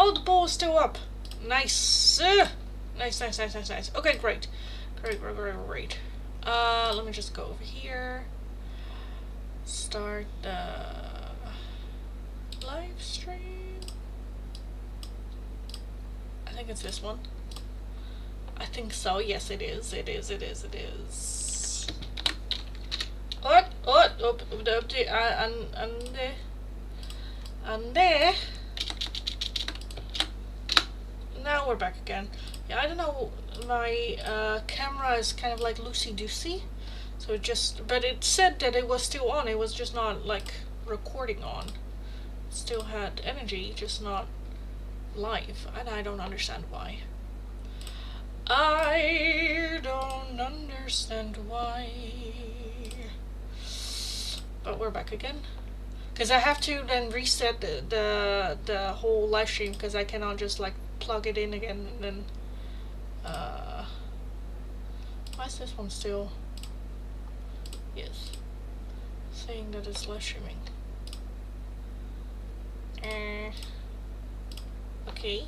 Oh, the poll is still up. Nice. Nice. Okay, great. Great. Let me just go over here. Start the live stream. I think it's this one. I think so. Yes, it is. And there. Now we're back again. Yeah, I don't know. My camera is kind of like loosey-goosey. So it just, but it said that it was still on. It was just not like recording on. It still had energy, just not live. And I don't understand why. I don't understand why. But we're back again. Because I have to then reset the whole live stream, because I cannot just like plug it in again and then why is this one still? Yes, saying that it's live streaming. Okay,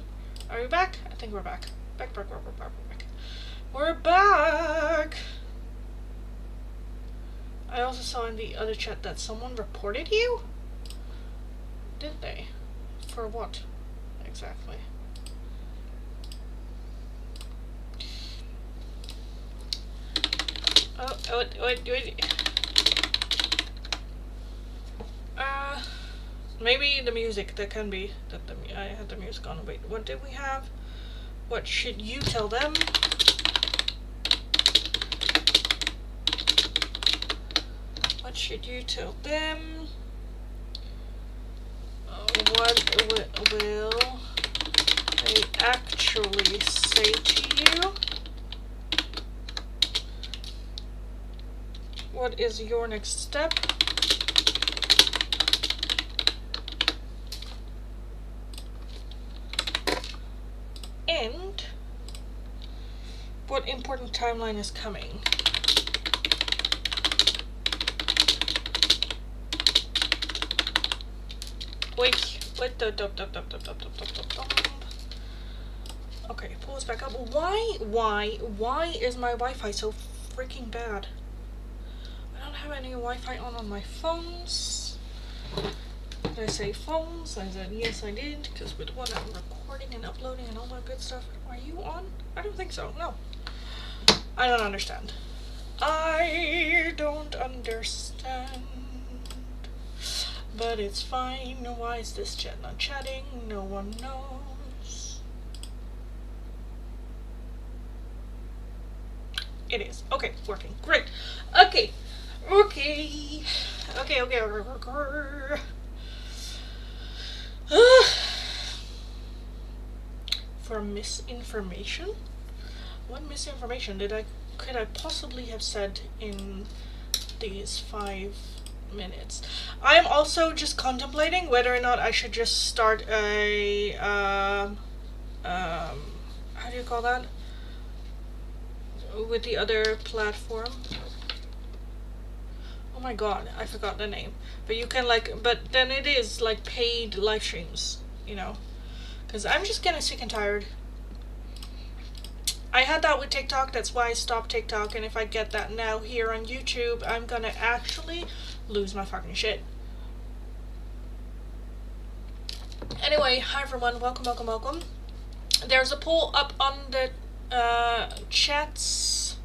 are we back? I think we're back. Back. We're back. I also saw in the other chat that someone reported you. Did they? For what exactly? Oh, wait. Maybe the music. That can be that I had the music on. Wait, what did we have? What should you tell them? What should you tell them? What will they actually say to you? What is your next step? And what important timeline is coming? Wait. Okay, pull us back up. Why is my Wi-Fi so freaking bad? I don't have any Wi-Fi on my phones. Did I say phones? I said yes, I did, because with what I'm recording and uploading and all that good stuff. Are you on? I don't think so. No. I don't understand. I don't understand. But it's fine. Why is this chat not chatting? No one knows. It is. Okay, working. Great. Okay. For misinformation? What misinformation could I possibly have said in these 5 minutes? I am also just contemplating whether or not I should just start a how do you call that? With the other platform. Oh my god, I forgot the name. But you can but then it is like paid live streams, you know. Because I'm just getting sick and tired. I had that with TikTok, that's why I stopped TikTok, and if I get that now here on YouTube, I'm gonna actually lose my fucking shit. Anyway, hi everyone, welcome. There's a poll up on the chats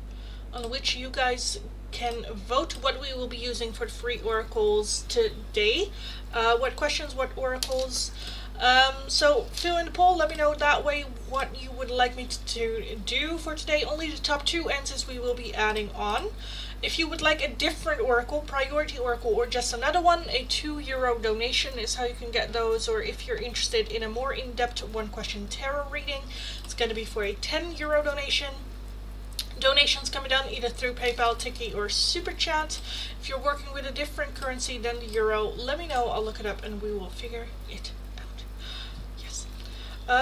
on which you guys can vote what we will be using for the free oracles today. What questions, what oracles. So fill in the poll, let me know that way what you would like me to do for today. Only the top 2 answers we will be adding on. If you would like a different oracle, priority oracle, or just another one, a €2 donation is how you can get those. Or if you're interested in a more in-depth 1-question tarot reading, it's going to be for a €10 donation. Donations can be done either through PayPal, Tiki, or Super Chat. If you're working with a different currency than the euro, let me know, I'll look it up and we will figure it out. Yes.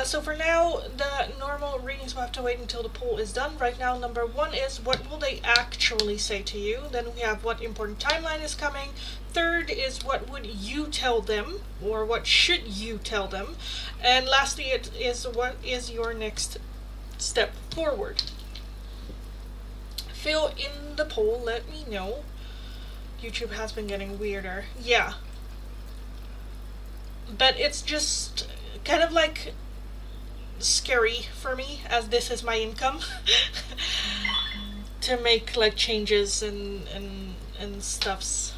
So for now, the normal readings will have to wait until the poll is done. Right now, number 1 is what will they actually say to you? Then we have what important timeline is coming. Third is what would you tell them, or what should you tell them? And lastly, it is what is your next step forward. Fill in the poll, let me know. YouTube has been getting weirder. Yeah. But it's just kind of like scary for me, as this is my income, to make like changes and stuffs.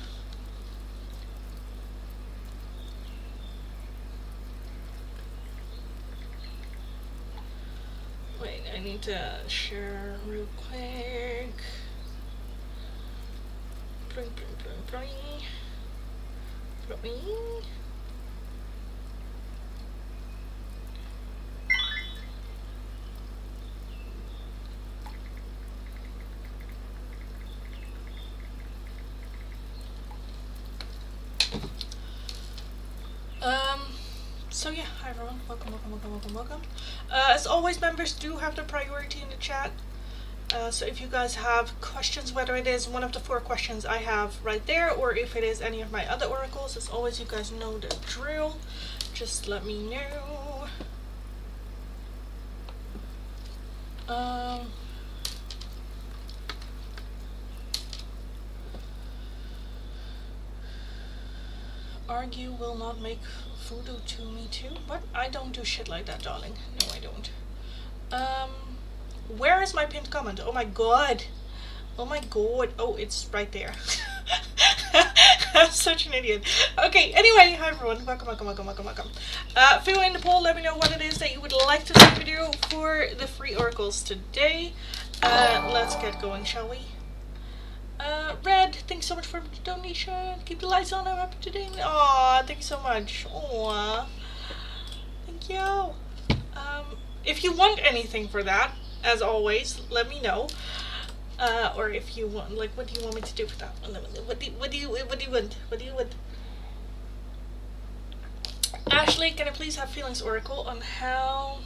Wait, I need to share real quick. So yeah, hi everyone, welcome. As always, members do have the priority in the chat. So if you guys have questions, whether it is one of the 4 questions I have right there, or if it is any of my other oracles, as always, you guys know the drill. Just let me know. Argue will not make voodoo to me too, but I don't do shit like that, darling. No, I don't. Where is my pinned comment? Oh my god. Oh my god. Oh, it's right there. I'm such an idiot. Okay, anyway, hi everyone. Welcome. Fill in the poll, let me know what it is that you would like to see me do for the free oracles today. Let's get going, shall we? Red, thanks so much for the donation. Keep the lights on, I'm up to date. Aw, thank you so much. Aw. Thank you. If you want anything for that, as always, let me know. Or if you want, like, what do you want me to do for that? What do you want? Ashley, can I please have feelings oracle on how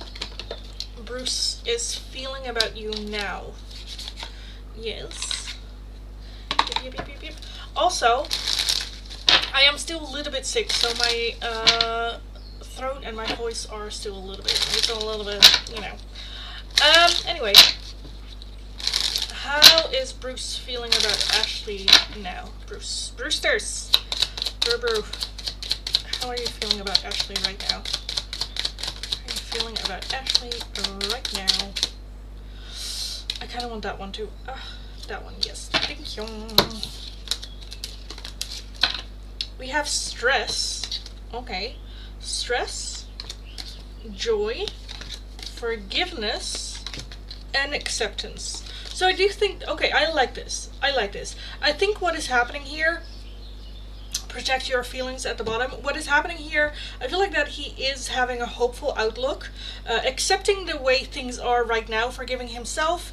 Bruce is feeling about you now? Yes. Yep. Also, I am still a little bit sick, so my throat and my voice are still a little bit, you know. Anyway, how is Bruce feeling about Ashley now? Brewsters, Brew. How are you feeling about Ashley right now? How are you feeling about Ashley right now? I kind of want that one too. That one, yes. Thank you. We have stress. Okay. Stress, joy, forgiveness, and acceptance. So I do think, okay, I like this. I think what is happening here, protect your feelings at the bottom. What is happening here, I feel like that he is having a hopeful outlook, accepting the way things are right now, forgiving himself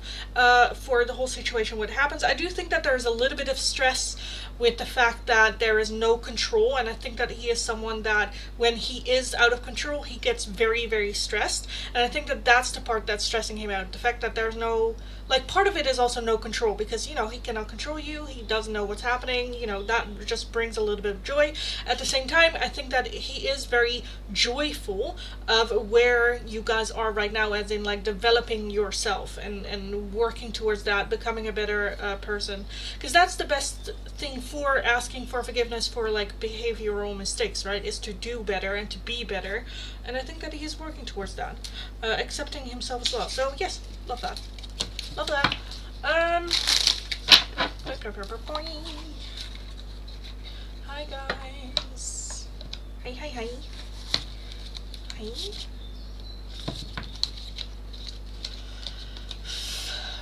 for the whole situation, what happens. I do think that there's a little bit of stress with the fact that there is no control, and I think that he is someone that when he is out of control, he gets very, very stressed, and I think that that's the part that's stressing him out. The fact that there's no, like, part of it is also no control, because, you know, he cannot control you, he doesn't know what's happening, you know, that just brings a little bit of joy. At the same time, I think that he is very joyful of where you guys are right now, as in, like, developing yourself and working towards that, becoming a better person, because that's the best thing for asking for forgiveness for, like, behavioral mistakes, right, is to do better and to be better, and I think that he is working towards that, accepting himself as well. So yes, love that. Hi guys. Hi.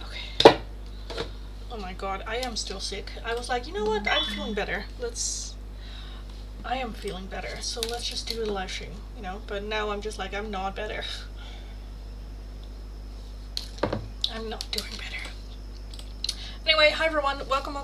Okay. Oh my god, I am still sick. I was like, you know what? I'm feeling better. I am feeling better, so let's just do a live stream, you know? But now I'm just like, I'm not better. I'm not doing better. Anyway, hi everyone. Welcome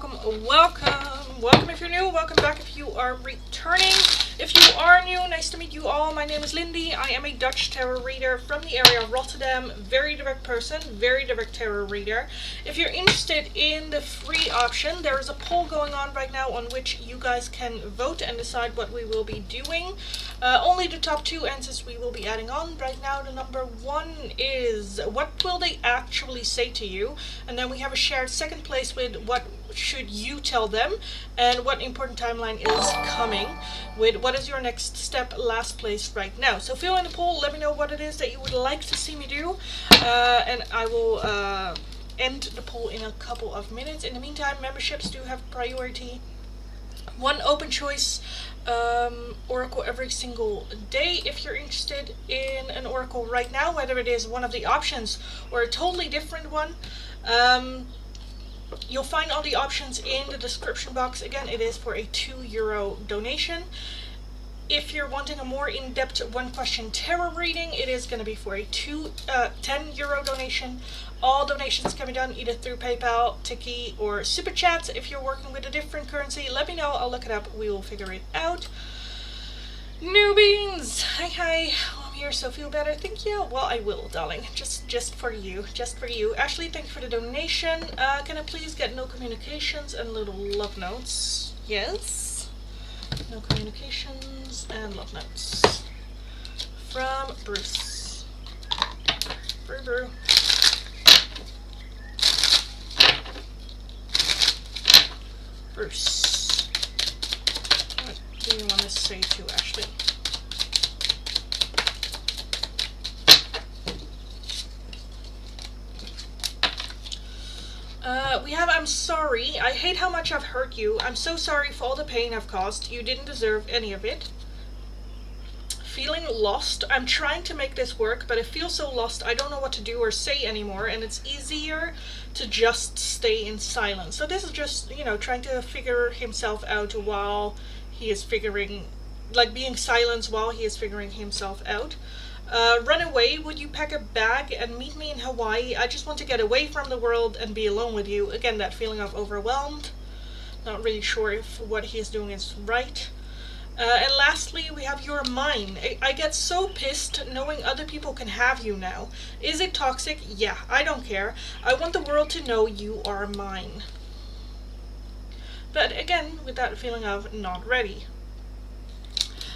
if you're new. Welcome back if you are returning. If you are new, nice nice to meet you all. My name is Lindy. I am a Dutch tarot reader from the area of Rotterdam. Very direct person, very direct tarot reader. If you're interested in the free option, there is a poll going on right now on which you guys can vote and decide what we will be doing. Only the top 2 answers we will be adding on. Right now the number 1 is, what will they actually say to you? And then we have a shared second place with what should you tell them, and what important timeline is coming with what is your next step, last place right now. So fill in the poll, let me know what it is that you would like to see me do, and I will end the poll in a couple of minutes. In the meantime, memberships do have priority. 1 open choice oracle every single day. If you're interested in an oracle right now, whether it is one of the options or a totally different one, you'll find all the options in the description box. Again, it is for a €2 donation. If you're wanting a more in-depth 1-question tarot reading, it is going to be for a €10 donation. All donations can be done either through PayPal, Tiki, or Super Chat. If you're working with a different currency, let me know. I'll look it up. We will figure it out. Newbies! Hi. I'm here, so feel better. Thank you. Well, I will, darling. Just for you. Just for you. Ashley, thank you for the donation. Can I please get no communications and little love notes? Yes. No communications and love notes. From Bruce. Brew. Bruce. What do you want to say to Ashley? We have, I'm sorry. I hate how much I've hurt you. I'm so sorry for all the pain I've caused. You didn't deserve any of it. Feeling lost. I'm trying to make this work, but I feel so lost. I don't know what to do or say anymore, and it's easier to just stay in silence. So this is just, trying to figure himself out while he is figuring, like being silent while he is figuring himself out. Run away. Would you pack a bag and meet me in Hawaii? I just want to get away from the world and be alone with you. Again, that feeling of overwhelmed. Not really sure if what he is doing is right. And lastly, we have you're mine. I get so pissed knowing other people can have you now. Is it toxic? Yeah, I don't care. I want the world to know you are mine. But again, with that feeling of not ready.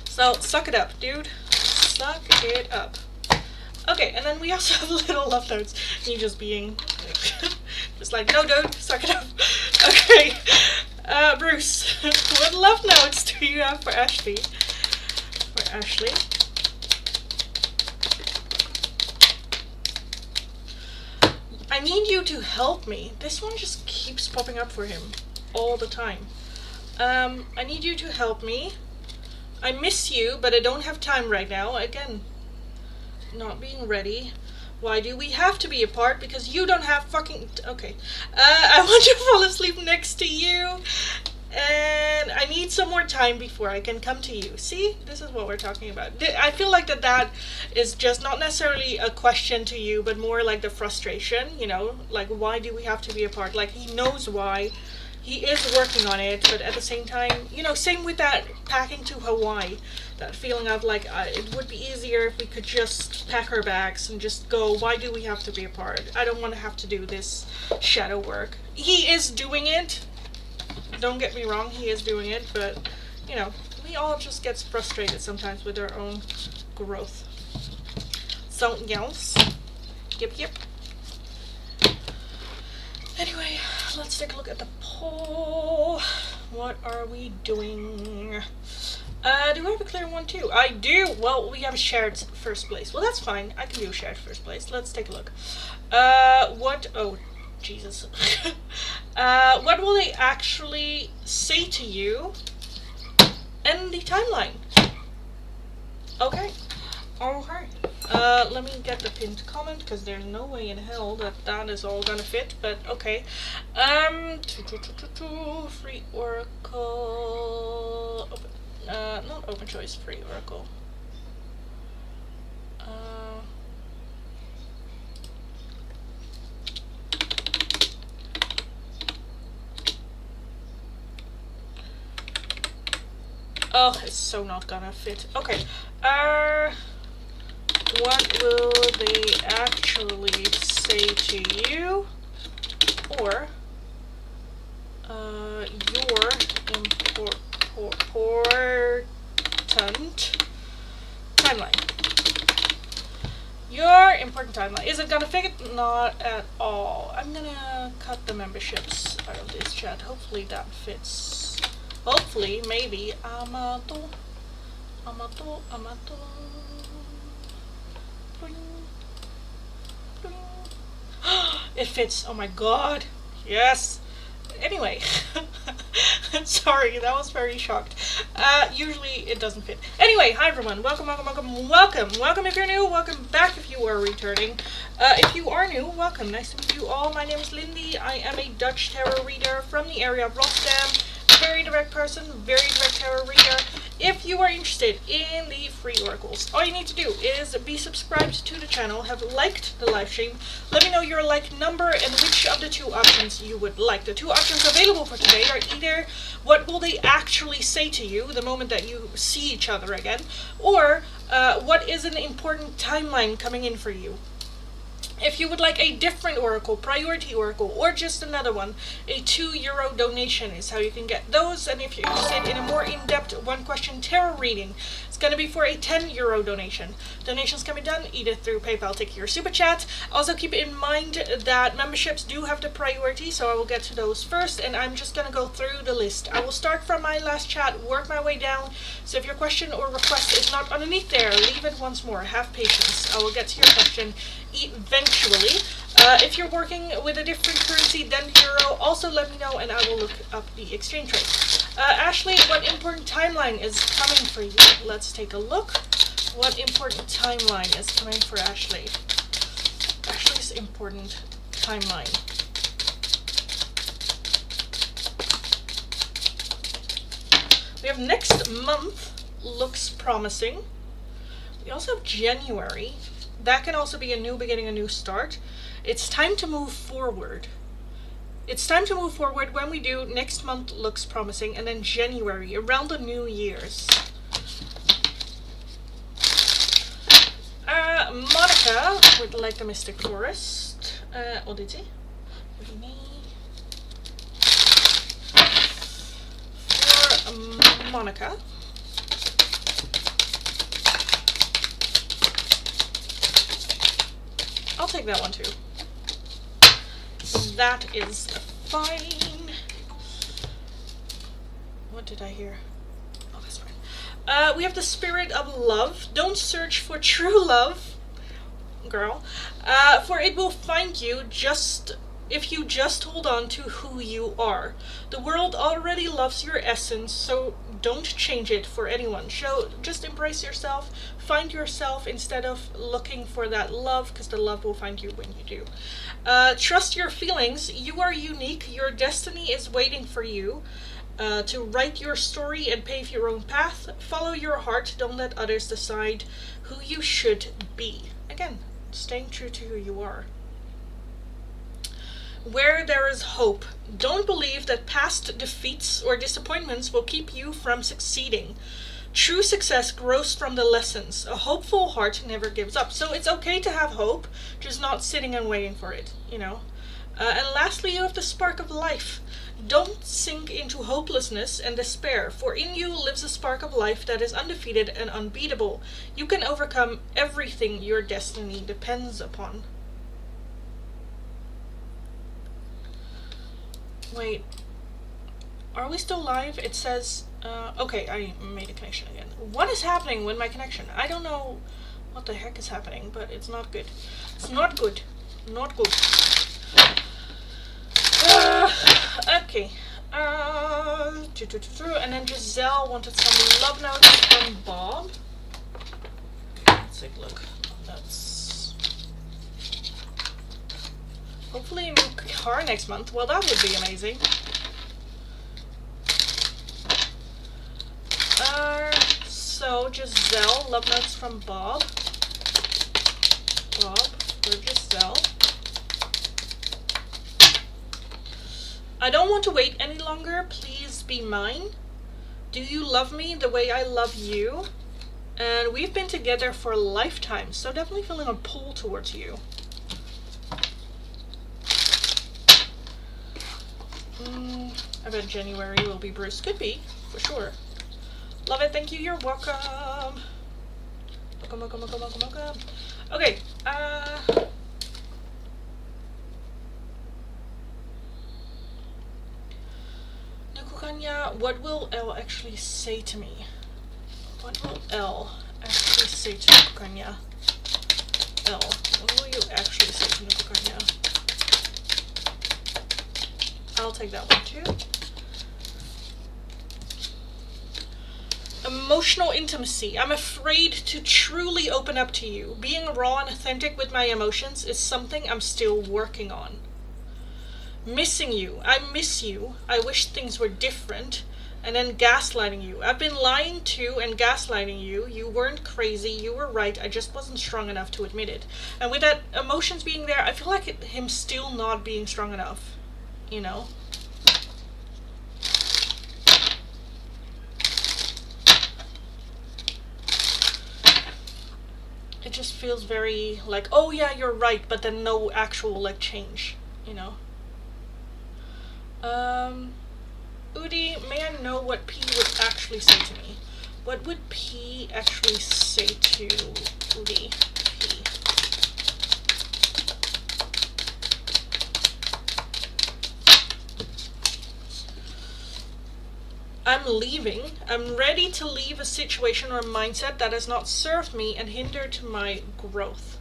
So, suck it up, dude. Suck it up. Okay, and then we also have little love notes. Me just being just like, no, dude, suck it up. Okay. Bruce, what love notes do you have for Ashley? I need you to help me. This one just keeps popping up for him all the time. I need you to help me. I miss you, but I don't have time right now. Again, not being ready. Why do we have to be apart? Because you don't have fucking... Okay. I want to fall asleep next to you. And I need some more time before I can come to you. See? This is what we're talking about. I feel like that is just not necessarily a question to you, but more like the frustration, Like, why do we have to be apart? Like, he knows why. He is working on it, but at the same time, same with that packing to Hawaii. That feeling of like, it would be easier if we could just pack our bags and just go. Why do we have to be apart? I don't want to have to do this shadow work. He is doing it. Don't get me wrong, he is doing it, but, we all just get frustrated sometimes with our own growth. So, yes. Yep. Anyway, let's take a look at the poll. What are we doing? Do I have a clear one too? I do! Well, we have a shared first place. Well, that's fine. I can do a shared first place. Let's take a look. Oh, Jesus. What will they actually say to you in the timeline? Okay. Let me get the pinned comment, because there's no way in hell that is all gonna fit, but okay. Free Oracle. Not open choice, free Oracle. Oh, it's so not gonna fit. Okay. What will they actually say to you? Or your important timeline. Your important timeline. Is it gonna fit? Not at all. I'm gonna cut the memberships out of this chat. Hopefully that fits. Hopefully, maybe. Amato. It fits. Oh my god. Yes. Anyway. Sorry, that was very shocked. Usually it doesn't fit. Anyway, hi everyone. Welcome if you're new. Welcome back if you are returning. If you are new, welcome. Nice to meet you all. My name is Lindy. I am a Dutch tarot reader from the area of Rotterdam. Very direct person, very direct tarot reader. If you are interested in the free oracles, all you need to do is be subscribed to the channel, have liked the live stream, let me know your like number and which of the two options you would like. The two options available for today are either what will they actually say to you the moment that you see each other again, or what is an important timeline coming in for you. If you would like a different oracle, priority oracle, or just another one, a €2 donation is how you can get those. And if you're interested in a more in-depth one-question tarot reading, it's going to be for a €10 donation. Donations can be done either through PayPal, Tiki, or Super Chat. Also keep in mind that memberships do have the priority, so I will get to those first, and I'm just going to go through the list. I will start from my last chat, work my way down, so if your question or request is not underneath there, leave it once more. Have patience. I will get to your question eventually. If you're working with a different currency than euro, also let me know and I will look up the exchange rate. Ashley, what important timeline is coming for you? Let's take a look. What important timeline is coming for Ashley? Ashley's important timeline. We have next month, looks promising. We also have January. That can also be a new beginning, a new start. It's time to move forward. It's time to move forward when we do next month looks promising, and then January, around the New Year's. Monica would like the Mystic Forest. Oddity. For Monica. I'll take that one too. That is fine. What did I hear? Oh, that's fine. We have the Spirit of Love. Don't search for true love, girl, for it will find you just if you just hold on to who you are. The world already loves your essence, so don't change it for anyone. Just embrace yourself, find yourself instead of looking for that love, because the love will find you when you do. Trust your feelings. You are unique. Your destiny is waiting for you to write your story and pave your own path. Follow your heart. Don't let others decide who you should be. Again, staying true to who you are. Where there is hope. Don't believe that past defeats or disappointments will keep you from succeeding. True success grows from the lessons. A hopeful heart never gives up. So it's okay to have hope, just not sitting and waiting for it, you know. And lastly, you have the spark of life. Don't sink into hopelessness and despair, for in you lives a spark of life that is undefeated and unbeatable. You can overcome everything your destiny depends upon. Wait, are we still live? It says, okay, I made a connection again. What is happening with my connection? I don't know what the heck is happening, but it's not good. It's not good. Not good. Okay. And then Giselle wanted some love notes from Bob. Let's take a look. That's hopefully a new car next month. Well, that would be amazing. So Giselle, love notes from Bob. Bob for Giselle. I don't want to wait any longer. Please be mine. Do you love me the way I love you? And we've been together for a lifetime, so definitely feeling a pull towards you. I bet January will be Bruce. Could be, for sure. Love it, thank you, you're welcome. Welcome. Okay, Nukukanya, what will L actually say to me? What will L actually say to Nukukanya? L, what will you actually say to Nukukanya? I'll take that one too. Emotional intimacy. I'm afraid to truly open up to you. Being raw and authentic with my emotions is something I'm still working on. Missing you. I miss you. I wish things were different. And then gaslighting you. I've been lying to and gaslighting you. You weren't crazy. You were right. I just wasn't strong enough to admit it. And with that emotions being there, I feel like him still not being strong enough. You know? It just feels very like, oh yeah, you're right, but then no actual like change, you know. Udi, may I know what P would actually say to me? What would P actually say to Udi? P. I'm leaving. I'm ready to leave a situation or mindset that has not served me and hindered my growth.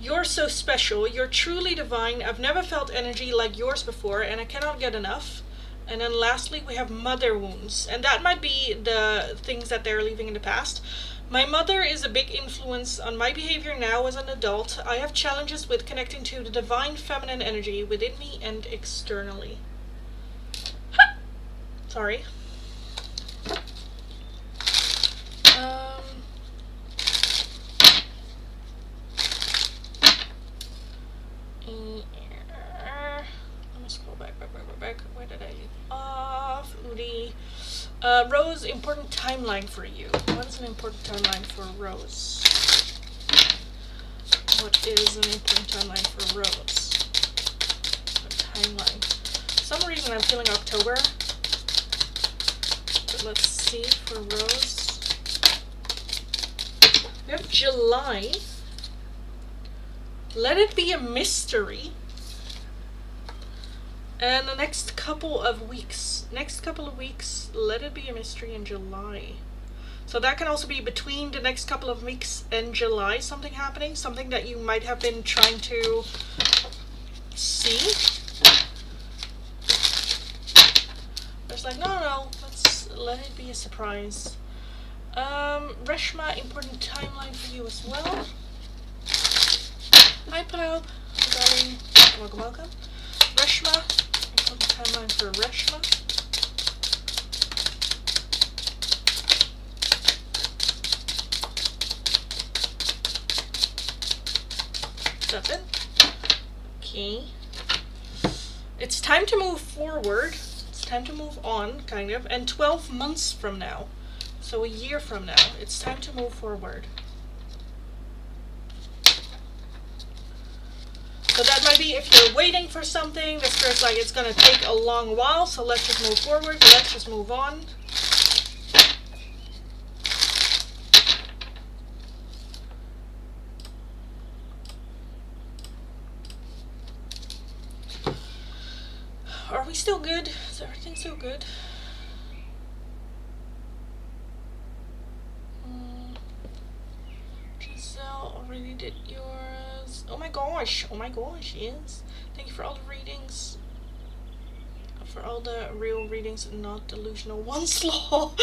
You're so special. You're truly divine. I've never felt energy like yours before, and I cannot get enough. And then lastly, we have mother wounds. And that might be the things that they're leaving in the past. My mother is a big influence on my behavior now as an adult. I have challenges with connecting to the divine feminine energy within me and externally. Sorry. Let me scroll back. Where did I leave off? Udi. Rose, important timeline for you. What is an important timeline for Rose? What is an important timeline for Rose? A timeline. For some reason I'm feeling October. But let's see for Rose. We have July. Let it be a mystery. And the next couple of weeks, let it be a mystery in July. So that can also be between the next couple of weeks and July, something happening, something that you might have been trying to see. It's like, no, let's let it be a surprise. Reshma, important timeline for you as well. Hi, Probe. Darling. Welcome. Reshma, important timeline for Reshma. 7. Okay. It's time to move forward. It's time to move on, kind of. And 12 months from now, so a year from now, it's time to move forward. So that might be if you're waiting for something, this feels like it's going to take a long while, so let's just move forward, let's just move on. Are we still good? Is everything still good? Giselle already did yours. Oh my gosh, yes. Thank you for all the readings. For all the real readings and not delusional ones, lol.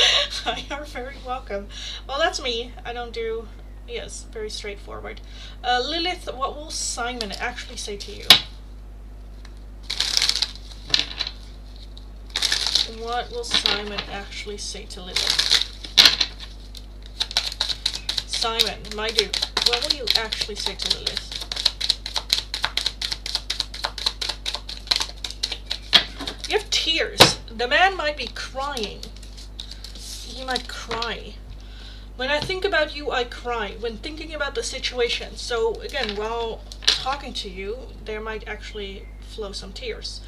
You are very welcome. Well, that's me. I don't do... Yes, very straightforward. Lilith, what will Simon actually say to you? What will Simon actually say to Lilith? Simon, my dude, what will you actually say to Lilith? You have tears. The man might be crying. you might cry. When I think about you, I cry. When thinking about the situation. So again, while talking to you, there might actually flow some tears.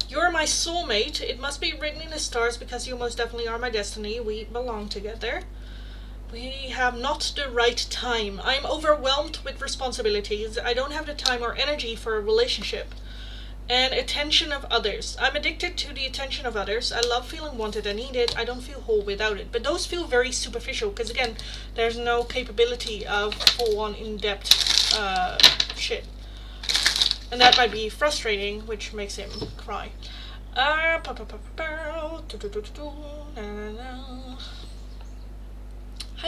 You're my soulmate. It must be written in the stars because you most definitely are my destiny. We belong together. We have not the right time. I'm overwhelmed with responsibilities. I don't have the time or energy for a relationship. And attention of others. I'm addicted to the attention of others. I love feeling wanted and needed. I don't feel whole without it. But those feel very superficial because, again, there's no capability of full-on in-depth shit. And that might be frustrating, which makes him cry. Hi,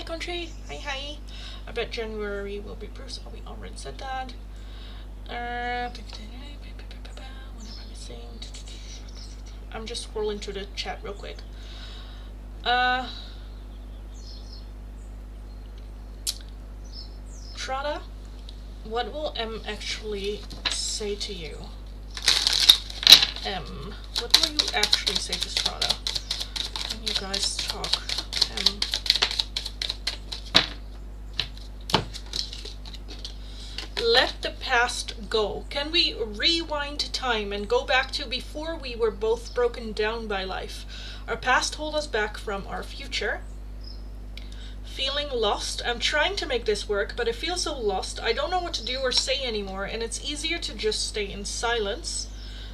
country. Hi. I bet January will be Bruce. Oh, we already said that. I'm just scrolling through the chat real quick. Trada, what will M actually say to you? M, what will you actually say to Strada? When you guys talk, M. Let the past go. Can we rewind time and go back to before we were both broken down by life? Our past hold us back from our future. Feeling lost. I'm trying to make this work, but I feel so lost. I don't know what to do or say anymore, and it's easier to just stay in silence.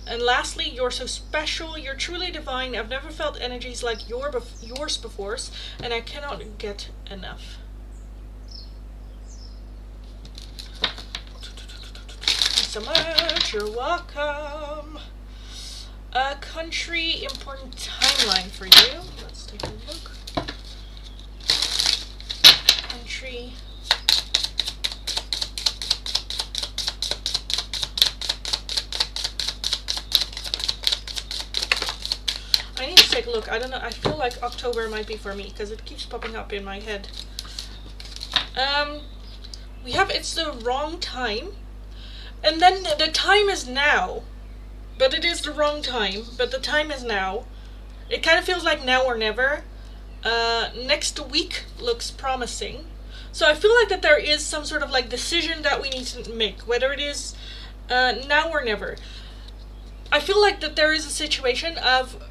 And lastly, you're so special. You're truly divine. I've never felt energies like yours before, and I cannot get enough. So much. You're welcome. A country important timeline for you. Let's take a look. Country. I need to take a look. I don't know. I feel like October might be for me because it keeps popping up in my head. We have it's the wrong time. And then the time is now, but it is the wrong time, but the time is now. It kind of feels like now or never. Next week looks promising. So I feel like that there is some sort of like decision that we need to make, whether it is now or never. I feel like that there is a situation of,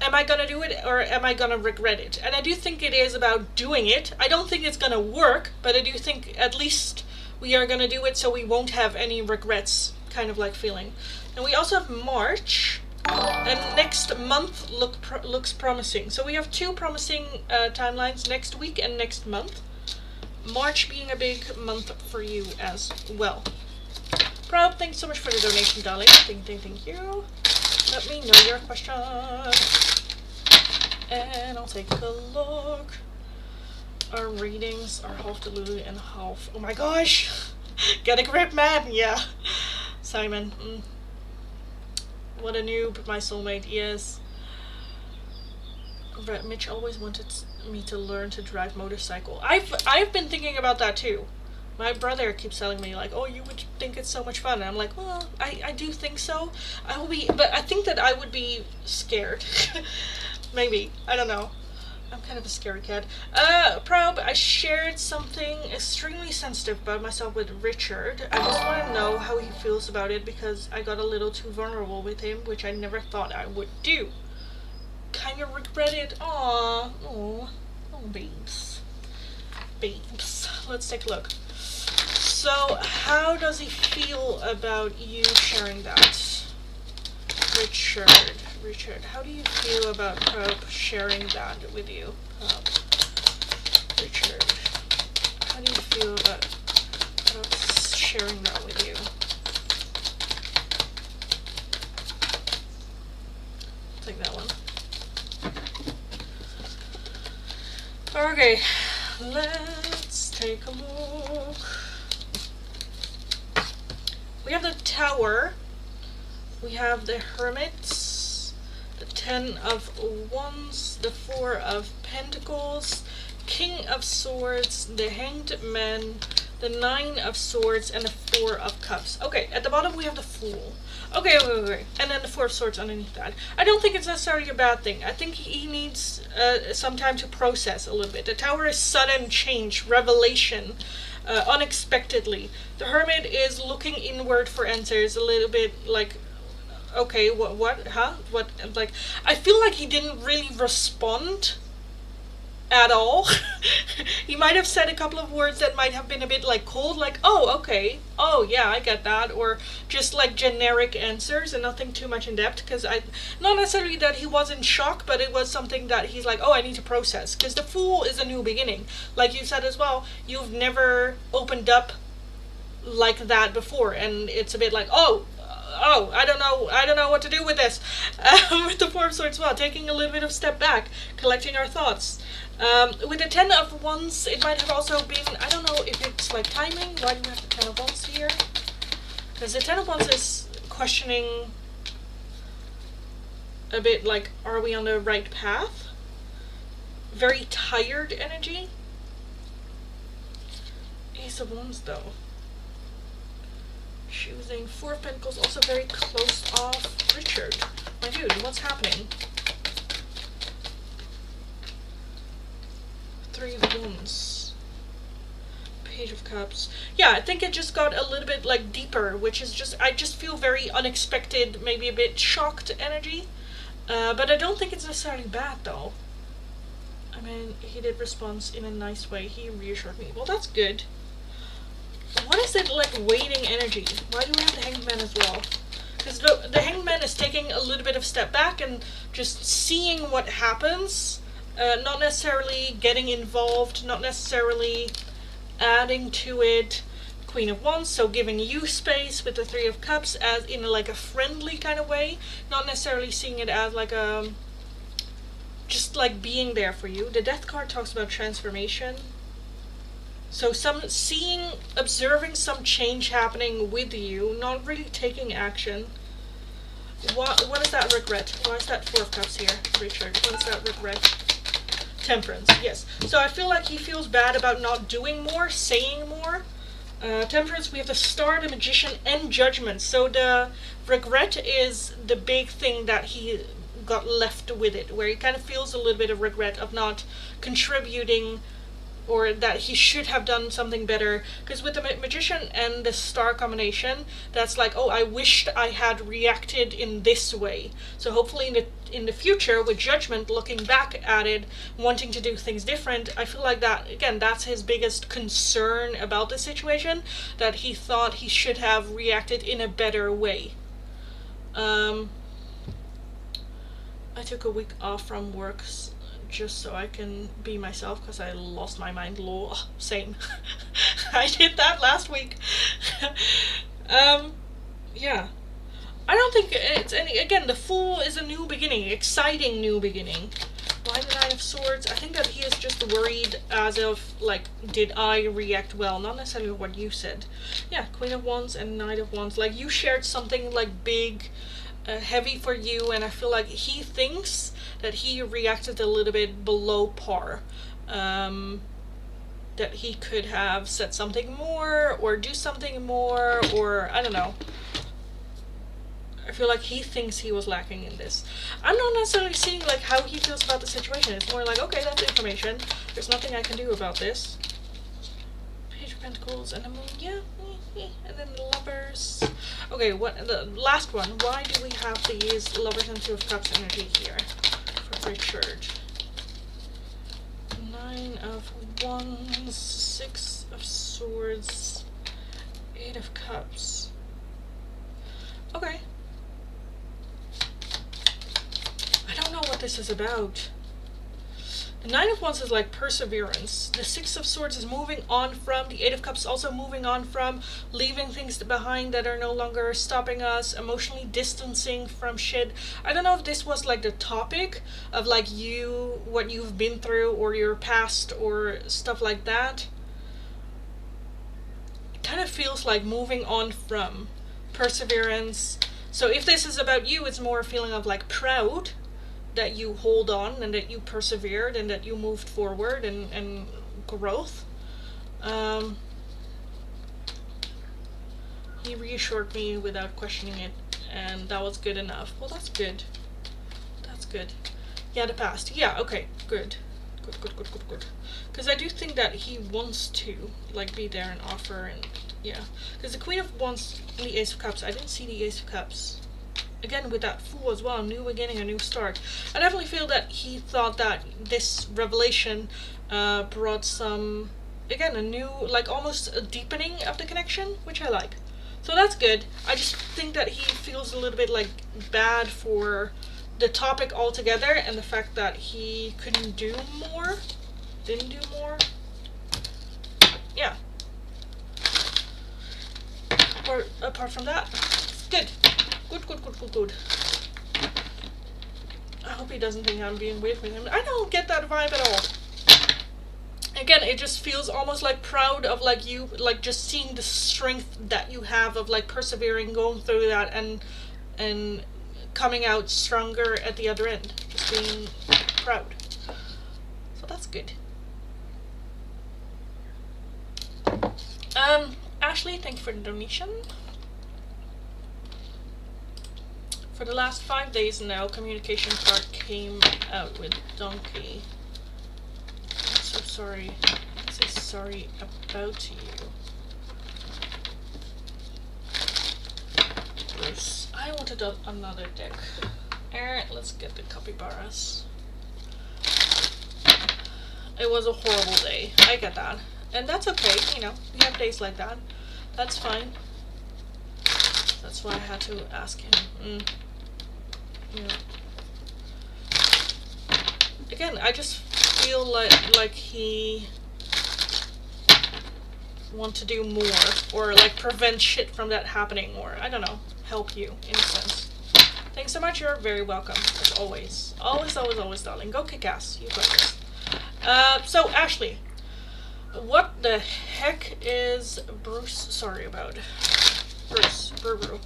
am I gonna do it or am I gonna regret it? And I do think it is about doing it. I don't think it's gonna work, but I do think at least we are going to do it so we won't have any regrets, kind of like feeling. And we also have March, and next month looks promising. So we have two promising timelines, next week and next month. March being a big month for you as well. Proud, thanks so much for the donation, darling. Thank you. Let me know your question. And I'll take a look. Our readings are half deluded and half... Oh my gosh! Get a grip, man! Yeah. Simon. What a noob, my soulmate, yes. Mitch always wanted me to learn to drive motorcycle. I've been thinking about that too. My brother keeps telling me like, oh, you would think it's so much fun. And I'm like, well, I do think so. But I think that I would be scared. Maybe. I don't know. I'm kind of a scary cat. Probe, I shared something extremely sensitive about myself with Richard. I just want to know how he feels about it because I got a little too vulnerable with him, which I never thought I would do. Kind of regret it. Aww. Oh, babes. Babes. Let's take a look. So, how does he feel about you sharing that? Richard, how do you feel about Probe sharing that with you? Richard, how do you feel about Probe sharing that with you? Take that one. Okay, let's take a look. We have the Tower. We have the Hermit, the 10 of Wands, the 4 of Pentacles, King of Swords, the Hanged Man, the Nine of Swords, and the Four of Cups. Okay, at the bottom we have the Fool. Okay. And then the Four of Swords underneath that. I don't think it's necessarily a bad thing. I think he needs some time to process a little bit. The Tower is sudden change, revelation, unexpectedly. The Hermit is looking inward for answers, a little bit like, okay, what, huh? What, like, I feel like he didn't really respond at all. He might have said a couple of words that might have been a bit like cold, like, oh, okay, oh yeah, I get that, or just like generic answers and nothing too much in depth, because not necessarily that he was in shock, but it was something that he's like, oh, I need to process, because the Fool is a new beginning. Like you said as well, you've never opened up like that before, and it's a bit like, oh, I don't know what to do with this. With the Four of Swords, well, taking a little bit of step back, collecting our thoughts. With the Ten of Wands, it might have also been, I don't know if it's like timing. Why do we have the Ten of Wands here? Because the Ten of Wands is questioning a bit like, are we on the right path? Very tired energy. Ace of Wands though. Choosing Four of Pentacles, also very close off Richard. My dude, what's happening? Three of Wands. Page of Cups. Yeah, I think it just got a little bit like deeper, which is just, I just feel very unexpected, maybe a bit shocked energy. But I don't think it's necessarily bad though. I mean, he did respond in a nice way. He reassured me. Well, that's good. What is it like waiting energy? Why do we have the Hanged Man as well? Because the Hanged Man is taking a little bit of step back and just seeing what happens. Not necessarily getting involved, not necessarily adding to it. Queen of Wands, so giving you space with the Three of Cups as in like a friendly kind of way. Not necessarily seeing it as like a, just like being there for you. The Death card talks about transformation. So observing some change happening with you, not really taking action. What is that regret? Why is that Four of Cups here, Richard? What is that regret? Temperance, yes. So I feel like he feels bad about not doing more, saying more. Temperance, we have the Star, the Magician, and Judgment. So the regret is the big thing that he got left with it, where he kind of feels a little bit of regret of not contributing, or that he should have done something better. Because with the Magician and the Star combination, that's like, oh, I wished I had reacted in this way. So hopefully in the future, with Judgment, looking back at it, wanting to do things different, I feel like that, again, that's his biggest concern about the situation, that he thought he should have reacted in a better way. I took a week off from work just so I can be myself, because I lost my mind. Lol. Same. I did that last week. Yeah. I don't think it's any, again, the Fool is a new beginning, exciting new beginning. Why the Nine of Swords? I think that he is just worried as of, like, did I react well? Not necessarily what you said. Yeah, Queen of Wands and Knight of Wands. Like, you shared something, like, big, heavy for you, and I feel like he thinks that he reacted a little bit below par. That he could have said something more, or do something more, or I don't know. I feel like he thinks he was lacking in this. I'm not necessarily seeing like how he feels about the situation. It's more like, okay, that's information. There's nothing I can do about this. Page of Pentacles and the Moon, yeah. And then the Lovers. Okay, what the last one? Why do we have these Lovers and Two of Cups energy here for Richard? Nine of Wands, Six of Swords, Eight of Cups. Okay. I don't know what this is about. The Nine of Wands is like perseverance. The Six of Swords is moving on from. The Eight of Cups also moving on from. Leaving things behind that are no longer stopping us. Emotionally distancing from shit. I don't know if this was like the topic of like what you've been through or your past or stuff like that. It kind of feels like moving on from. Perseverance. So if this is about you, it's more a feeling of like proud that you hold on and that you persevered and that you moved forward and growth. He reassured me without questioning it, and that was good enough. Well, that's good. That's good. Yeah, the past. Yeah, okay, good. Good. Because I do think that he wants to, like, be there and offer, and yeah. Because the Queen of Wands and the Ace of Cups, I didn't see the Ace of Cups. Again, with that Fool as well, a new beginning, a new start. I definitely feel that he thought that this revelation brought some, again, a new, like, almost a deepening of the connection, which I like. So that's good. I just think that he feels a little bit, like, bad for the topic altogether, and the fact that he couldn't do more, didn't do more. Yeah. Or apart from that, good. Good. I hope he doesn't think I'm being weird with him. I don't get that vibe at all. Again, it just feels almost like proud of, like, you, like, just seeing the strength that you have of, like, persevering, going through that, and coming out stronger at the other end. Just being proud. So that's good. Ashley, thank you for the donation. For the last 5 days now, communication card came out with donkey. I'm so sorry. I say sorry about you. Bruce. I wanted another deck. Alright, let's get the capybaras. It was a horrible day. I get that. And that's okay, you know, we have days like that. That's fine. That's why I had to ask him. Yeah. Again, I just feel like he want to do more, or like prevent shit from that happening, or I don't know, help you in a sense. Thanks so much. You're very welcome, as always. Always, darling. Go kick ass. You got this. So Ashley, what the heck is Bruce sorry about? Bruce, Brew.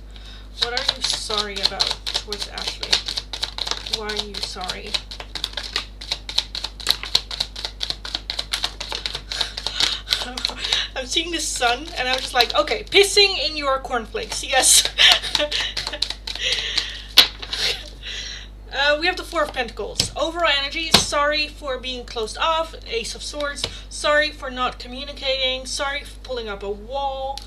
What are you sorry about towards Ashley? Why are you sorry? I'm seeing the sun, and I'm just like, okay, pissing in your cornflakes, yes. We have the Four of Pentacles. Overall energy, sorry for being closed off. Ace of Swords, sorry for not communicating. Sorry for pulling up a wall.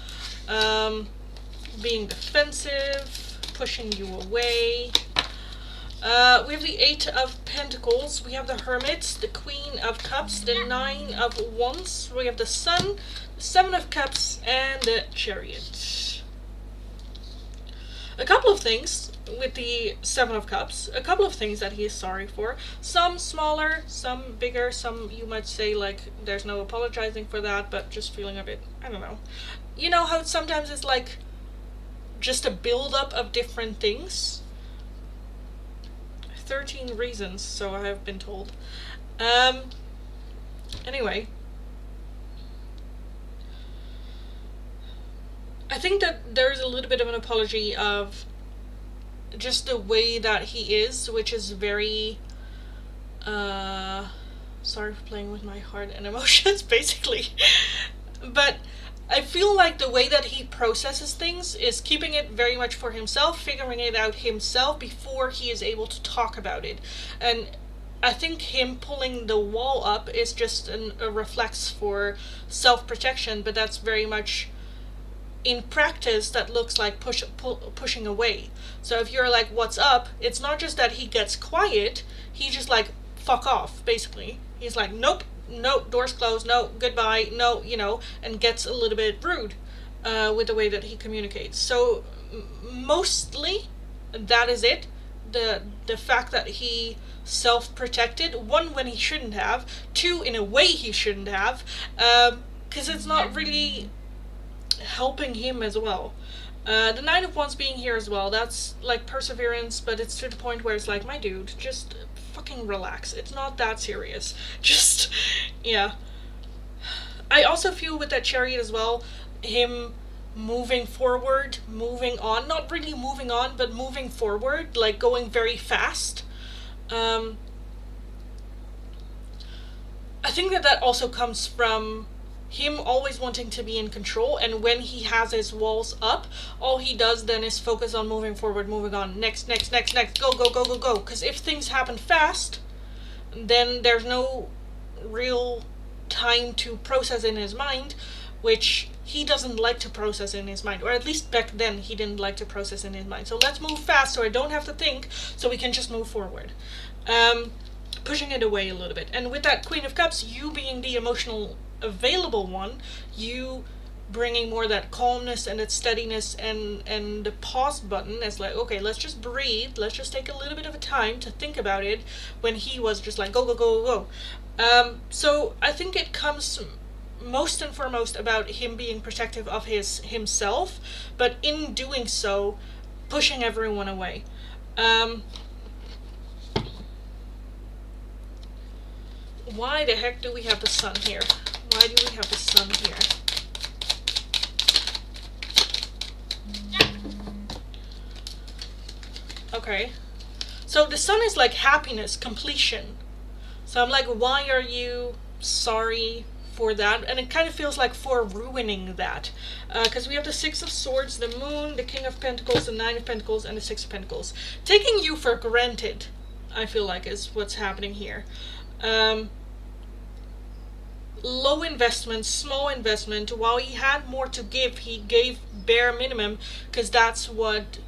Being defensive, pushing you away. We have the Eight of Pentacles. We have the Hermit, the Queen of Cups, the Nine of Wands. We have the Sun, the Seven of Cups, and the Chariot. A couple of things with the Seven of Cups. A couple of things that he is sorry for. Some smaller, some bigger, some you might say like there's no apologizing for that, but just feeling a bit, I don't know. You know how sometimes it's like just a build-up of different things? 13 reasons, so I have been told. Anyway. I think that there's a little bit of an apology of just the way that he is, which is very, sorry for playing with my heart and emotions, basically. But I feel like the way that he processes things is keeping it very much for himself, figuring it out himself before he is able to talk about it. And I think him pulling the wall up is just a reflex for self-protection, but that's very much in practice that looks like pushing away. So if you're like, what's up? It's not just that he gets quiet, he just like, fuck off, basically. He's like, nope, no, doors closed, no, goodbye, no, you know, and gets a little bit rude with the way that he communicates. So mostly that is it. The fact that he self-protected, one, when he shouldn't have, two, in a way he shouldn't have, because it's not really helping him as well. The Nine of Wands being here as well, that's like perseverance, but it's to the point where it's like, my dude, just fucking relax. It's not that serious. Just, yeah. I also feel with that Chariot as well, him moving forward, moving on, not really moving on, but moving forward, like going very fast. I think that also comes from him always wanting to be in control, and when he has his walls up, all he does then is focus on moving forward, moving on, next, next, next, next, go, go, go, go, go. Because if things happen fast, then there's no real time to process in his mind, which he doesn't like to process in his mind, or at least back then he didn't like to process in his mind. So let's move fast so I don't have to think, so we can just move forward. Pushing it away a little bit. And with that Queen of Cups, you being the emotional available one, you bringing more that calmness and that steadiness, and the pause button as like, okay, let's just breathe, let's just take a little bit of a time to think about it, when he was just like go, go, go, go, go. So I think it comes most and foremost about him being protective of himself, but in doing so, pushing everyone away. Why the heck do we have the sun here? Why do we have the sun here? Okay. So the sun is like happiness, completion. So I'm like, why are you sorry for that? And it kind of feels like for ruining that. Because we have the Six of Swords, the Moon, the King of Pentacles, the Nine of Pentacles, and the Six of Pentacles. Taking you for granted, I feel like, is what's happening here. Low investment, small investment. While he had more to give, he gave bare minimum, because that's what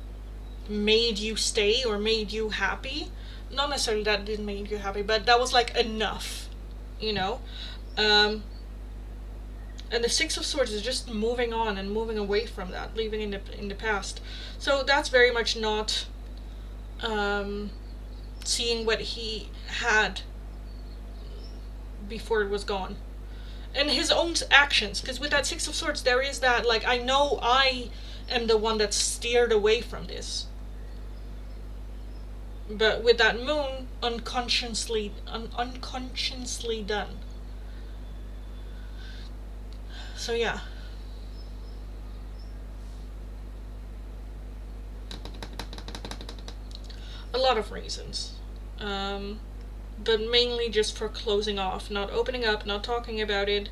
made you stay or made you happy. Not necessarily that it didn't make you happy, but that was like enough, you know. And the Six of Swords is just moving on and moving away from that, leaving in the past. So that's very much not seeing what he had before it was gone. And his own actions, because with that Six of Swords there is that, like, I know I am the one that steered away from this. But with that Moon, unconsciously done. So yeah. A lot of reasons. But mainly just for closing off, not opening up, not talking about it,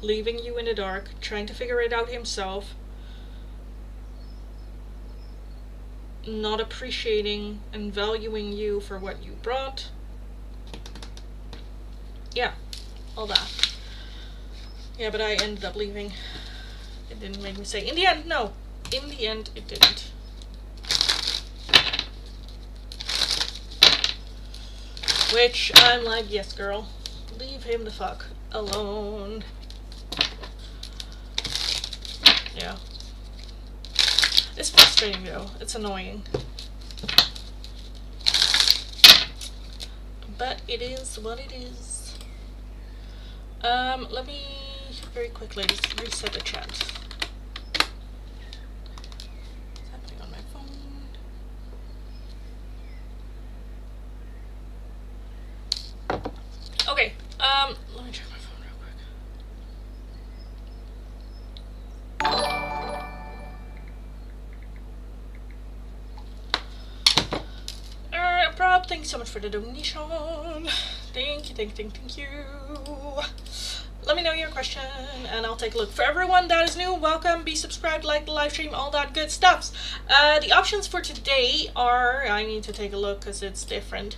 leaving you in the dark, trying to figure it out himself, not appreciating and valuing you for what you brought. Yeah, all that. Yeah, but I ended up leaving. It didn't make me say, in the end, no. In the end, it didn't. Which, I'm like, yes, girl. Leave him the fuck alone. Yeah. It's frustrating, though. It's annoying. But it is what it is. Let me very quickly just reset the chat. What's happening on my phone? Okay, let me check my phone real quick. Alright, Prob, thank you so much for the donation. Thank you, thank you. Let me know your question and I'll take a look. For everyone that is new, welcome, be subscribed, like the live stream, all that good stuff. The options for today are, I need to take a look because it's different,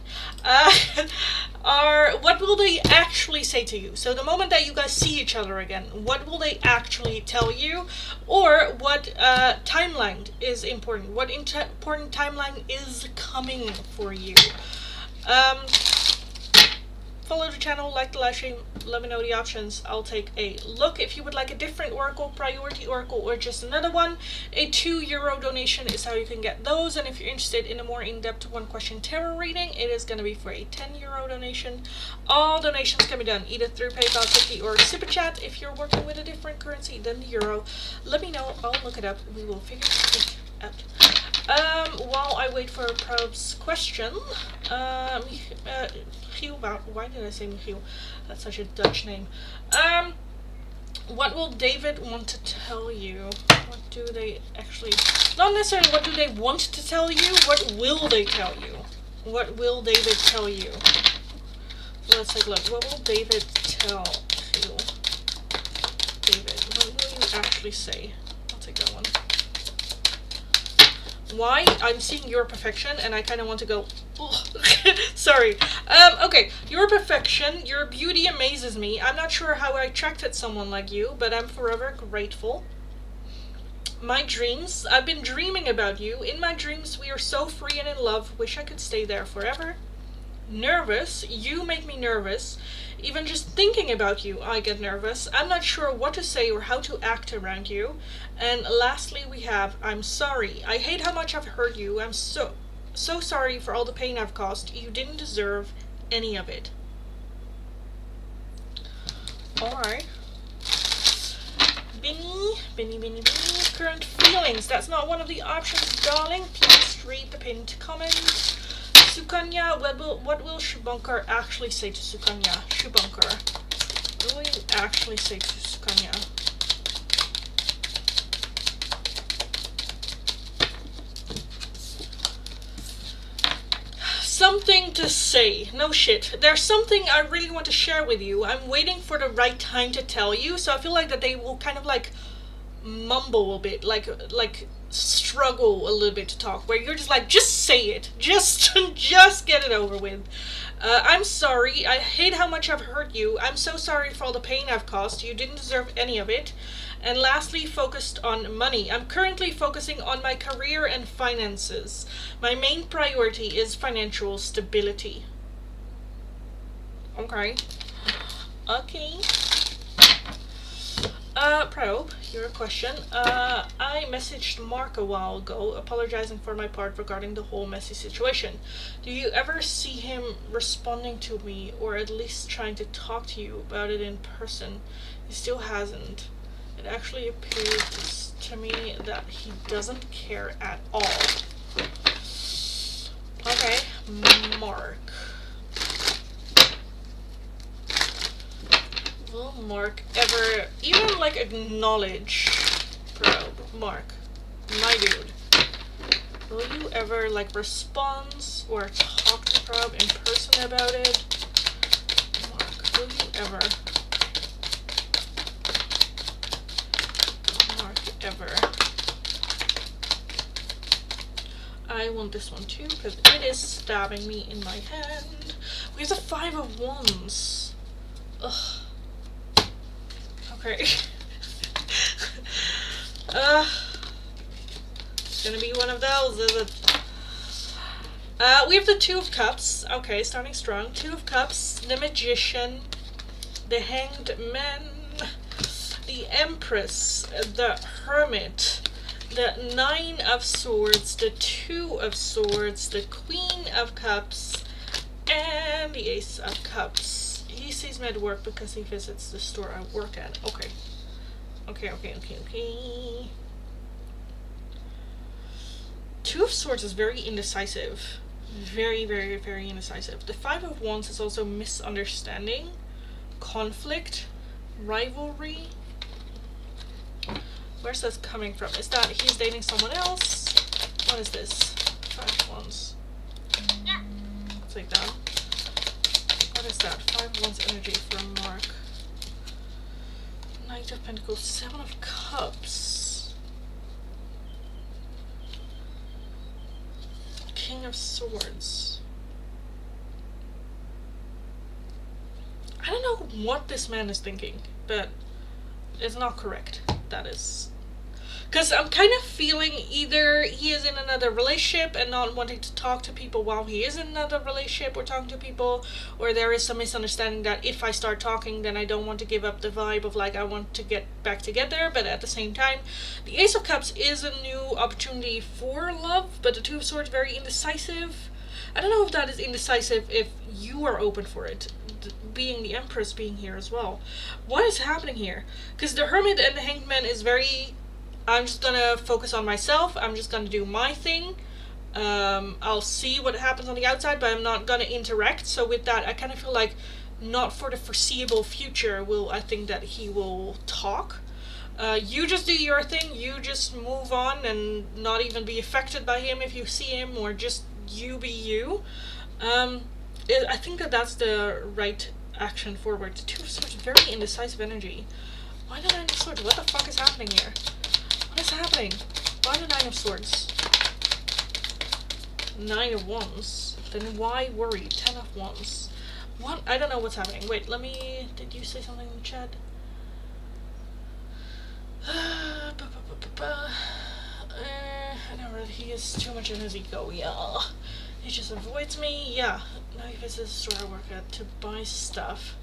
are what will they actually say to you? So the moment that you guys see each other again, what will they actually tell you? Or what timeline is important? What important timeline is coming for you? Follow the channel, like the live stream, let me know the options. I'll take a look. If you would like a different oracle, priority oracle, or just another one, a €2 donation is how you can get those. And if you're interested in a more in-depth one-question tarot reading, it is going to be for a €10 donation. All donations can be done either through PayPal, Tiffy, or Super Chat. If you're working with a different currency than the euro, let me know. I'll look it up. We will figure it out. While I wait for Prob's question, Michiel, why did I say Michiel? That's such a Dutch name. What will David want to tell you? What do they actually, not necessarily what do they want to tell you, what will they tell you? What will David tell you? So let's take a look. What will David tell you? actually say? I'll take that one. Why? I'm seeing your perfection and I kind of want to go, sorry. Okay, your perfection, your beauty amazes me. I'm not sure how I attracted someone like you, but I'm forever grateful. My dreams, I've been dreaming about you. In my dreams, we are so free and in love. Wish I could stay there forever. Nervous, you make me nervous. Even just thinking about you, I get nervous. I'm not sure what to say or how to act around you. And lastly, we have, I'm sorry. I hate how much I've hurt you. I'm so sorry for all the pain I've caused. You didn't deserve any of it. Alright. Binny. Current feelings. That's not one of the options, darling. Please read the pinned comment. Sukanya, what will Shubankar actually say to Sukanya? Shubankar, what will you actually say to Sukanya? Something to say. No shit. There's something I really want to share with you. I'm waiting for the right time to tell you, so I feel like that they will kind of like mumble a bit, like struggle a little bit to talk, where you're just like, just say it, just get it over with. I'm sorry, I hate how much I've hurt you, I'm so sorry for all the pain I've caused, you didn't deserve any of it. And lastly, focused on money. I'm currently focusing on my career and finances. My main priority is financial stability. Okay. Probe, your question. I messaged Mark a while ago, apologizing for my part regarding the whole messy situation. Do you ever see him responding to me, or at least trying to talk to you about it in person? He still hasn't. It actually appears to me that he doesn't care at all. Okay, Mark. Will Mark ever even like acknowledge Probe? Mark, my dude. Will you ever like respond or talk to Probe in person about it? Mark, will you ever? Mark, ever? I want this one too because it is stabbing me in my hand. We have the 5 of Wands. Ugh. Okay. It's gonna be one of those, is it? We have the 2 of Cups. Okay, starting strong. 2 of Cups, the Magician, the Hanged Man, the Empress, the Hermit, the 9 of Swords, the 2 of Swords, the Queen of Cups, and the Ace of Cups. He sees me at work because he visits the store I work at. Okay. Okay. 2 of Swords is very indecisive. Very indecisive. The 5 of Wands is also misunderstanding, conflict, rivalry. Where's that coming from? Is that he's dating someone else? What is this? 5 of Wands. Take that. What is that? 5 of Wands energy from Mark. Knight of Pentacles, 7 of Cups. King of Swords. I don't know what this man is thinking, but it's not correct. That is. Because I'm kind of feeling either he is in another relationship and not wanting to talk to people while he is in another relationship or talking to people, or there is some misunderstanding that if I start talking then I don't want to give up the vibe of like I want to get back together, but at the same time the Ace of Cups is a new opportunity for love, but the 2 of Swords very indecisive. I don't know if that is indecisive if you are open for it, being the Empress being here as well. What is happening here? Because the Hermit and the Hanged Man is very, I'm just gonna focus on myself, I'm just gonna do my thing, I'll see what happens on the outside, but I'm not gonna interact. So with that I kind of feel like not for the foreseeable future will I think that he will talk. You just do your thing, you just move on and not even be affected by him if you see him, or just you be you. I think that that's the right action forward. The 2 of Swords, very indecisive energy. Why did I Swords. What the fuck is happening here? What is happening? Why the Nine of Swords? Nine of Wands. Then why worry? Ten of Wands. What? I don't know what's happening. Wait, let me... Did you say something in the chat? I know that he is too much in his ego, yeah. He just avoids me, yeah. Now he visits the store I work at to buy stuff.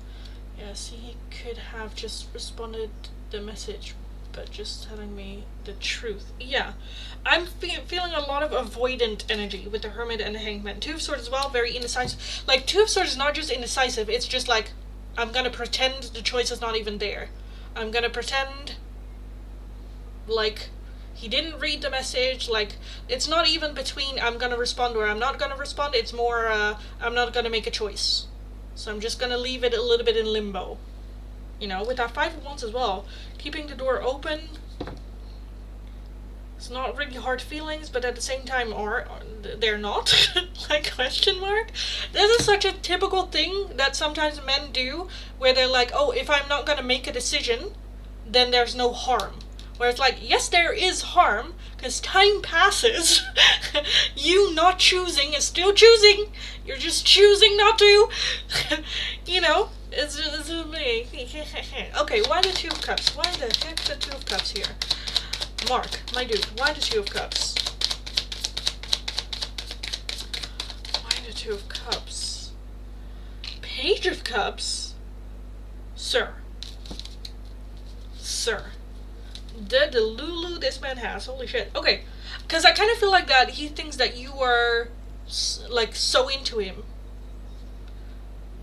Yes, he could have just responded the message, but just telling me the truth. Yeah, I'm feeling a lot of avoidant energy with the Hermit and the Hangman. Two of Swords as well, very indecisive. Like, Two of Swords is not just indecisive, it's just like, I'm gonna pretend the choice is not even there. I'm gonna pretend like he didn't read the message. Like, it's not even between I'm gonna respond or I'm not gonna respond, it's more I'm not gonna make a choice. So I'm just gonna leave it a little bit in limbo. You know, with that Five of Wands as well, keeping the door open. It's not really hard feelings, but at the same time they're not. Like, question mark. This is such a typical thing that sometimes men do, where they're like, oh, if I'm not gonna make a decision, then there's no harm. Where it's like, yes, there is harm, because time passes. You not choosing is still choosing. You're just choosing not to. You know, it's me. Okay, why the Two of Cups? Why the heck the Two of Cups here? Mark, my dude, why the Two of Cups? Why the Two of Cups? Page of Cups? Sir. Sir. The Delulu this man has. Holy shit. Okay. Because I kind of feel like that he thinks that you are, like, so into him.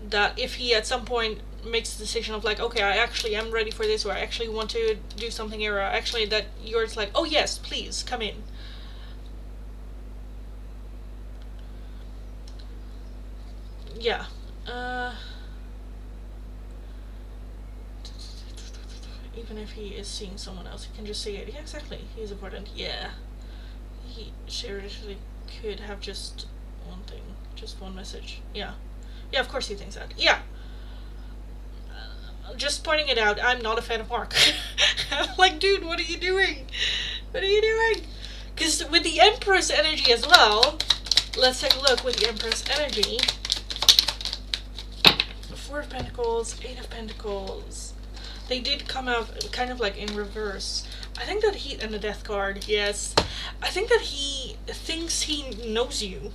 That if he at some point makes the decision of, like, okay, I actually am ready for this, or I actually want to do something here, or actually that you're just like, oh yes, please, come in. Yeah. Even if he is seeing someone else, he can just say it. Yeah, exactly. He's avoidant. Yeah. He seriously could have just one thing. Just one message. Yeah. Yeah, of course he thinks that. Yeah. Just pointing it out, I'm not a fan of Mark. I'm like, dude, what are you doing? What are you doing? Because with the Empress energy as well, let's take a look with the Empress energy. Four of Pentacles, Eight of Pentacles. They did come out kind of like in reverse. I think that he, and the Death card, yes. I think that he thinks he knows you.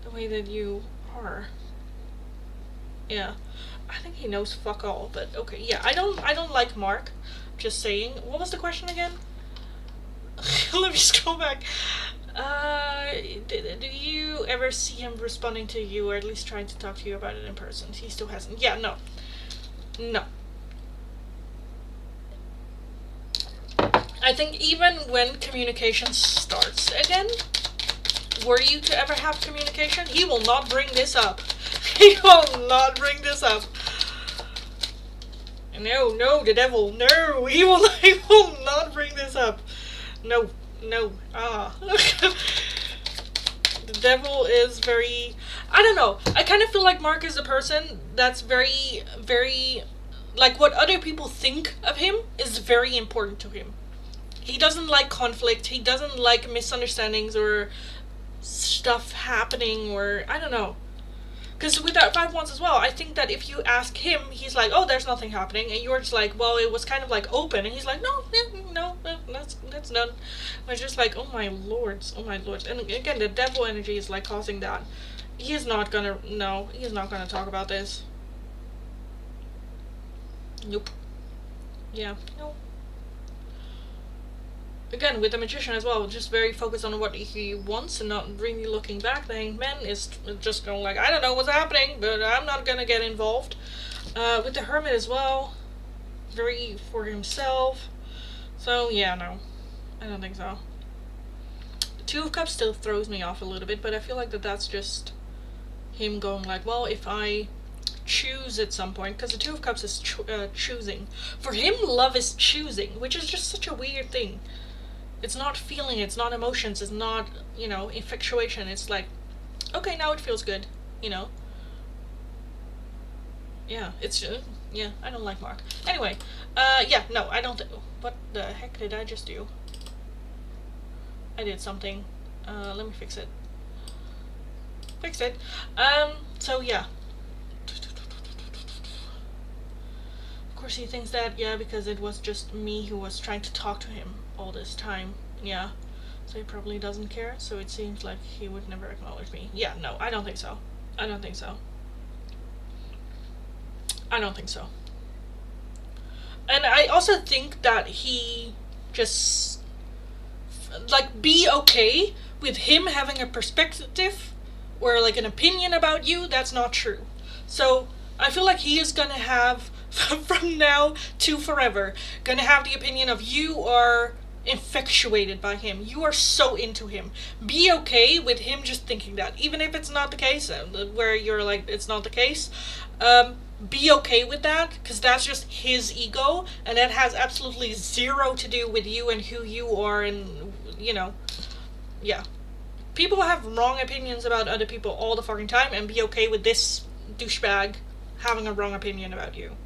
The way that you are. Yeah. I think he knows fuck all, but okay. Yeah, I don't like Mark. Just saying. What was the question again? Let me scroll back. Do you ever see him responding to you, or at least trying to talk to you about it in person? He still hasn't. Yeah, no. No. I think even when communication starts again, were you to ever have communication, he will not bring this up. He will not bring this up. No, the devil, no, he will not bring this up. No, the devil is very, I don't know, I kind of feel like Mark is a person that's very, very, like, what other people think of him is very important to him. He doesn't like conflict, he doesn't like misunderstandings or stuff happening, or, I don't know. Because with that Five Wands as well, I think that if you ask him, he's like, oh, there's nothing happening, and you're just like, well, it was kind of like open, and he's like, no, that's done. And it's just like, oh my lords, and again, the devil energy is like causing that. He is not gonna talk about this. Nope. Yeah, no. Again, with the Magician as well, just very focused on what he wants and not really looking back. The Hanged Man is just going like, I don't know what's happening, but I'm not gonna get involved. With the Hermit as well, very for himself. So, yeah, no. I don't think so. The Two of Cups still throws me off a little bit, but I feel like that's just him going like, well, if I choose at some point, because the Two of Cups is choosing. For him, love is choosing, which is just such a weird thing. It's not feeling, it's not emotions, it's not, you know, infatuation. It's like, okay, now it feels good, you know. Yeah, it's Yeah, I don't like Mark. Anyway, yeah, no, I don't. What the heck did I just do? I did something. Let me fix it. Fixed it. So yeah. Of course he thinks that, yeah, because it was just me who was trying to talk to him all this time. Yeah. So he probably doesn't care, so it seems like he would never acknowledge me. Yeah, no, I don't think so. I don't think so. I don't think so. And I also think that he just, like, be okay with him having a perspective or, like, an opinion about you that's not true. So I feel like he is gonna have, from now to forever, gonna have the opinion of you are infatuated by him. You are so into him. Be okay with him just thinking that, even if it's not the case, where you're like, it's not the case. Be okay with that, because that's just his ego, and that has absolutely zero to do with you and who you are, and, you know, yeah. People have wrong opinions about other people all the fucking time, and be okay with this douchebag having a wrong opinion about you.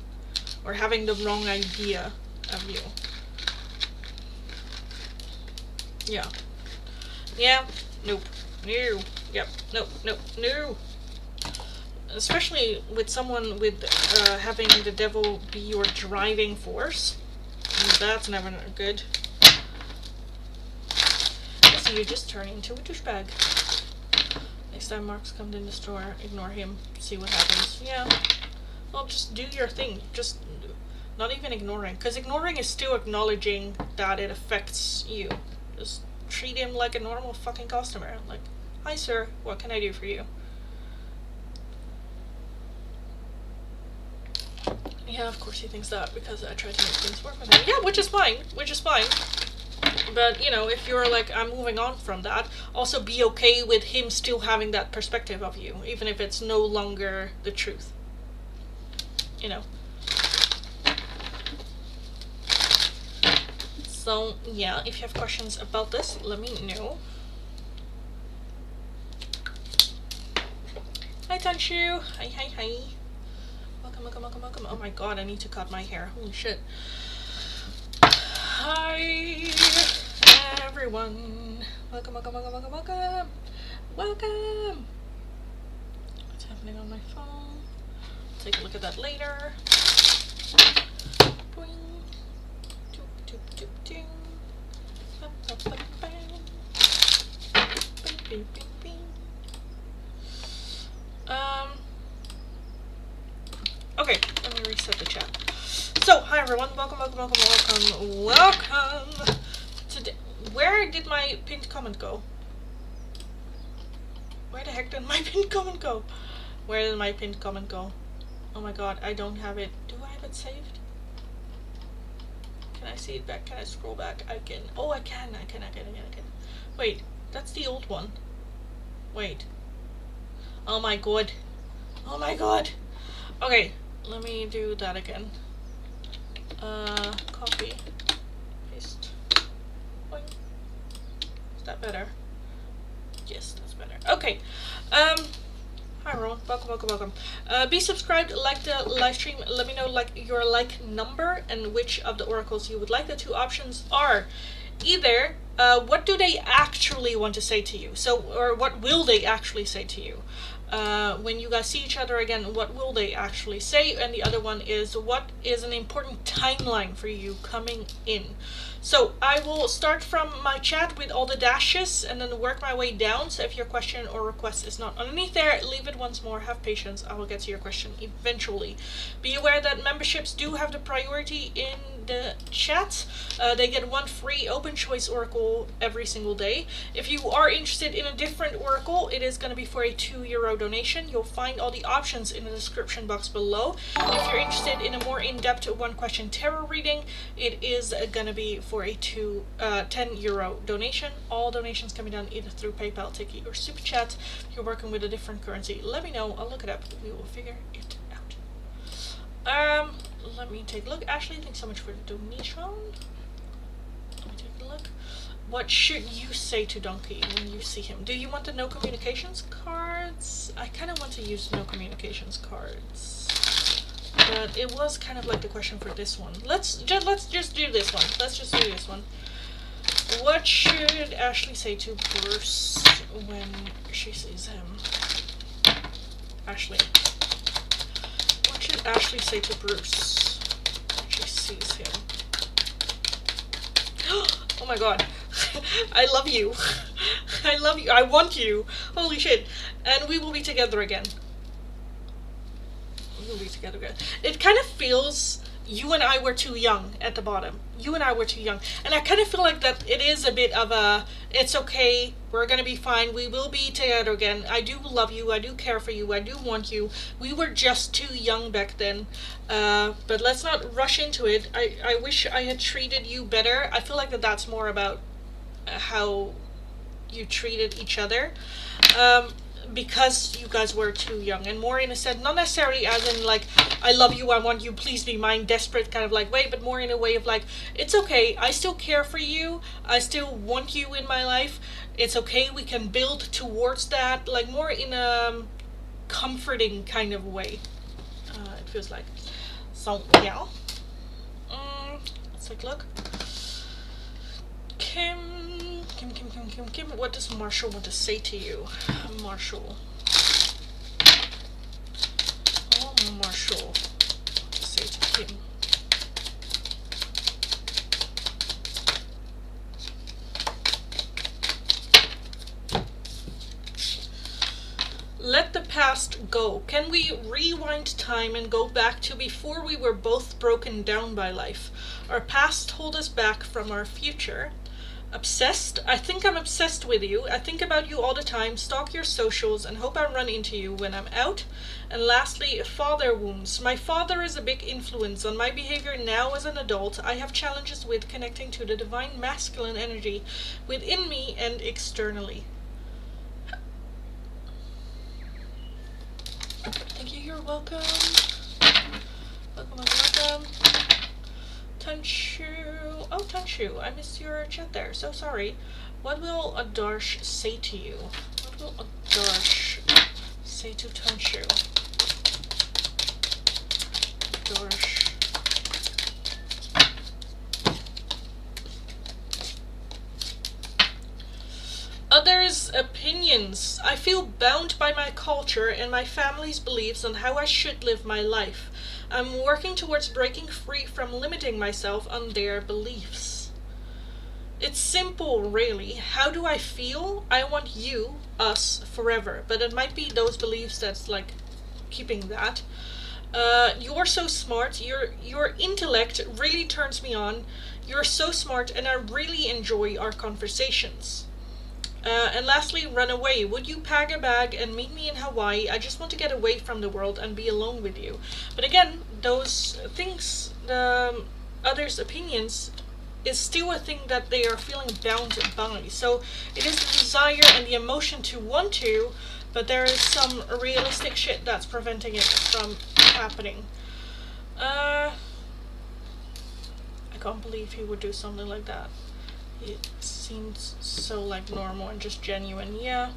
Or having the wrong idea of you. Yeah. Yeah. Nope. No. Yep. Nope. Nope. No. Especially with someone with having the devil be your driving force. That's never good. So you just turn into a douchebag. Next time Mark's comes in the store, ignore him. See what happens. Yeah. Well, just do your thing. Just not even ignoring. Because ignoring is still acknowledging that it affects you. Just treat him like a normal fucking customer. Like, hi sir, what can I do for you? Yeah, of course he thinks that because I tried to make things work with him. Yeah, which is fine. Which is fine. But, you know, if you're like, I'm moving on from that, also be okay with him still having that perspective of you, even if it's no longer the truth. You know. So, yeah, if you have questions about this, let me know. Hi, Tanshu. Hi, hi, hi. Welcome, welcome, welcome, welcome. Oh my god, I need to cut my hair. Holy shit. Hi, everyone. Welcome, welcome, welcome, welcome, welcome. Welcome. What's happening on my phone? Take a look at that later. Boing. Doop, doop, doop, ding. Ba, ba, ba, bang. Bing, bing, bing, bing. Okay, let me reset the chat. So, hi everyone, welcome, welcome, welcome, welcome, welcome. Today, where did my pinned comment go? Where the heck did my pinned comment go? Where did my pinned comment go? Oh my god, I don't have it. Do I have it saved? Can I see it back? Can I scroll back? I can. Oh, I can. I can. Wait, that's the old one. Wait. Oh my god. Oh my god. Okay, let me do that again. Copy. Paste. Boing. Is that better? Yes, that's better. Okay. Hi everyone, welcome, welcome, welcome. Be subscribed, like the live stream, let me know like your like number and which of the oracles you would like. The two options are either what do they actually want to say to you? So, or what will they actually say to you? When you guys see each other again, what will they actually say? And the other one is, what is an important timeline for you coming in? So I will start from my chat with all the dashes and then work my way down. So if your question or request is not underneath there, leave it once more, have patience, I will get to your question eventually. Be aware that memberships do have the priority in the chat. They get one free open choice oracle every single day. If you are interested in a different oracle, it is going to be for a €2 donation. You'll find all the options in the description box below. If you're interested in a more in-depth one question tarot reading, it is going to be for a €10 donation. All donations can be done either through PayPal, Tiki, or Super Chat. If you're working with a different currency, let me know. I'll look it up. We will figure it out. Let me take a look. Ashley, thanks so much for the donation. Let me take a look. What should you say to Donkey when you see him? Do you want the no communications cards? I kind of want to use no communications cards. But it was kind of like the question for this one. Let's just do this one. Let's just do this one. What should Ashley say to Bruce when she sees him? Ashley. What should Ashley say to Bruce when she sees him? Oh my god. I love you. I love you. I want you. Holy shit. And we will be together again. We will be together again. It kind of feels you and I were too young at the bottom. You and I were too young. And I kind of feel like that it is a bit of a, it's okay, we're gonna be fine, we will be together again. I do love you, I do care for you, I do want you. We were just too young back then. But let's not rush into it. I wish I had treated you better. I feel like that's more about how you treated each other. Because you guys were too young, and Maureen said not necessarily as in like I love you, I want you, please be mine, desperate kind of like way, but more in a way of like it's okay, I still care for you, I still want you in my life, it's okay, we can build towards that, like more in a comforting kind of way. It feels like. So yeah, let's take a look. Kim, what does Marshall want to say to you? Marshall. Oh, Marshall. What to say to Kim? Let the past go. Can we rewind time and go back to before we were both broken down by life? Our past hold us back from our future. Obsessed? I think I'm obsessed with you. I think about you all the time, stalk your socials, and hope I run into you when I'm out. And lastly, father wounds. My father is a big influence on my behavior now as an adult. I have challenges with connecting to the divine masculine energy within me and externally. Thank you, you're welcome. Welcome. Tanshu. Oh, Tanshu, I missed your chat there. So sorry. What will Adarsh say to you? What will Adarsh say to Tanshu? Adarsh. Others' opinions. I feel bound by my culture and my family's beliefs on how I should live my life. I'm working towards breaking free from limiting myself on their beliefs. It's simple, really. How do I feel? I want you, us, forever. But it might be those beliefs that's like keeping that. You're so smart. Your intellect really turns me on. You're so smart, and I really enjoy our conversations. And lastly, run away. Would you pack a bag and meet me in Hawaii? I just want to get away from the world and be alone with you. But again, those things, the others' opinions, is still a thing that they are feeling bound by. So it is the desire and the emotion to want to, but there is some realistic shit that's preventing it from happening. I can't believe he would do something like that. It seems so like normal and just genuine. Yeah.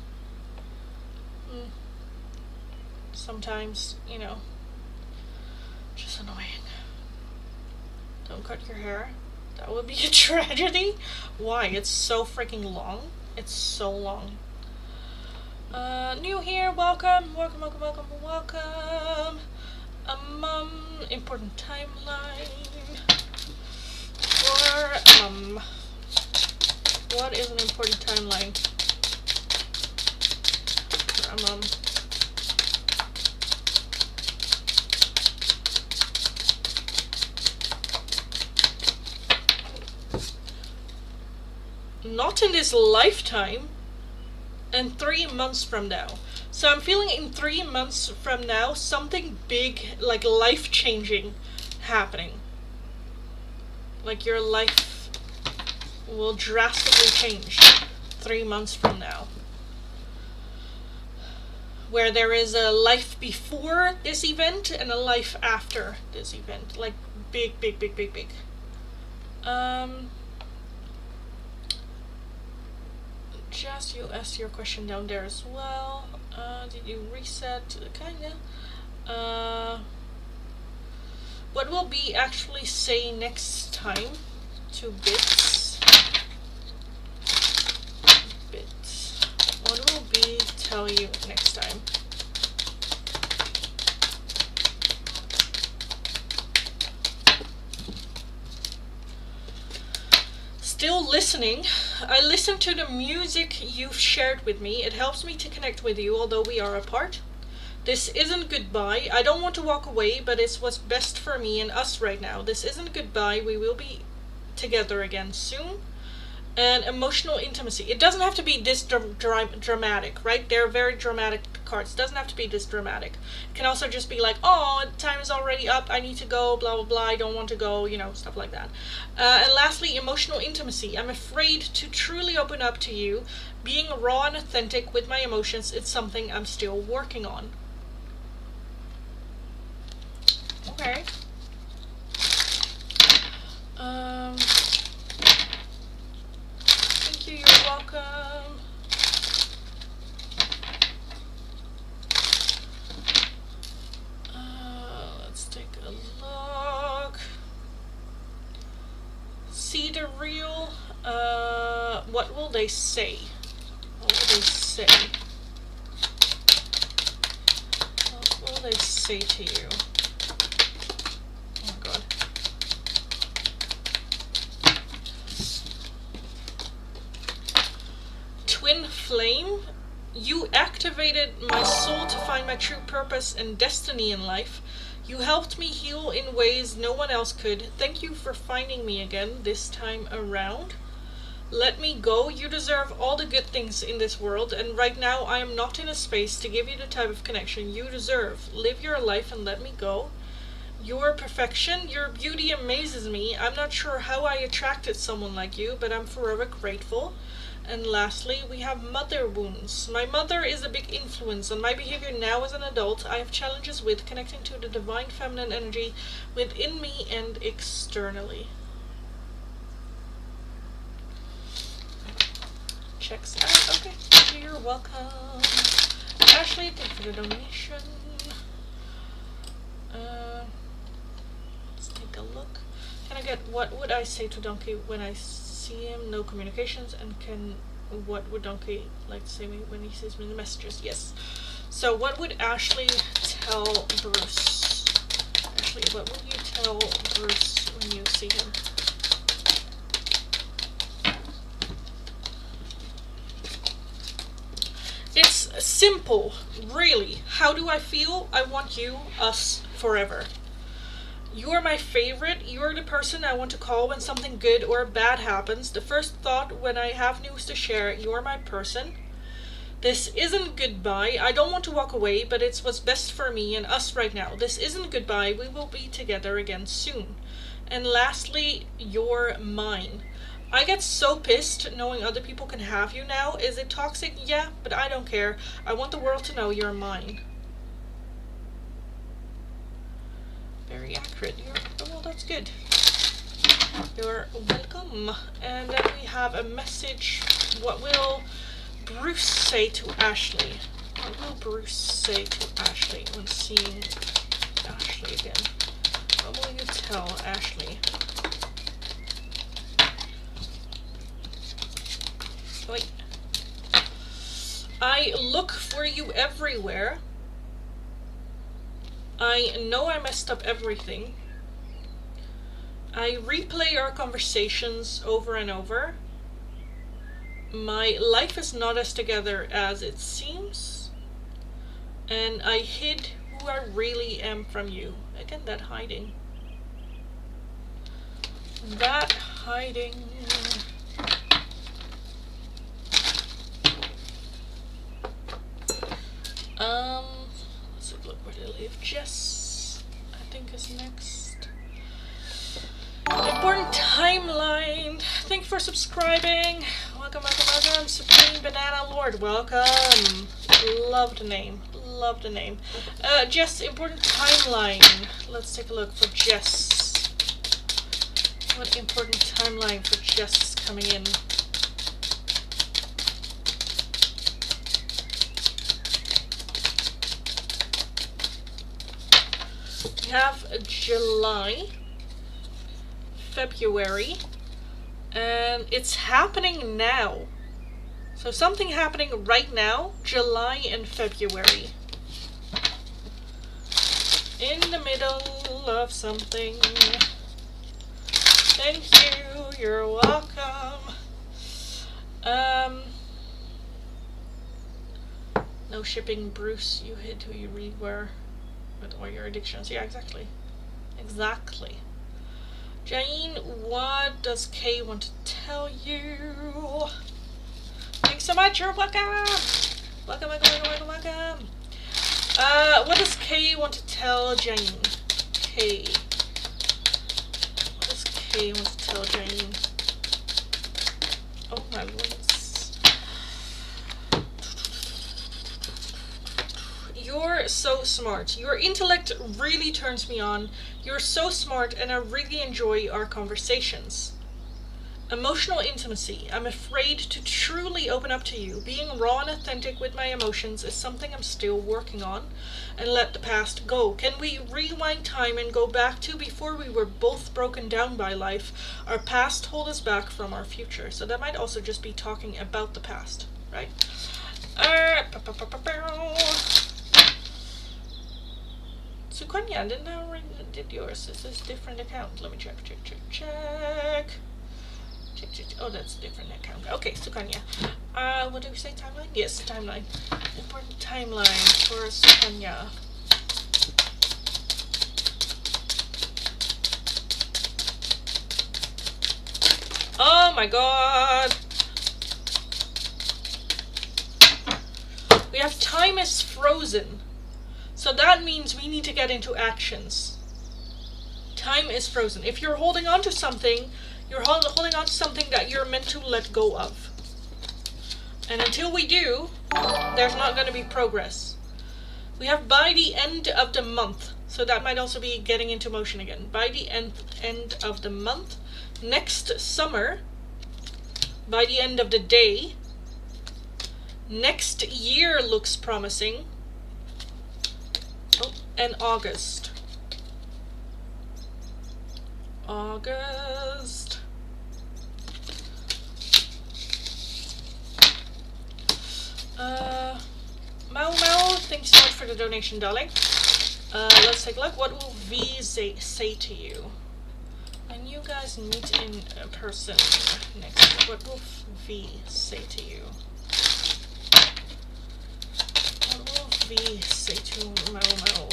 Sometimes, you know, just annoying. Don't cut your hair. That would be a tragedy. Why? It's so freaking long. It's so long. New here, welcome. Important timeline. For, what is an important timeline for a mom? Not in this lifetime, and 3 months from now. So I'm feeling in 3 months from now, something big, like life-changing, happening. Like your life will drastically change 3 months from now. Where there is a life before this event and a life after this event. Like big. Just you asked your question down there as well. Did you reset? Kinda. What will B actually say next time to Bits? Bits. What will B tell you next time? Still listening. I listen to the music you've shared with me. It helps me to connect with you, although we are apart. This isn't goodbye. I don't want to walk away, but it's what's best for me and us right now. This isn't goodbye. We will be together again soon. And emotional intimacy. It doesn't have to be this dramatic, right? They're very dramatic cards. It doesn't have to be this dramatic. It can also just be like, oh, time is already up. I need to go, blah, blah, blah. I don't want to go, you know, stuff like that. And lastly, emotional intimacy. I'm afraid to truly open up to you. Being raw and authentic with my emotions, it's something I'm still working on. Okay. Thank you, you're welcome. Let's take a look. See the real, what will they say? What will they say? What will they say to you? Oh god. Twin flame, you activated my soul to find my true purpose and destiny in life. You helped me heal in ways no one else could. Thank you for finding me again this time around. Let me go. You deserve all the good things in this world, and right now I am not in a space to give you the type of connection you deserve. Live your life and let me go. Your perfection, your beauty amazes me. I'm not sure how I attracted someone like you, but I'm forever grateful. And lastly, we have mother wounds. My mother is a big influence on my behavior now as an adult. I have challenges with connecting to the divine feminine energy within me and externally. Checks out. Okay, you're welcome. Ashley, thank you for the donation. Let's take a look. Can I get what would I say to Donkey when I see him? No communications. And what would Donkey like to say me when he sees me in the messages? Yes. So what would Ashley tell Bruce? Ashley, what would you tell Bruce when you see him? It's simple, really. How do I feel? I want you, us, forever. You're my favorite. You're the person I want to call when something good or bad happens. The first thought when I have news to share. You're my person. This isn't goodbye. I don't want to walk away, but it's what's best for me and us right now. This isn't goodbye. We will be together again soon. And lastly, you're mine. I get so pissed knowing other people can have you now. Is it toxic? Yeah, but I don't care. I want the world to know you're mine. Very accurate. Well, that's good. You're welcome. And then we have a message. What will Bruce say to Ashley? What will Bruce say to Ashley when seeing Ashley again? What will you tell Ashley? Wait. I look for you everywhere. I know I messed up everything. I replay our conversations over and over. My life is not as together as it seems. And I hid who I really am from you. Again, that hiding. That hiding. Let's look where they live. Jess, I think, is next. Important timeline. Thank you for subscribing. Welcome, welcome, welcome. Supreme Banana Lord, welcome. Love the name. Love the name. Jess, important timeline. Let's take a look for Jess. What important timeline for Jess coming in? We have July, February, and it's happening now. So something happening right now, July and February. In the middle of something. Thank you, you're welcome. No shipping, Bruce, you hid who you really were with all your addictions. Yeah, exactly. Exactly. Jane, what does Kay want to tell you? Thanks so much, you're welcome! Welcome, welcome, welcome, welcome, welcome. What does Kay want to tell Jane? Kay. What does Kay want to tell Jane? Oh, my voice. You're so smart. Your intellect really turns me on. You're so smart and I really enjoy our conversations. Emotional intimacy. I'm afraid to truly open up to you. Being raw and authentic with my emotions is something I'm still working on. And let the past go. Can we rewind time and go back to before we were both broken down by life? Our past hold us back from our future. So that might also just be talking about the past, right? Sukanya, didn't I already did yours? Is this a different account? Let me check. Oh, that's a different account. Okay, Sukanya. What did we say? Timeline? Yes, timeline. Important timeline for Sukanya. Oh my god! We have time is frozen. So that means we need to get into actions. Time is frozen. If you're holding on to something, you're holding on to something that you're meant to let go of. And until we do, there's not going to be progress. We have by the end of the month. So that might also be getting into motion again. By the end of the month. Next summer. By the end of the day. Next year looks promising. Oh, and August. August. Mau, thanks so much for the donation, darling. Let's take a look. What will V say to you? And you guys meet in person next. What will V say to you? What will V say to Mau?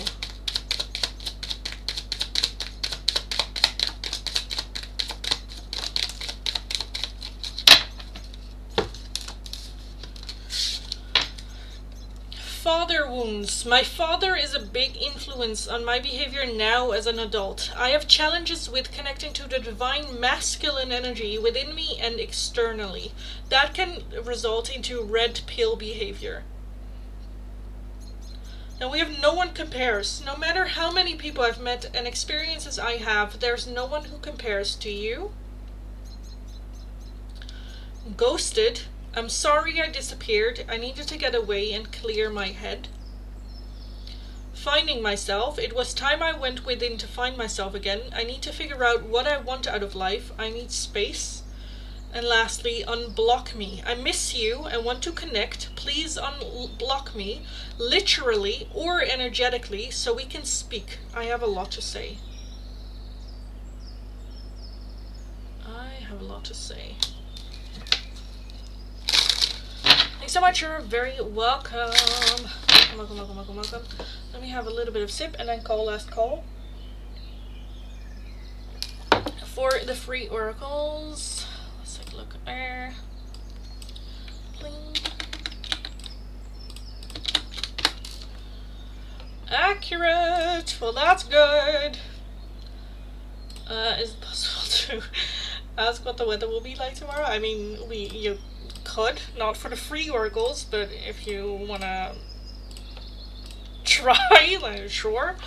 Father wounds. My father is a big influence on my behavior now as an adult. I have challenges with connecting to the divine masculine energy within me and externally. That can result into red pill behavior. Now we have no one compares. No matter how many people I've met and experiences I have, there's no one who compares to you. Ghosted. I'm sorry I disappeared. I needed to get away and clear my head. Finding myself. It was time I went within to find myself again. I need to figure out what I want out of life. I need space. And lastly, unblock me. I miss you and want to connect. Please unblock me, literally or energetically, so we can speak. I have a lot to say. I have a lot to say. Thanks so much, you're very welcome. Welcome. Let me have a little bit of sip and then last call. For the free oracles, let's take a look there. Bling. Accurate, well that's good. Is it possible to ask what the weather will be like tomorrow? I mean, you could, not for the free oracles, but if you wanna try, like, sure.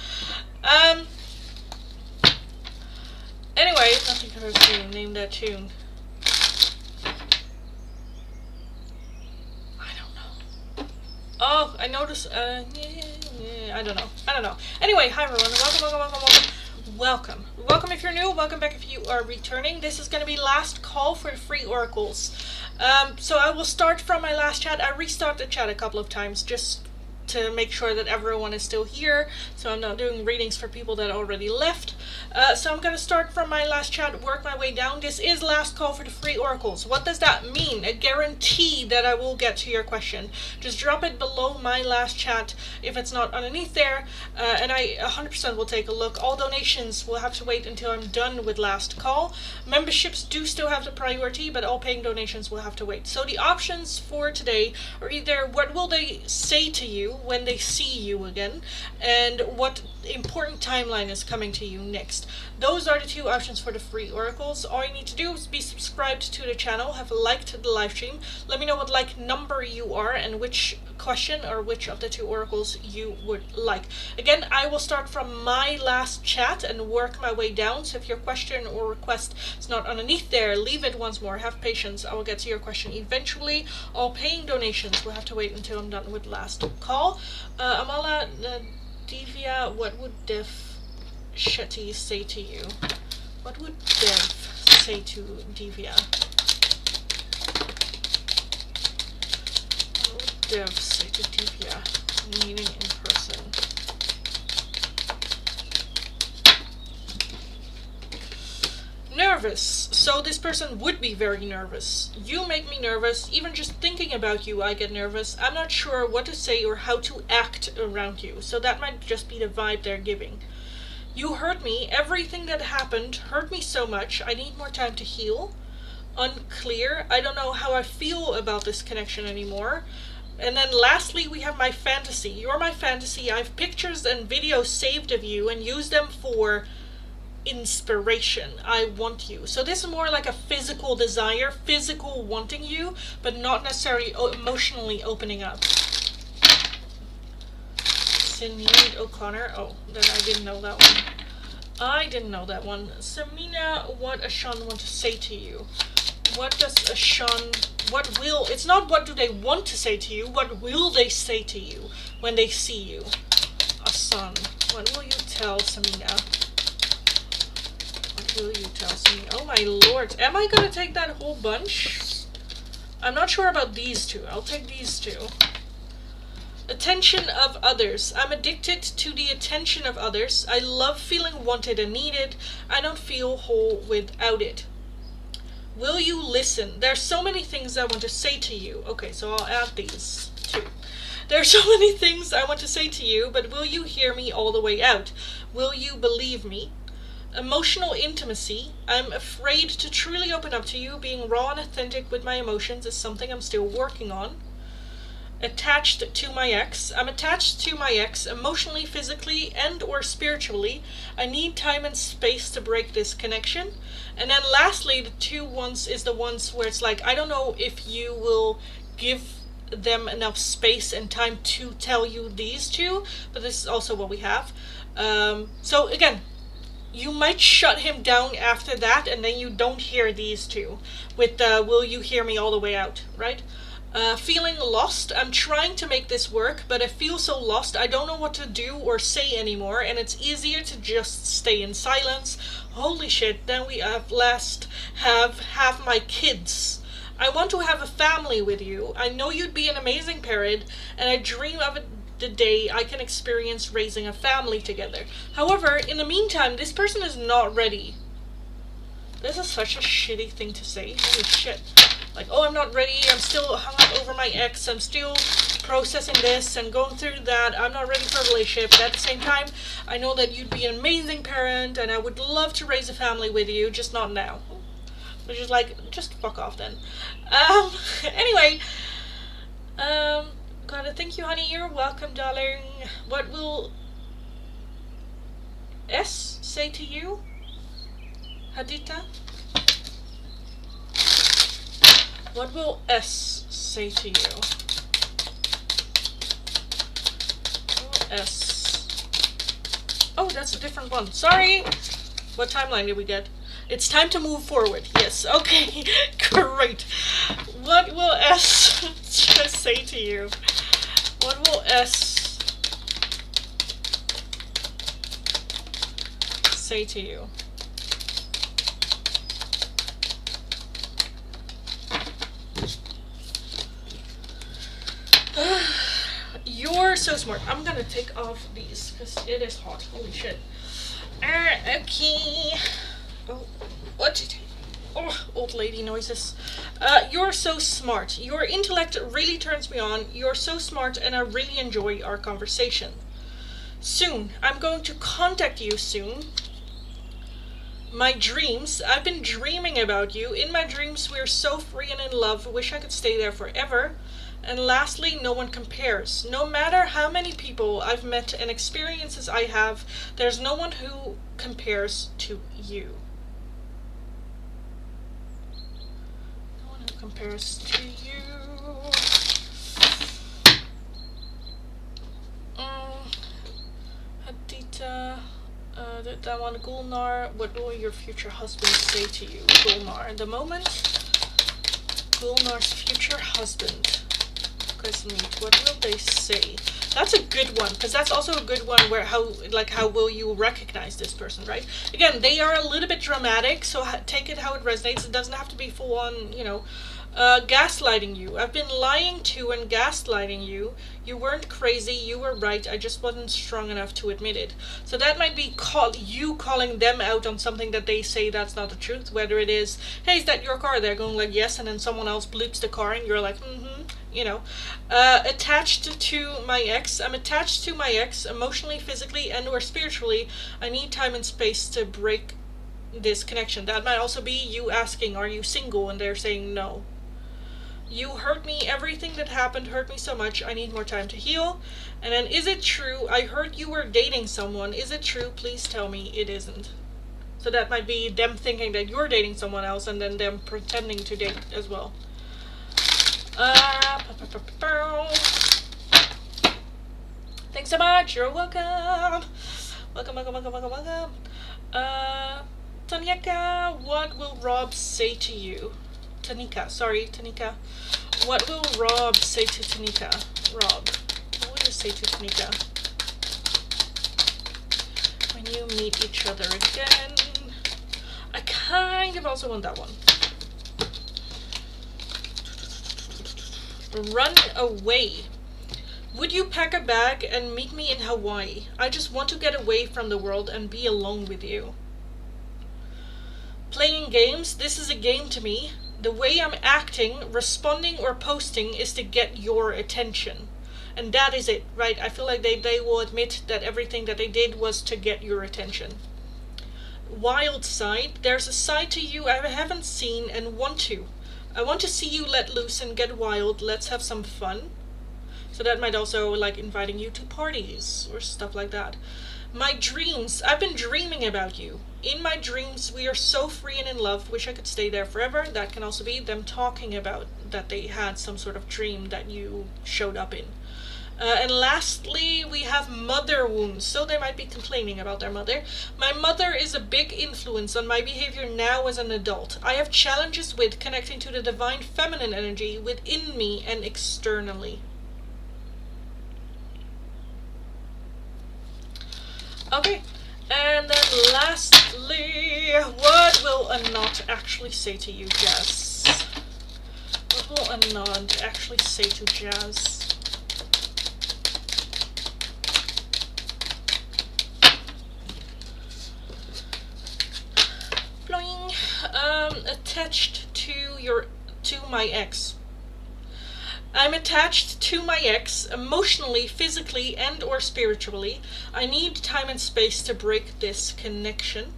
Anyway, nothing compares to name that tune. I don't know. Oh, I noticed, I don't know. Anyway, hi everyone, welcome if you're new, welcome back if you are returning. This is going to be last call for the free oracles. So I will start from my last chat. I restarted the chat a couple of times just to make sure that everyone is still here, so I'm not doing readings for people that already left. So I'm going to start from my last chat, work my way down. This is last call for the free oracles. What does that mean? A guarantee that I will get to your question. Just drop it below my last chat if it's not underneath there, and I 100% will take a look. All donations will have to wait until I'm done with last call. Memberships do still have the priority, but all paying donations will have to wait. So the options for today are either what will they say to you when they see you again, and what important timeline is coming to you next. Those are the two options for the free oracles. All you need to do is be subscribed to the channel, have liked the live stream, let me know what like number you are and which question or which of the two oracles you would like. Again, I will start from my last chat and work my way down, so if your question or request is not underneath there, leave it once more, have patience, I will get to your question eventually. All paying donations will have to wait until I'm done with last call. Amala, Divya, what would Dev Shetty say to you? What would Dev say to Divya? What would Dev say to Divya? Meeting in person. Nervous. So this person would be very nervous. You make me nervous. Even just thinking about you, I get nervous. I'm not sure what to say or how to act around you. So that might just be the vibe they're giving. You hurt me. Everything that happened hurt me so much. I need more time to heal. Unclear. I don't know how I feel about this connection anymore. And then lastly, we have my fantasy. You're my fantasy. I have pictures and videos saved of you and use them for inspiration. I want you. So this is more like a physical desire, physical wanting you, but not necessarily emotionally opening up. Sinead O'Connor. Oh, then I didn't know that one. I didn't know that one. Samina, what Ashan want to say to you? What does Ashan, what will, it's not what do they want to say to you, what will they say to you when they see you? Asan, what will you tell Samina? Will you tell me? Oh my lord. Am I gonna take that whole bunch? I'm not sure about these two. I'll take these two. Attention of others. I'm addicted to the attention of others. I love feeling wanted and needed. I don't feel whole without it. Will you listen? There's so many things I want to say to you. Okay, so I'll add these two. There are so many things I want to say to you, but will you hear me all the way out? Will you believe me? Emotional intimacy. I'm afraid to truly open up to you. Being raw and authentic with my emotions is something I'm still working on. Attached to my ex. I'm attached to my ex emotionally, physically, and or spiritually. I need time and space to break this connection. And then lastly, the two ones is the ones where it's like, I don't know if you will give them enough space and time to tell you these two, but this is also what we have. So again, you might shut him down after that, and then you don't hear these two with will you hear me all the way out, right? Feeling lost. I'm trying to make this work, but I feel so lost. I don't know what to do or say anymore, and it's easier to just stay in silence. Holy shit, then we have my kids. I want to have a family with you. I know you'd be an amazing parent, and I dream of it the day I can experience raising a family together. However, in the meantime, this person is not ready. This is such a shitty thing to say. Holy shit. Like, oh, I'm not ready, I'm still hung up over my ex, I'm still processing this and going through that, I'm not ready for a relationship, but at the same time, I know that you'd be an amazing parent, and I would love to raise a family with you, just not now. Which is like, just fuck off then. Anyway, gotta thank you, honey. You're welcome, darling. What will S say to you, Hadita? What will S say to you? What will S? Oh, that's a different one. Sorry. What timeline did we get? It's time to move forward. Yes. Okay. Great. What will S say to you? What will S say to you? You're so smart. I'm gonna take off these because it is hot. Holy shit. Okay. Oh, what? Oh, old lady noises. You're so smart. Your intellect really turns me on. You're so smart and I really enjoy our conversation. Soon. I'm going to contact you soon. My dreams. I've been dreaming about you. In my dreams, we're so free and in love. Wish I could stay there forever. And lastly, no one compares. No matter how many people I've met and experiences I have, there's no one who compares to you. No one who compares to you. Hadita, that one, Gulnar. What will your future husband say to you, Gulnar? At the moment, Gulnar's future husband. Meet, what will they say? That's a good one, because that's also a good one where how will you recognize this person, right? Again, they are a little bit dramatic, so take it how it resonates. It doesn't have to be full on, gaslighting you. I've been lying to and gaslighting you. You weren't crazy, you were right, I just wasn't strong enough to admit it. So that might be you calling them out on something that they say that's not the truth, whether it is, hey, is that your car? They're going like, yes, and then someone else bleeps the car and you're like, attached to my ex. I'm attached to my ex emotionally, physically, and or spiritually. I need time and space to break this connection. That might also be you asking, are you single? And they're saying no. You hurt me. Everything that happened hurt me so much. I need more time to heal. And then, is it true? I heard you were dating someone. Is it true? Please tell me it isn't. So that might be them thinking that you're dating someone else and then them pretending to date as well. Thanks so much. You're welcome. Welcome. Tanika, what will Rob say to you? Tanika. What will Rob say to Tanika? Rob, what will you say to Tanika when you meet each other again? I kind of also want that one. Run away. Would you pack a bag and meet me in Hawaii? I just want to get away from the world and be alone with you. Playing games, this is a game to me. The way I'm acting, responding or posting is to get your attention. And that is it, right? I feel like they will admit that everything that they did was to get your attention. Wild side, there's a side to you I haven't seen and want to. I want to see you let loose and get wild. Let's have some fun. So that might also like inviting you to parties or stuff like that. My dreams. I've been dreaming about you. In my dreams, we are so free and in love. Wish I could stay there forever. That can also be them talking about that they had some sort of dream that you showed up in. And lastly, we have mother wounds. So they might be complaining about their mother. My mother is a big influence on my behavior now as an adult. I have challenges with connecting to the divine feminine energy within me and externally. Okay, and then lastly, what will a knot actually say to you, Jazz? What will a knot actually say to Jazz? Attached to my ex. I'm attached to my ex emotionally, physically, and or spiritually. I need time and space to break this connection.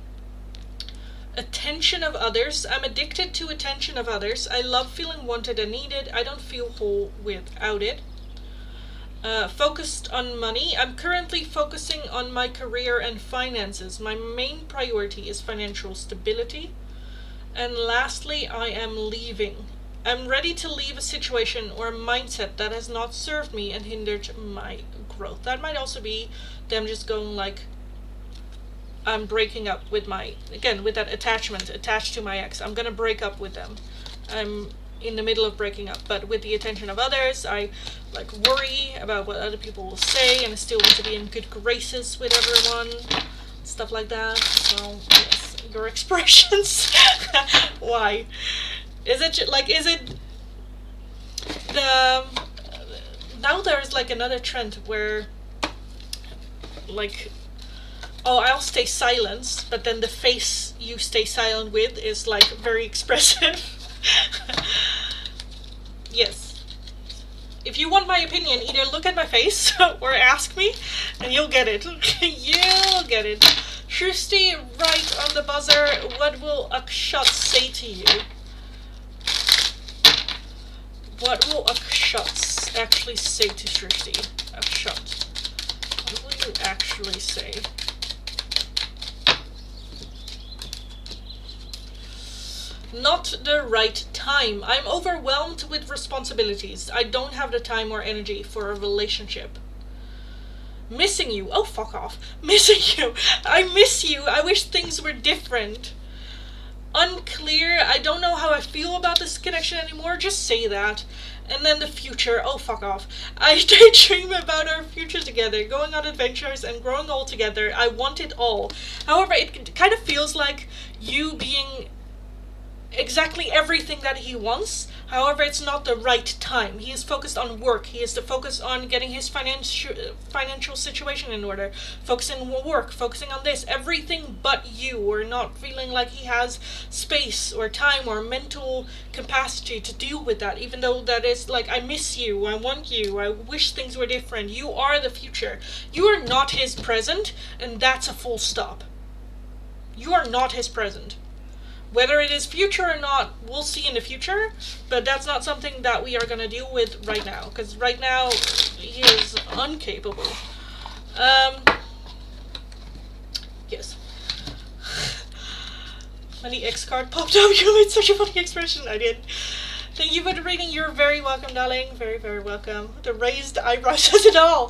Attention of others. I'm addicted to attention of others. I love feeling wanted and needed. I don't feel whole without it. Focused on money. I'm currently focusing on my career and finances. My main priority is financial stability. And lastly, I am leaving. I'm ready to leave a situation or a mindset that has not served me and hindered my growth. That might also be them just going like, I'm breaking up with with that attachment, attached to my ex. I'm gonna break up with them. I'm in the middle of breaking up, but with the attention of others, I like worry about what other people will say, and I still want to be in good graces with everyone, stuff like that. So yes, your expressions. Why? Is it like, is it the, now there's like another trend where like, oh, I'll stay silent, but then the face you stay silent with is like very expressive. Yes. If you want my opinion, either look at my face or ask me, and you'll get it. You'll get it. Shrusti, right on the buzzer. What will Akshat say to you? What will Akshat actually say to Shrusti? Akshat. What will you actually say? Not the right time. I'm overwhelmed with responsibilities. I don't have the time or energy for a relationship. Missing you. Oh, fuck off. Missing you. I miss you. I wish things were different. Unclear. I don't know how I feel about this connection anymore. Just say that. And then the future. Oh, fuck off. I daydream about our future together, going on adventures and growing old together. I want it all. However, it kind of feels like you being exactly everything that he wants. However, it's not the right time. He is focused on work. He is to focus on getting his financial situation in order, focusing on work, focusing on this, everything but you, or not feeling like he has space or time or mental capacity to deal with that, even though that is like, I miss you, I want you, I wish things were different. You are the future. You are not his present, and that's a full stop. You are not his present. Whether it is future or not, we'll see in the future, but that's not something that we are going to deal with right now, because right now he is incapable. Yes. Funny X card popped up. You made such a funny expression. I did. Thank you for the reading. You're very welcome, darling. Very, very welcome. The raised eyebrow says it all.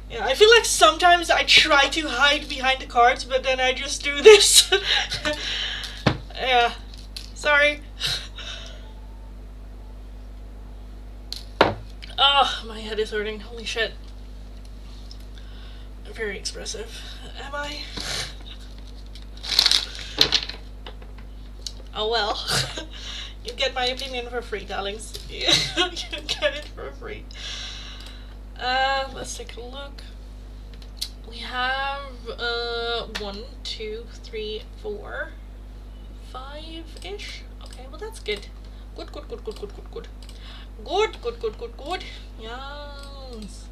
Yeah, I feel like sometimes I try to hide behind the cards, but then I just do this. Yeah, sorry. Oh, my head is hurting. Holy shit. Very expressive. Am I? Oh well. You get my opinion for free, darlings. You get it for free. Let's take a look. We have 1, 2, 3, 4, 5-ish. Okay, well that's good. Good. Good. Yes.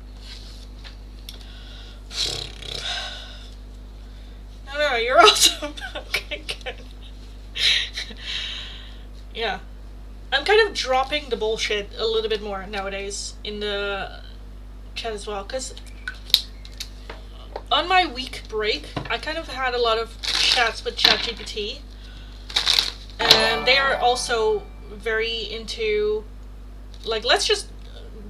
No, you're awesome. Okay, good. Yeah. I'm kind of dropping the bullshit a little bit more nowadays in the chat as well, because on my week break I kind of had a lot of chats with ChatGPT, and they are also very into like, let's just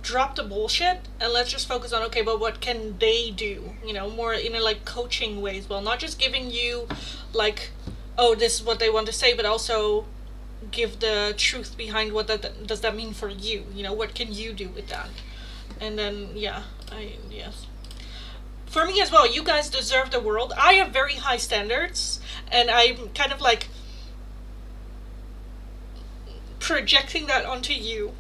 drop the bullshit and let's just focus on, okay, but what can they do, you know, more in a like coaching way as well, not just giving you like, oh, this is what they want to say, but also give the truth behind what that does that mean for you, you know, what can you do with that. And then, yes. For me as well, you guys deserve the world. I have very high standards, and I'm kind of like projecting that onto you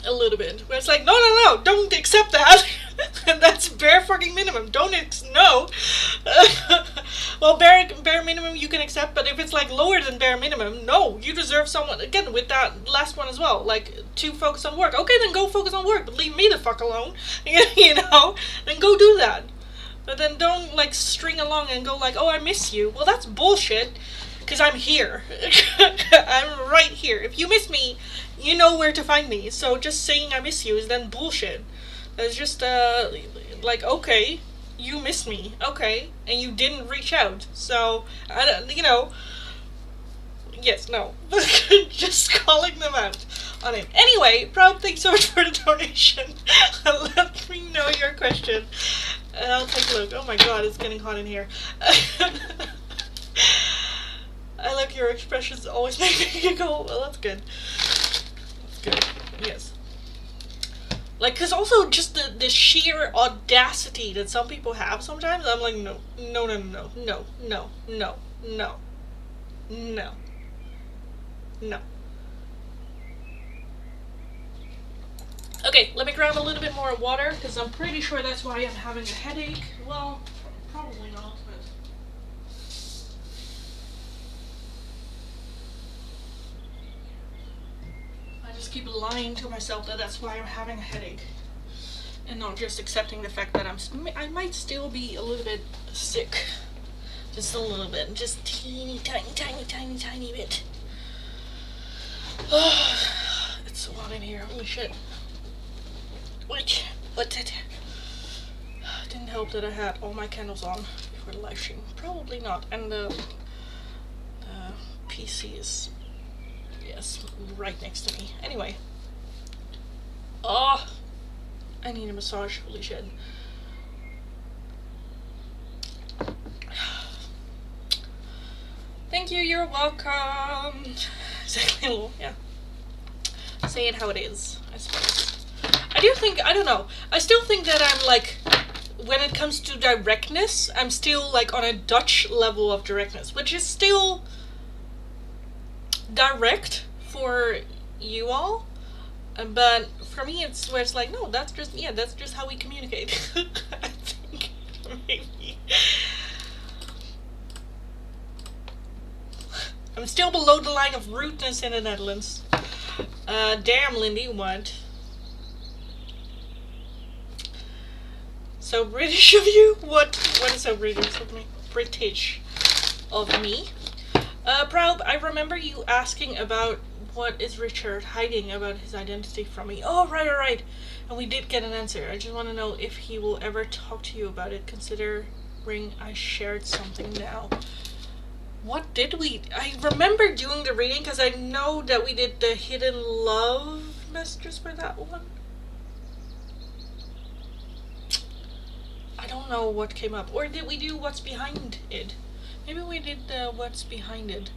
a little bit. Where it's like, no, don't accept that. That's bare fucking minimum. No. Well, bare minimum you can accept, but if it's like lower than bare minimum, no, you deserve someone. Again, with that last one as well, like to focus on work. Okay, then go focus on work, but leave me the fuck alone. You know, then go do that. But then don't like string along and go like, oh, I miss you. Well, that's bullshit. Because I'm here. I'm right here. If you miss me, you know where to find me. So just saying I miss you is then bullshit. It's just, like, okay, you missed me. Okay. And you didn't reach out. So, you know, yes, no. Just calling them out on it. Anyway, Proud, thanks so much for the donation. Let me know your question. And I'll take a look. Oh my god, it's getting hot in here. I look, your expressions always make me giggle. Well, that's good. That's good. Yes. Like, cause also just the sheer audacity that some people have sometimes, I'm like, no, no, no, no, no, no, no, no, no, no. Okay, let me grab a little bit more water, because I'm pretty sure that's why I'm having a headache. Well, probably not, but... I just keep lying to myself that that's why I'm having a headache. And not just accepting the fact that I might still be a little bit sick. Just a little bit. Just teeny, tiny, tiny, tiny, tiny bit. It's so hot in here. Holy shit. Wait, what did... Didn't help that I had all my candles on before the live stream. Probably not. And the PC is, yes, right next to me. Anyway. Oh, I need a massage. Holy shit. Thank you, you're welcome. Exactly, yeah. Say it how it is, I suppose. I do think, I don't know, I still think that I'm like, when it comes to directness, I'm still like on a Dutch level of directness, which is still direct for you all, but for me it's where it's like, no, that's just, yeah, that's just how we communicate. I think, maybe. I'm still below the line of rudeness in the Netherlands. Damn, Lindy, what? So British of you? What is so British of me? British of me? Proud, I remember you asking about what is Richard hiding about his identity from me. Oh, right. And we did get an answer. I just want to know if he will ever talk to you about it, considering I shared something now. What did we... I remember doing the reading because I know that we did the hidden love messages for that one. I don't know what came up. Or did we do what's behind it? Maybe we did what's behind it.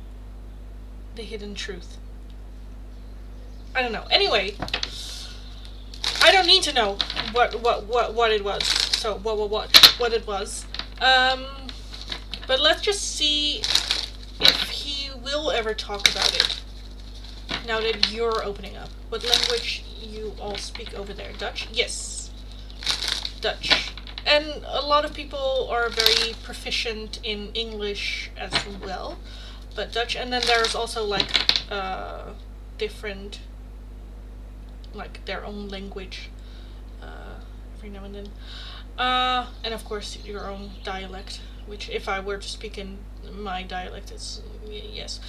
The hidden truth. I don't know. Anyway, I don't need to know what it was. So what it was. But let's just see if he will ever talk about it. Now that you're opening up. What language you all speak over there? Dutch? Yes. Dutch. And a lot of people are very proficient in English as well. But Dutch, and then there's also like different, like their own language every now and then. And of course your own dialect, which if I were to speak in my dialect, it's yes.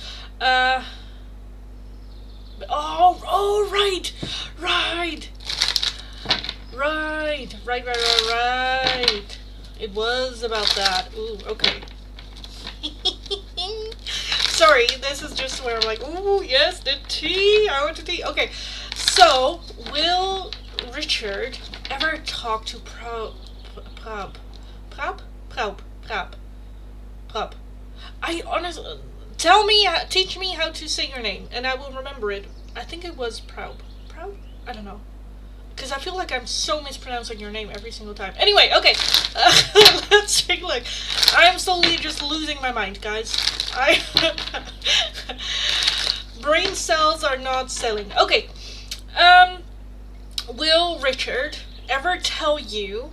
Oh, right. It was about that. Ooh, okay. Sorry, this is just where I'm like, ooh, yes, the tea. I want the tea. Okay, so will Richard ever talk to Prob? I honestly, teach me how to say your name, and I will remember it. I think it was Prob. I don't know. Because I feel like I'm so mispronouncing your name every single time. Anyway, okay. Let's take a look. I am slowly just losing my mind, guys. Brain cells are not selling. Okay. Will Richard ever tell you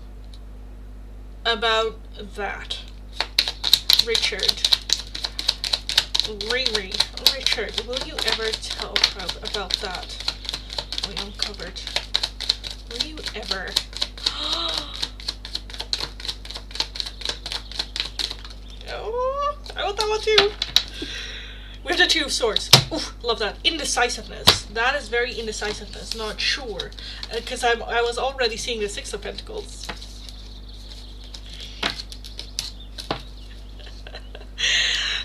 about that? Richard, will you ever tell about that? We uncovered. Will you ever? Oh, I want that one too. With the Two of Swords. Ooh, love that. Indecisiveness. That is very indecisiveness. Not sure. Because I was already seeing the Six of Pentacles.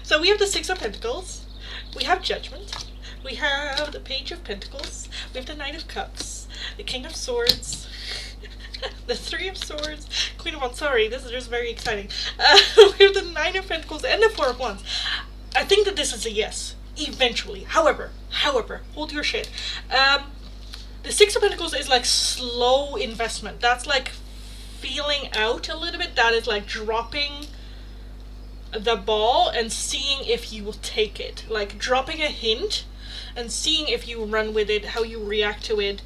So we have the Six of Pentacles. We have Judgment. We have the Page of Pentacles. We have the Knight of Cups. The King of Swords. The Three of Swords. Queen of Wands. Sorry, this is just very exciting. We have the Nine of Pentacles and the Four of Wands. I think that this is a yes, eventually. However, hold your shit. The Six of Pentacles is like slow investment. That's like feeling out a little bit. That is like dropping the ball and seeing if you will take it. Like dropping a hint and seeing if you run with it, how you react to it,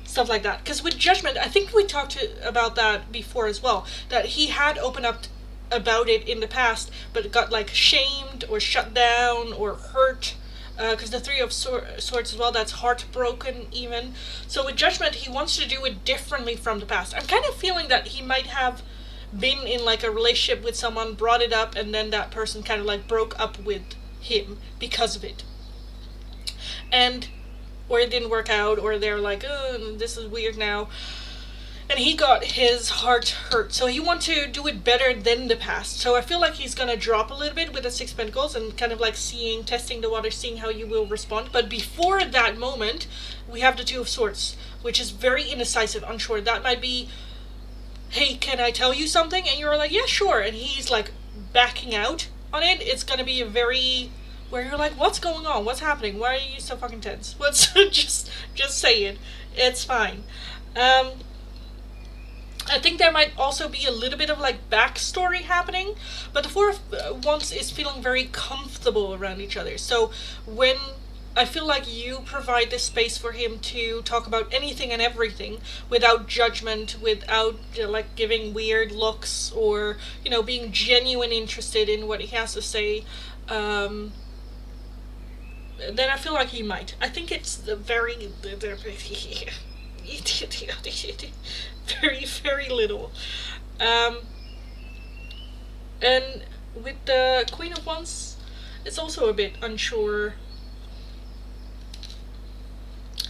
stuff like that. Because with Judgment, I think we talked about that before as well, that he had opened up about it in the past, but got like shamed or shut down or hurt. Because the Three of Swords as well, that's heartbroken even. So with Judgment, he wants to do it differently from the past. I'm kind of feeling that he might have been in like a relationship with someone, brought it up, and then that person kind of like broke up with him because of it. And, or it didn't work out, or they're like, oh, this is weird now. And he got his heart hurt. So he wants to do it better than the past. So I feel like he's going to drop a little bit with the Six of Pentacles and kind of like testing the water, seeing how you will respond. But before that moment, we have the Two of Swords, which is very indecisive, unsure. That might be, hey, can I tell you something? And you're like, yeah, sure. And he's like backing out on it. It's going to be a very, where you're like, what's going on? What's happening? Why are you so fucking tense? What's, just say it. It's fine. I think there might also be a little bit of like backstory happening, but the Four of Wands is feeling very comfortable around each other. So when I feel like you provide this space for him to talk about anything and everything without judgment, without like giving weird looks, or being genuine interested in what he has to say, then I feel like he might. I think it's very very little. And with the Queen of Wands, it's also a bit unsure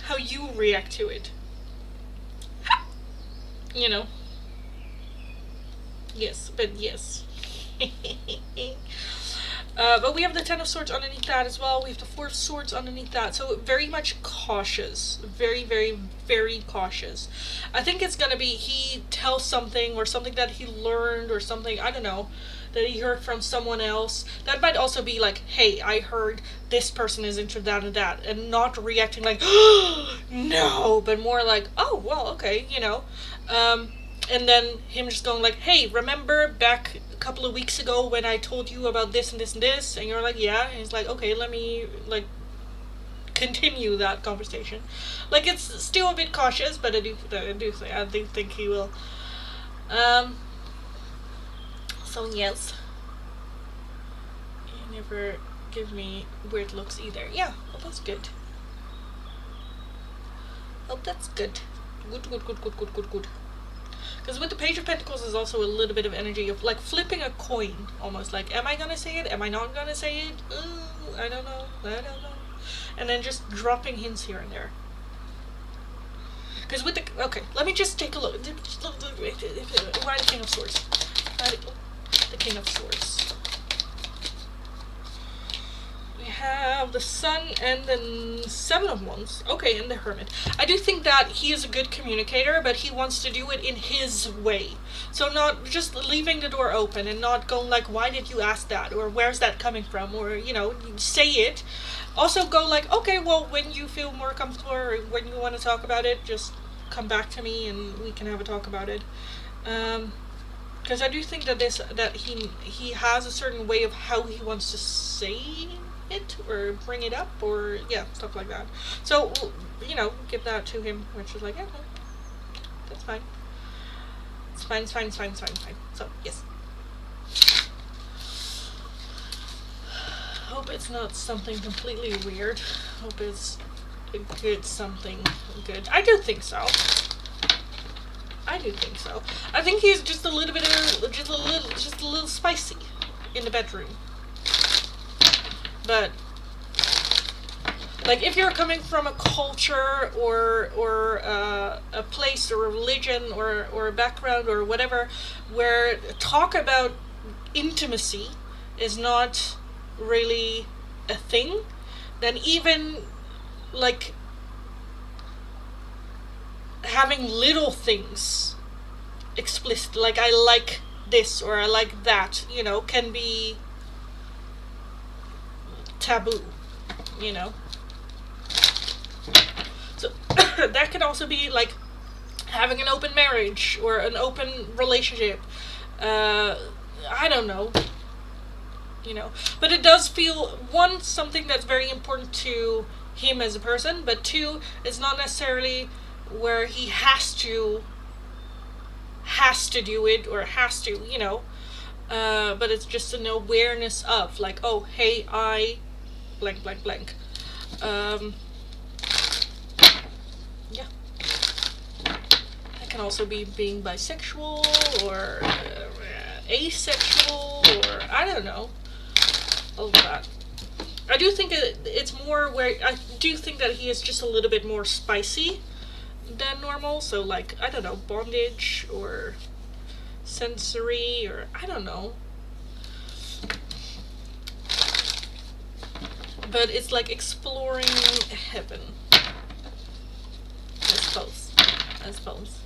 how you react to it. Yes, but yes. But we have the Ten of Swords underneath that as well. We have the Four of Swords underneath that. So very much cautious. Very, very, very cautious. I think it's going to be he tells something, or something that he learned, or something, I don't know, that he heard from someone else. That might also be like, hey, I heard this person is into that and that. And not reacting like, oh, no, but more like, oh, well, okay, and then him just going like, hey, remember back a couple of weeks ago when I told you about this and this and this? And you're like, yeah. And he's like, okay, let me like continue that conversation. Like, it's still a bit cautious, but I do think he will. So yes, you never give me weird looks either. Yeah, well, that's good. Oh, that's good. Good. Because with the Page of Pentacles is also a little bit of energy of like flipping a coin, almost like, am I gonna say it? Am I not gonna say it? Ooh, I don't know. And then just dropping hints here and there. Because with the, okay, let me just take a look. Why the King of Swords? The King of Swords. We have the Sun and the Seven of Wands. Okay, and the Hermit. I do think that he is a good communicator, but he wants to do it in his way. So not just leaving the door open and not going like, why did you ask that? Or where's that coming from? Or, say it. Also go like, okay, well, when you feel more comfortable or when you want to talk about it, just come back to me and we can have a talk about it. Because I do think that he has a certain way of how he wants to say it or bring it up, or stuff like that. So give that to him, which is like, yeah, that's fine. It's fine. So yes. Hope it's not something completely weird. Hope it's a good something good. I do think so. I think he's just a little bit of just a little spicy in the bedroom. But like, if you're coming from a culture or a place or a religion or a background or whatever where talk about intimacy is not really a thing, then even like having little things explicit, like I like this or I like that, can be taboo, you know. So that could also be like having an open marriage or an open relationship. I don't know, you know. But it does feel, one, something that's very important to him as a person, but two, it's not necessarily where he has to do it or has to, you know. But it's just an awareness of like, oh, hey, I blank blank blank. Yeah. That can also be being bisexual or asexual, or I don't know. All of that. I do think it's more where I do think that he is just a little bit more spicy than normal. So like, I don't know, bondage or sensory, or I don't know. But it's like exploring heaven. I suppose.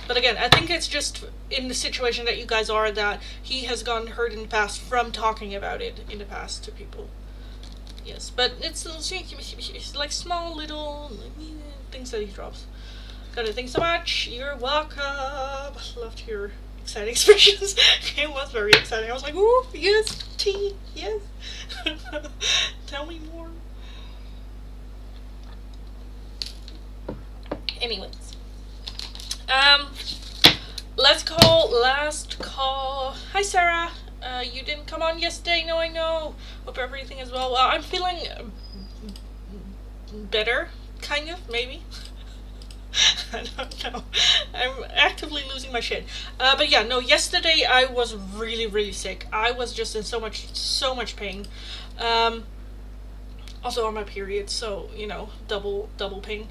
But again, I think it's just in the situation that you guys are, that he has gotten hurt in the past from talking about it in the past to people. Yes, but it's like small little things that he drops. Gotta thank so much. You're welcome. I loved your exciting expressions. It was very exciting. I was like, ooh, yes, tea, yes. Tell me more. Anyways. Let's call last call. Hi, Sarah. You didn't come on yesterday. No, I know. Hope everything is well. I'm feeling better, kind of, maybe. I don't know. I'm actively losing my shit. But yeah, no, yesterday I was really, really sick. I was just in so much pain. Also on my period, so, you know, double pain.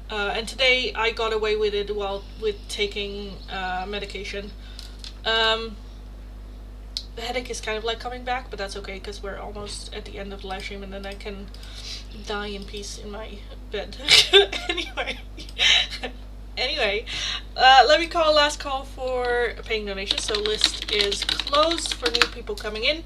And today I got away with it with taking medication. The headache is kind of like coming back, but that's okay because we're almost at the end of the live stream, and then I can die in peace in my bed. Anyway, let me call last call for paying donations. So list is closed for new people coming in.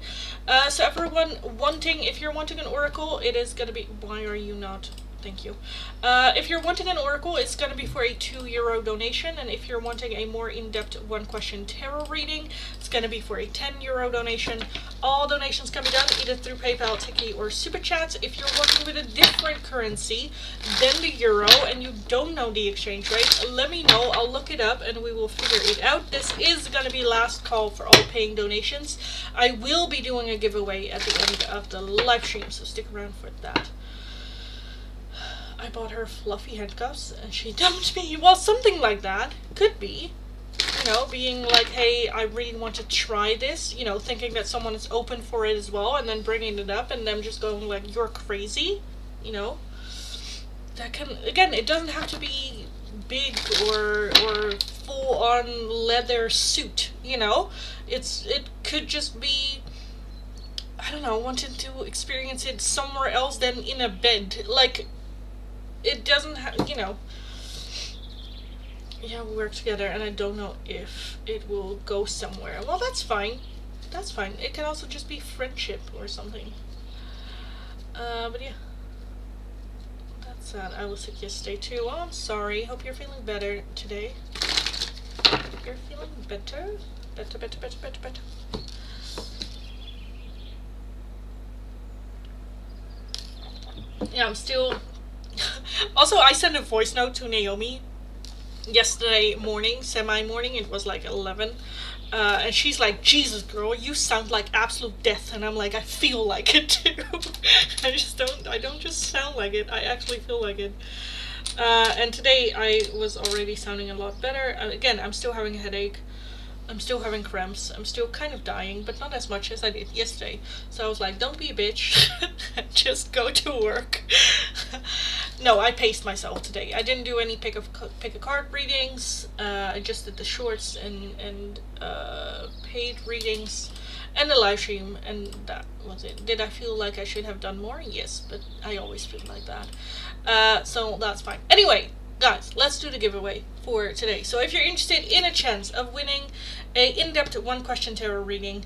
So everyone if you're wanting an oracle, it is gonna be. Why are you not? Thank you. If you're wanting an oracle, it's going to be for a €2 donation, and if you're wanting a more in-depth one-question tarot reading, it's going to be for a €10 donation. All donations can be done either through PayPal, Tiki, or Super Chats. If you're working with a different currency than the euro and you don't know the exchange rate, let me know. I'll look it up and we will figure it out. This is going to be last call for all paying donations. I will be doing a giveaway at the end of the live stream, so stick around for that. I bought her fluffy handcuffs and she dumped me. Well, something like that. Could be. You know, being like, hey, I really want to try this. You know, thinking that someone is open for it as well, and then bringing it up and them just going like, you're crazy. You know. That can, again, it doesn't have to be big or full on leather suit, you know. It could just be, I don't know, wanting to experience it somewhere else than in a bed. Like, it doesn't have, you know. Yeah, we work together and I don't know if it will go somewhere. Well, that's fine. That's fine. It can also just be friendship or something. But yeah. That's sad. I was sick yesterday too. Well, I'm sorry. Hope you're feeling better today. Hope you're feeling better. Better. Yeah, I'm still... Also, I sent a voice note to Naomi yesterday morning, semi-morning. It was like 11. And she's like, Jesus, girl, you sound like absolute death. And I'm like, I feel like it too. I don't just sound like it. I actually feel like it. And today I was already sounding a lot better. Again, I'm still having a headache. I'm still having cramps. I'm still kind of dying, but not as much as I did yesterday. So I was like, don't be a bitch. Just go to work. No, I paced myself today. I didn't do any pick a card readings. I just did the shorts and paid readings and the live stream, and that was it. Did I feel like I should have done more? Yes, but I always feel like that. So that's fine. Anyway, guys, let's do the giveaway for today. So if you're interested in a chance of winning a in-depth one-question tarot reading,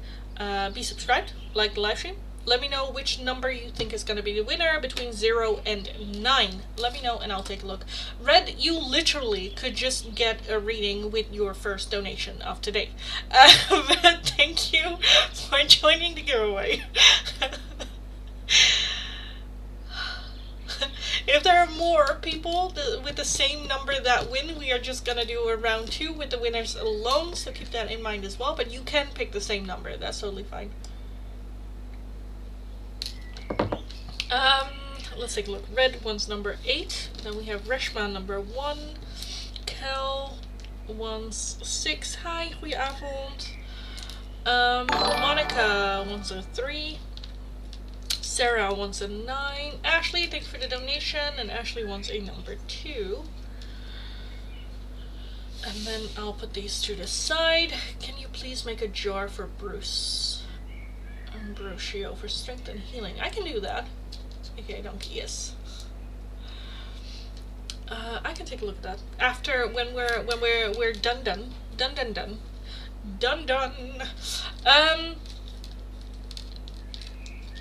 be subscribed, like the live stream, Let me know which number you think is going to be the winner between 0 and 9. Let me know and I'll take a look. Red, you literally could just get a reading with your first donation of today. But thank you for joining the giveaway. If there are more people with the same number that win, we are just gonna do a round 2 with the winners alone, so keep that in mind as well. But you can pick the same number, that's totally fine. Let's take a look. Red wants number 8. Then we have Reshma number 1. Kel wants 6. Hi, goedenavond. Monica wants a 3. Sarah wants a 9. Ashley, thank you for the donation. And Ashley wants a number 2. And then I'll put these to the side. Can you please make a jar for Bruce? Ambrosio for strength and healing. I can do that. Okay, donkey, yes. I can take a look at that after when we're done.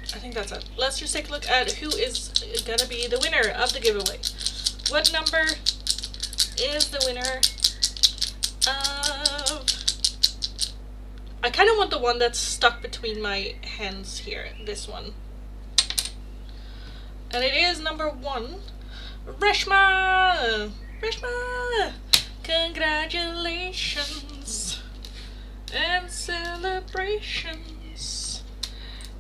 I think that's it. Let's just take a look at who is gonna be the winner of the giveaway. What number is the winner of... I kind of want the one that's stuck between my hands here. This one. And it is number 1. Reshma! Reshma! Congratulations and celebrations.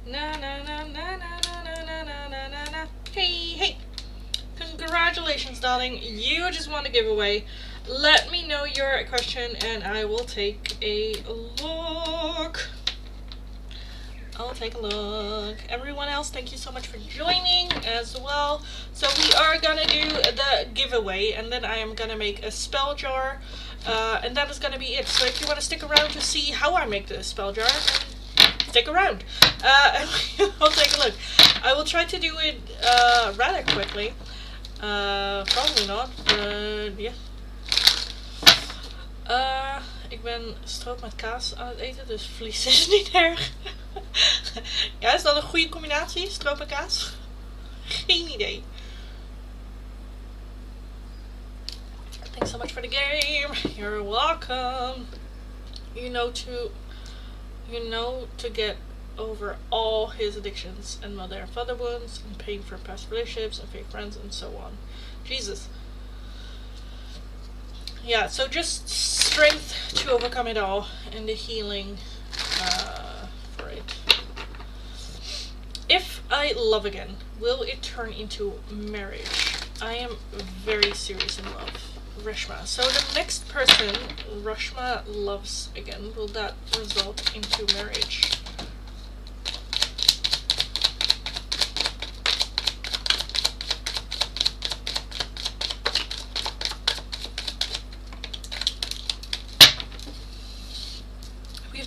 Na na na na na na na na na na na. Hey, hey! Congratulations, darling. You just won a giveaway. Let me know your question and I will take a look. I'll take a look. Everyone else, thank you so much for joining as well. So we are gonna do the giveaway and then I am gonna make a spell jar. And that is gonna be it. So if you want to stick around to see how I make the spell jar, stick around. And we'll take a look. I will try to do it rather quickly. Probably not, but yeah. Ik ben stroop met kaas aan het eten, dus vlies is niet erg. Ja, is dat een goede combinatie, stroop en kaas? Geen idee. Thanks so much for the game. You're welcome. You know to get over all his addictions and mother and father wounds and paying for past relationships and fake friends and so on. Jesus. Yeah, so just strength to overcome it all and the healing for it. If I love again, will it turn into marriage? I am very serious in love. Reshma. So the next person Reshma loves again, will that result into marriage?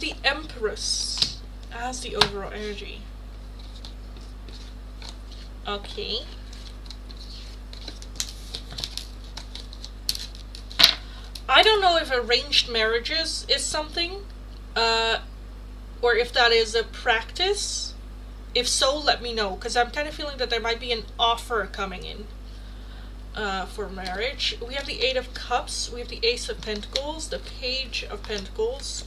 The Empress as the overall energy. Okay. I don't know if arranged marriages is something, or if that is a practice. If so, let me know, because I'm kind of feeling that there might be an offer coming in for marriage. We have the 8 of Cups, we have the Ace of Pentacles, the Page of Pentacles,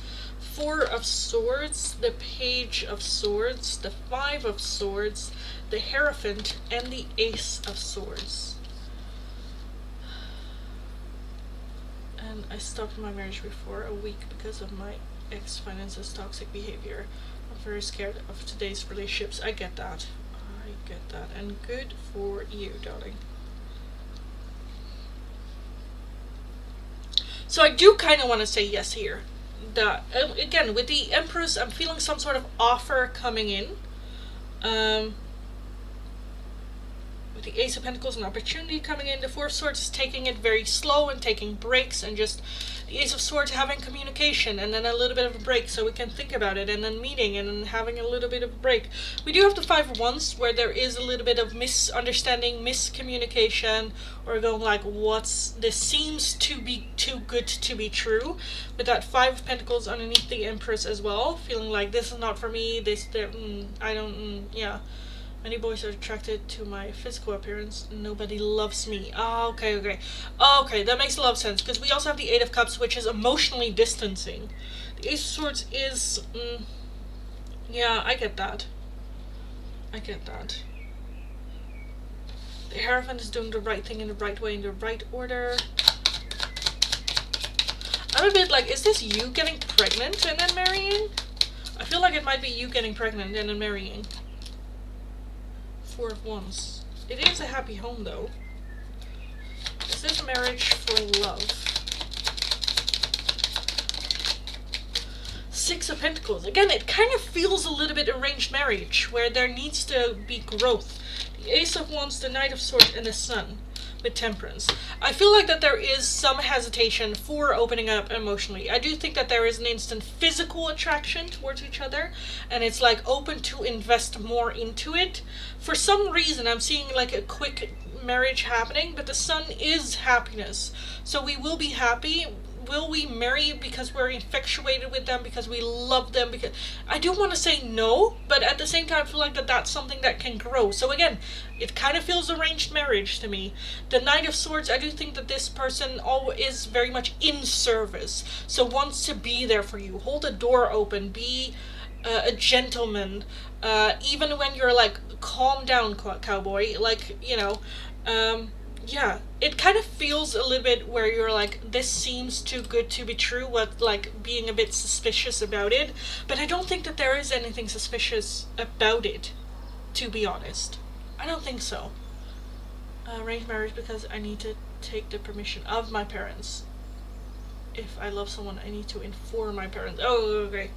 4 of Swords, the Page of Swords, the 5 of Swords, the Hierophant, and the Ace of Swords. And I stopped my marriage before a week because of my ex-finance's toxic behavior. I'm very scared of today's relationships. I get that. I get that. And good for you, darling. So I do kind of want to say yes here. That again, with the Empress, I'm feeling some sort of offer coming in. With With the Ace of Pentacles, an opportunity coming in. The Four of Swords is taking it very slow and taking breaks, and just the Ace of Swords having communication and then a little bit of a break so we can think about it, and then meeting and then having a little bit of a break. We do have the Five of Wands, where there is a little bit of misunderstanding, miscommunication, or going like, this seems to be too good to be true. With that Five of Pentacles underneath the Empress as well, feeling like this is not for me, yeah. Many boys are attracted to my physical appearance. Nobody loves me. Oh, okay. Okay, that makes a lot of sense, because we also have the Eight of Cups, which is emotionally distancing. The Ace of Swords is... yeah, I get that. The Hierophant is doing the right thing in the right way, in the right order. I'm a bit like, is this you getting pregnant and then marrying? I feel like it might be you getting pregnant and then marrying. Four of Wands. It is a happy home, though. Is this marriage for love? Six of Pentacles. Again, it kind of feels a little bit arranged marriage, where there needs to be growth. The Ace of Wands, the Knight of Swords, and the Sun with Temperance. I feel like that there is some hesitation for opening up emotionally. I do think that there is an instant physical attraction towards each other, and it's like open to invest more into it. For some reason, I'm seeing like a quick marriage happening, but the Sun is happiness. So we will be happy. Will we marry because we're infatuated with them, because we love them? Because I do want to say no, but at the same time I feel like that's something that can grow. So again, it kind of feels arranged marriage to me. The Knight of Swords, I do think that this person is very much in service, so wants to be there for you, hold the door open, be a gentleman, even when you're like, calm down, cowboy, like, you know. Yeah, it kind of feels a little bit where you're like, this seems too good to be true, with like being a bit suspicious about it, but I don't think that there is anything suspicious about it, to be honest. I don't think so. Arranged marriage because I need to take the permission of my parents. If I love someone, I need to inform my parents. Oh, okay.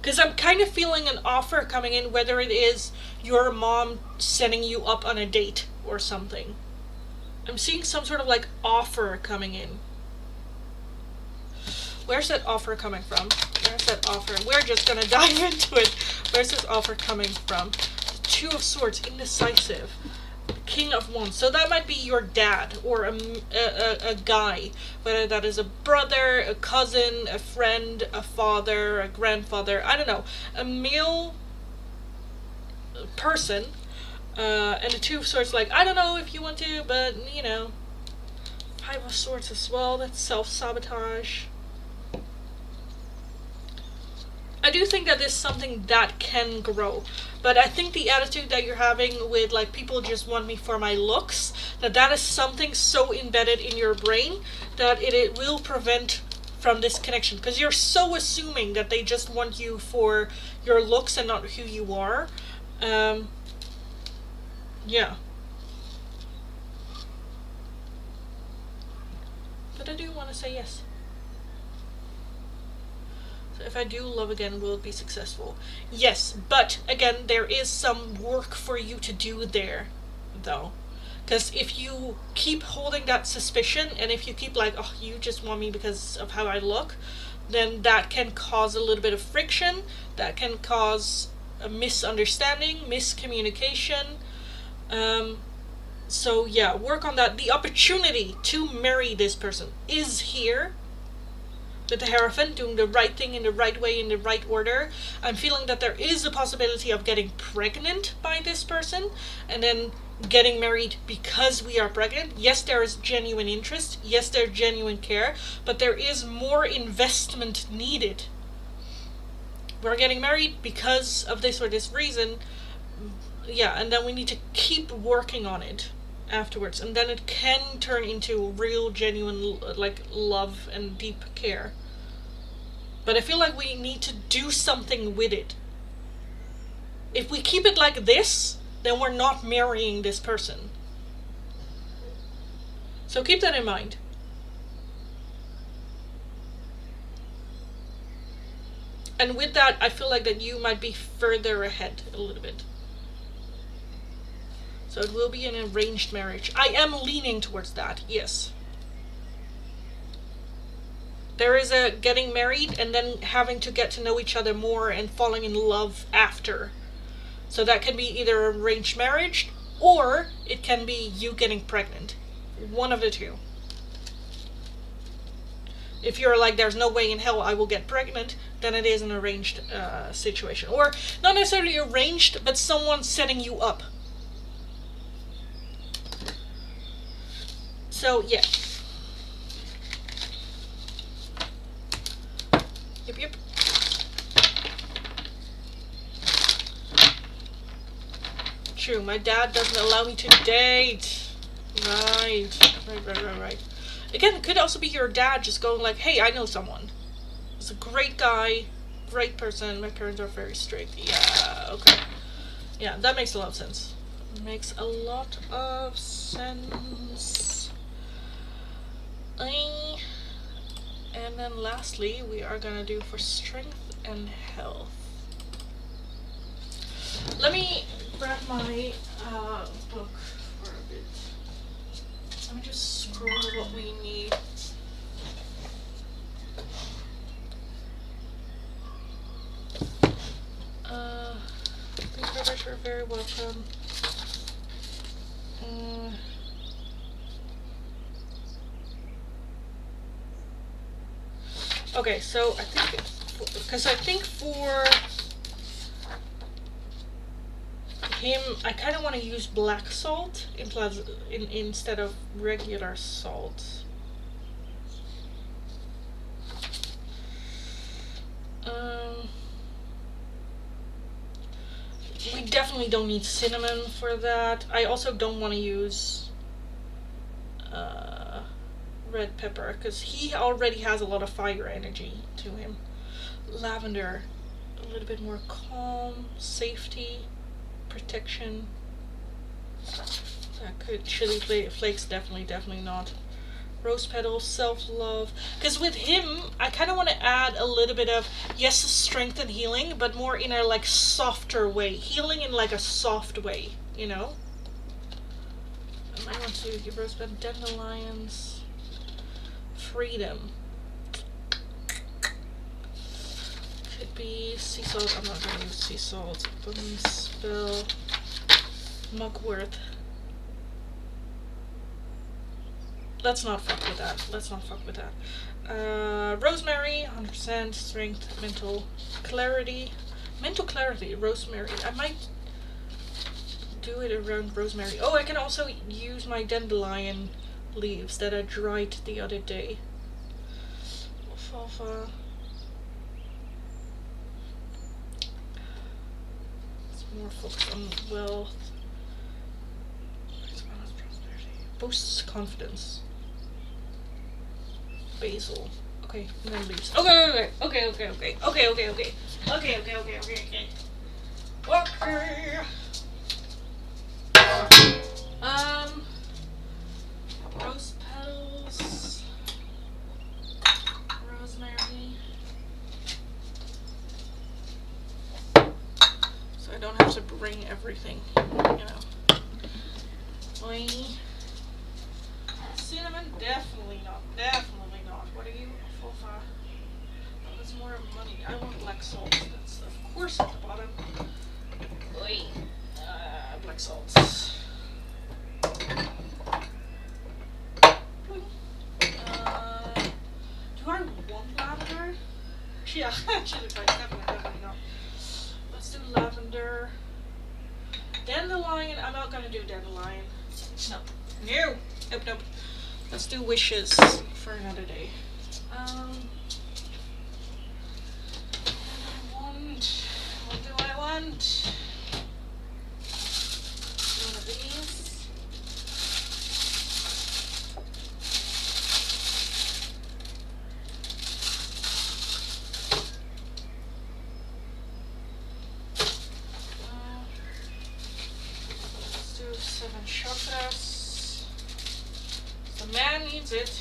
Because I'm kind of feeling an offer coming in, whether it is your mom setting you up on a date or something. I'm seeing some sort of like offer coming in. Where's that offer coming from? Where's that offer? We're just gonna dive into it. Where's this offer coming from? The Two of Swords, indecisive. King of Wands. So that might be your dad or a guy, whether that is a brother, a cousin, a friend, a father, a grandfather, I don't know, a male person. And the Two of Swords, like, I don't know if you want to, but, you know. Five of Swords as well, that's self-sabotage. I do think that this is something that can grow, but I think the attitude that you're having with, like, people just want me for my looks, that is something so embedded in your brain that it will prevent from this connection, because you're so assuming that they just want you for your looks and not who you are. Yeah. But I do want to say yes. So if I do love again, will it be successful? Yes, but again, there is some work for you to do there, though. Because if you keep holding that suspicion, and if you keep like, oh, you just want me because of how I look, then that can cause a little bit of friction, that can cause a misunderstanding, miscommunication. So yeah, work on that. The opportunity to marry this person is here. With the Hierophant, doing the right thing in the right way, in the right order. I'm feeling that there is a possibility of getting pregnant by this person, and then getting married because we are pregnant. Yes, there is genuine interest. Yes, there's genuine care, but there is more investment needed. We're getting married because of this or this reason. Yeah, and then we need to keep working on it afterwards, and then it can turn into real genuine like love and deep care. But I feel like we need to do something with it. If we keep it like this, then we're not marrying this person. So keep that in mind. And with that, I feel like that you might be further ahead a little bit. So it will be an arranged marriage. I am leaning towards that, yes. There is a getting married and then having to get to know each other more and falling in love after. So that can be either arranged marriage or it can be you getting pregnant. One of the two. If you're like, there's no way in hell I will get pregnant, then it is an arranged situation. Or not necessarily arranged, but someone setting you up. So, yeah. Yep. True, my dad doesn't allow me to date. Right. Again, it could also be your dad just going like, hey, I know someone. He's a great guy, great person. My parents are very strict. Yeah, okay. Yeah, that makes a lot of sense. Makes a lot of sense. And then lastly, we are gonna do for strength and health. Let me grab my book for a bit. Let me just scroll what we need. Thank you very much, you're very welcome. Okay, so I think, because I think for him, I kind of want to use black salt instead of regular salt. We definitely don't need cinnamon for that. I also don't want to use red pepper because he already has a lot of fire energy to him. Lavender, a little bit more calm, safety, protection. That could chili flakes, definitely not. Rose petals, self-love. Because with him, I kind of want to add a little bit of, yes, strength and healing, but more in a like softer way. Healing in like a soft way, you know? I want to give rose petal, dandelions, freedom. Could be sea salt. I'm not going to use sea salt. Boom spell. Mugwort. Let's not fuck with that. Rosemary, 100%. Strength, mental clarity. Mental clarity, rosemary. I might do it around rosemary. Oh, I can also use my dandelion leaves that I dried the other day. Alfalfa. It's more focused on wealth. Boosts confidence. Basil. Okay, and then leaves. Okay. Rose petals. Rosemary. So I don't have to bring everything, you know. Oy. Cinnamon, definitely not. What are you? Alfalfa. Oh, that's more money. I want black salt. That's of course at the bottom. Oy. Black salt. Do I want lavender? Yeah, chili flakes, definitely not. Let's do lavender. Dandelion, I'm not gonna do dandelion. No. Nope. Let's do wishes for another day. What do I want? One of these. Let's do 7 chakras. The man needs it.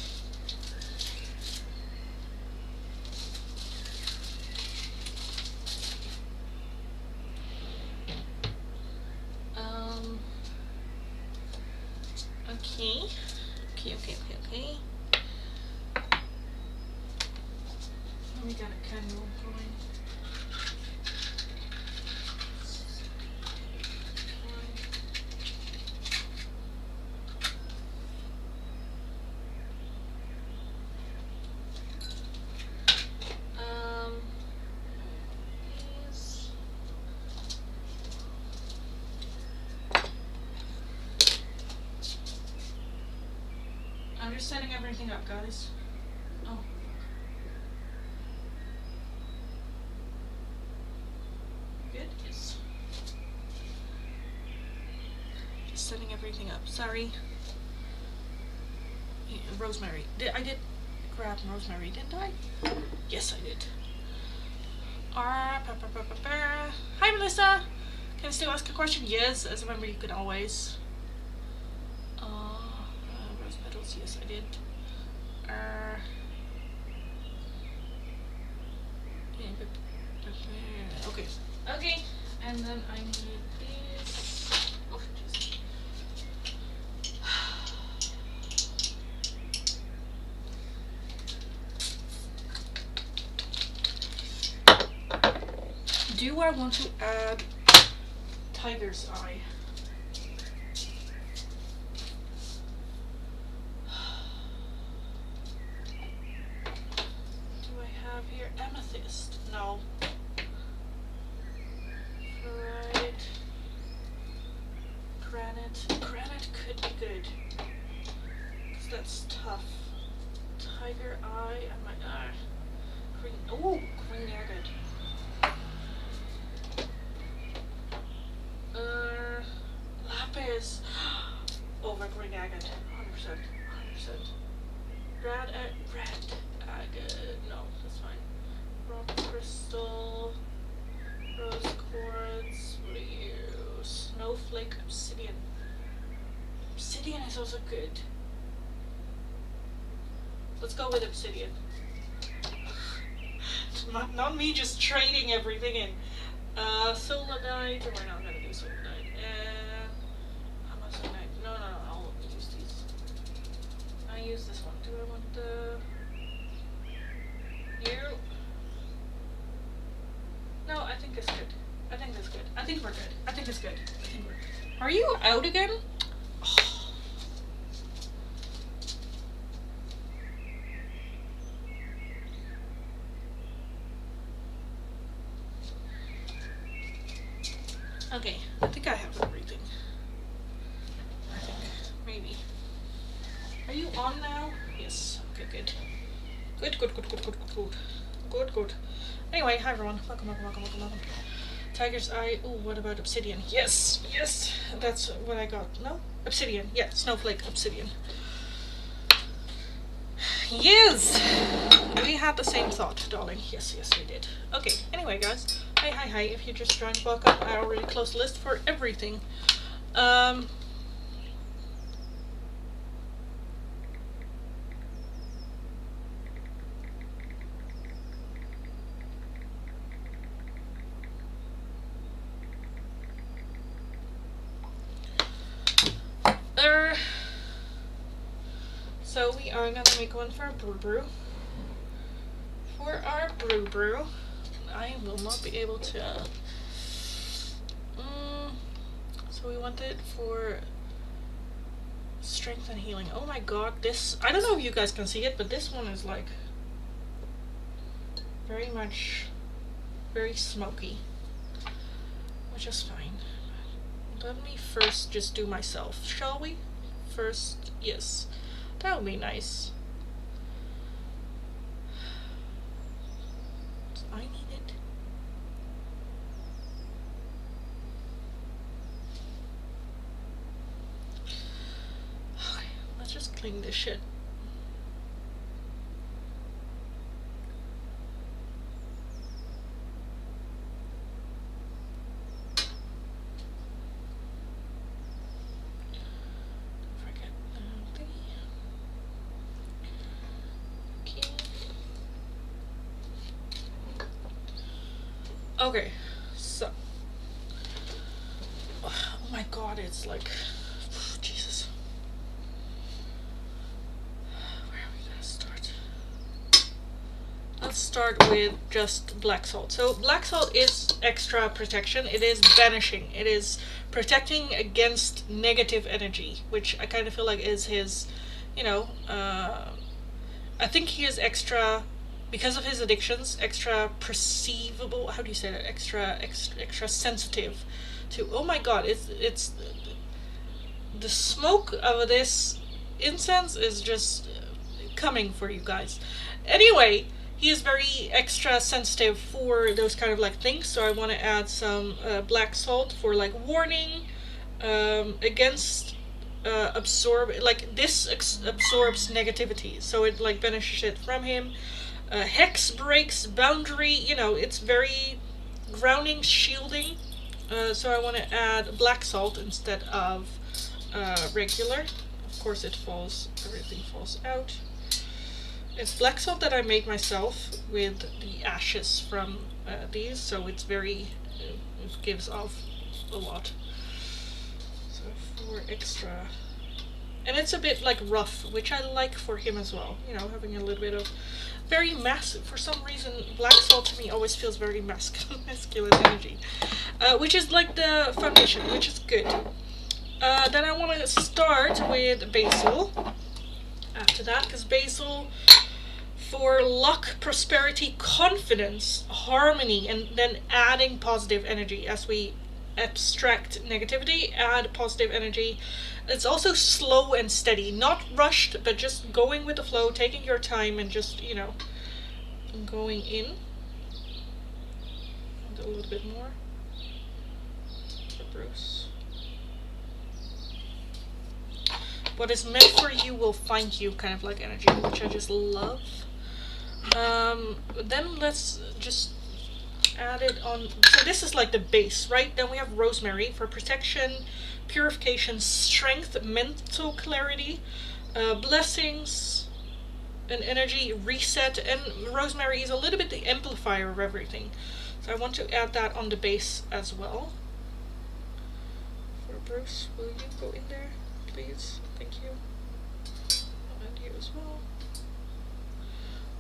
Okay. Okay. We got a candle going. These. I'm just setting everything up, guys. Oh. Good? Yes. Just setting everything up. Sorry. Yeah, rosemary. I did grab rosemary, didn't I? Yes, I did. Hi, Melissa. Can I still ask a question? Yes, as a member you can always. Rose petals. Yes, I did. Okay. Okay. And then I need these. Oh, jeez. Do I want to add tiger's eye? Do I have here amethyst? No. Fluorite. Granite. Granite could be good. Cause that's tough. Tiger eye and my green. Oh, green agate. Lapis over green agate. 100%. 100%. Red agate. No, that's fine. Rock crystal. Rose quartz. What do you use? Snowflake obsidian. Obsidian is also good. Let's go with obsidian. Not me just trading everything in. Solanite. We're not gonna do solanite. And amazonite. No. I'll use these. I use this one. Do I want the? You? No, I think it's good. I think that's good. I think we're good. I think it's good. I think we're good. Are you out again? Oh. Okay, I think I have everything. I think. Maybe. Are you on now? Yes. Okay, good. Good. Anyway, hi everyone. Welcome. Tiger's eye. Oh, what about obsidian? Yes. That's what I got. No? Obsidian. Yeah, snowflake obsidian. Yes! We had the same thought, darling. Yes, we did. Okay, anyway, guys. Hi. If you just joined, welcome. I already closed the list for everything. So we are gonna make one for our brew. For our brew, I will not be able to. So we want it for strength and healing. Oh my god, this, I don't know if you guys can see it, but this one is like very smoky, which is fine. Let me first just do myself, shall we? First, yes, that would be nice. I need it. Okay, let's just clean this shit. Okay, so, oh my god, it's like, Jesus. let's start with just black salt. So black salt is extra protection. It is banishing. It is protecting against negative energy, which I kind of feel like is his, you know, I think he is extra, because of his addictions, extra perceivable. How do you say that? Extra sensitive to. Oh my God! It's the smoke of this incense is just coming for you guys. Anyway, he is very extra sensitive for those kind of like things. So I want to add some black salt for like warning against absorb, like this absorbs negativity, so it like banishes it from him. Hex breaks boundary, you know, it's very grounding, shielding. So I want to add black salt instead of regular. Of course it falls, everything falls out. It's black salt that I made myself with the ashes from these, so it's very, it gives off a lot. So 4 extra. And it's a bit like rough, which I like for him as well. You know, having a little bit of very masculine, for some reason black salt to me always feels very masculine energy. Which is like the foundation, which is good. Then I want to start with basil after that, because basil for luck, prosperity, confidence, harmony, and then adding positive energy as we abstract negativity, add positive energy. It's also slow and steady, not rushed, but just going with the flow, taking your time, and just, you know, going in. And a little bit more for Bruce. What is meant for you will find you, kind of like energy, which I just love. Then let's just add it on. So this is like the base, right? Then we have rosemary for protection, purification, strength, mental clarity, blessings, and energy, reset. And rosemary is a little bit the amplifier of everything, so I want to add that on the base as well. For Bruce, will you go in there, please? Thank you. And you as well.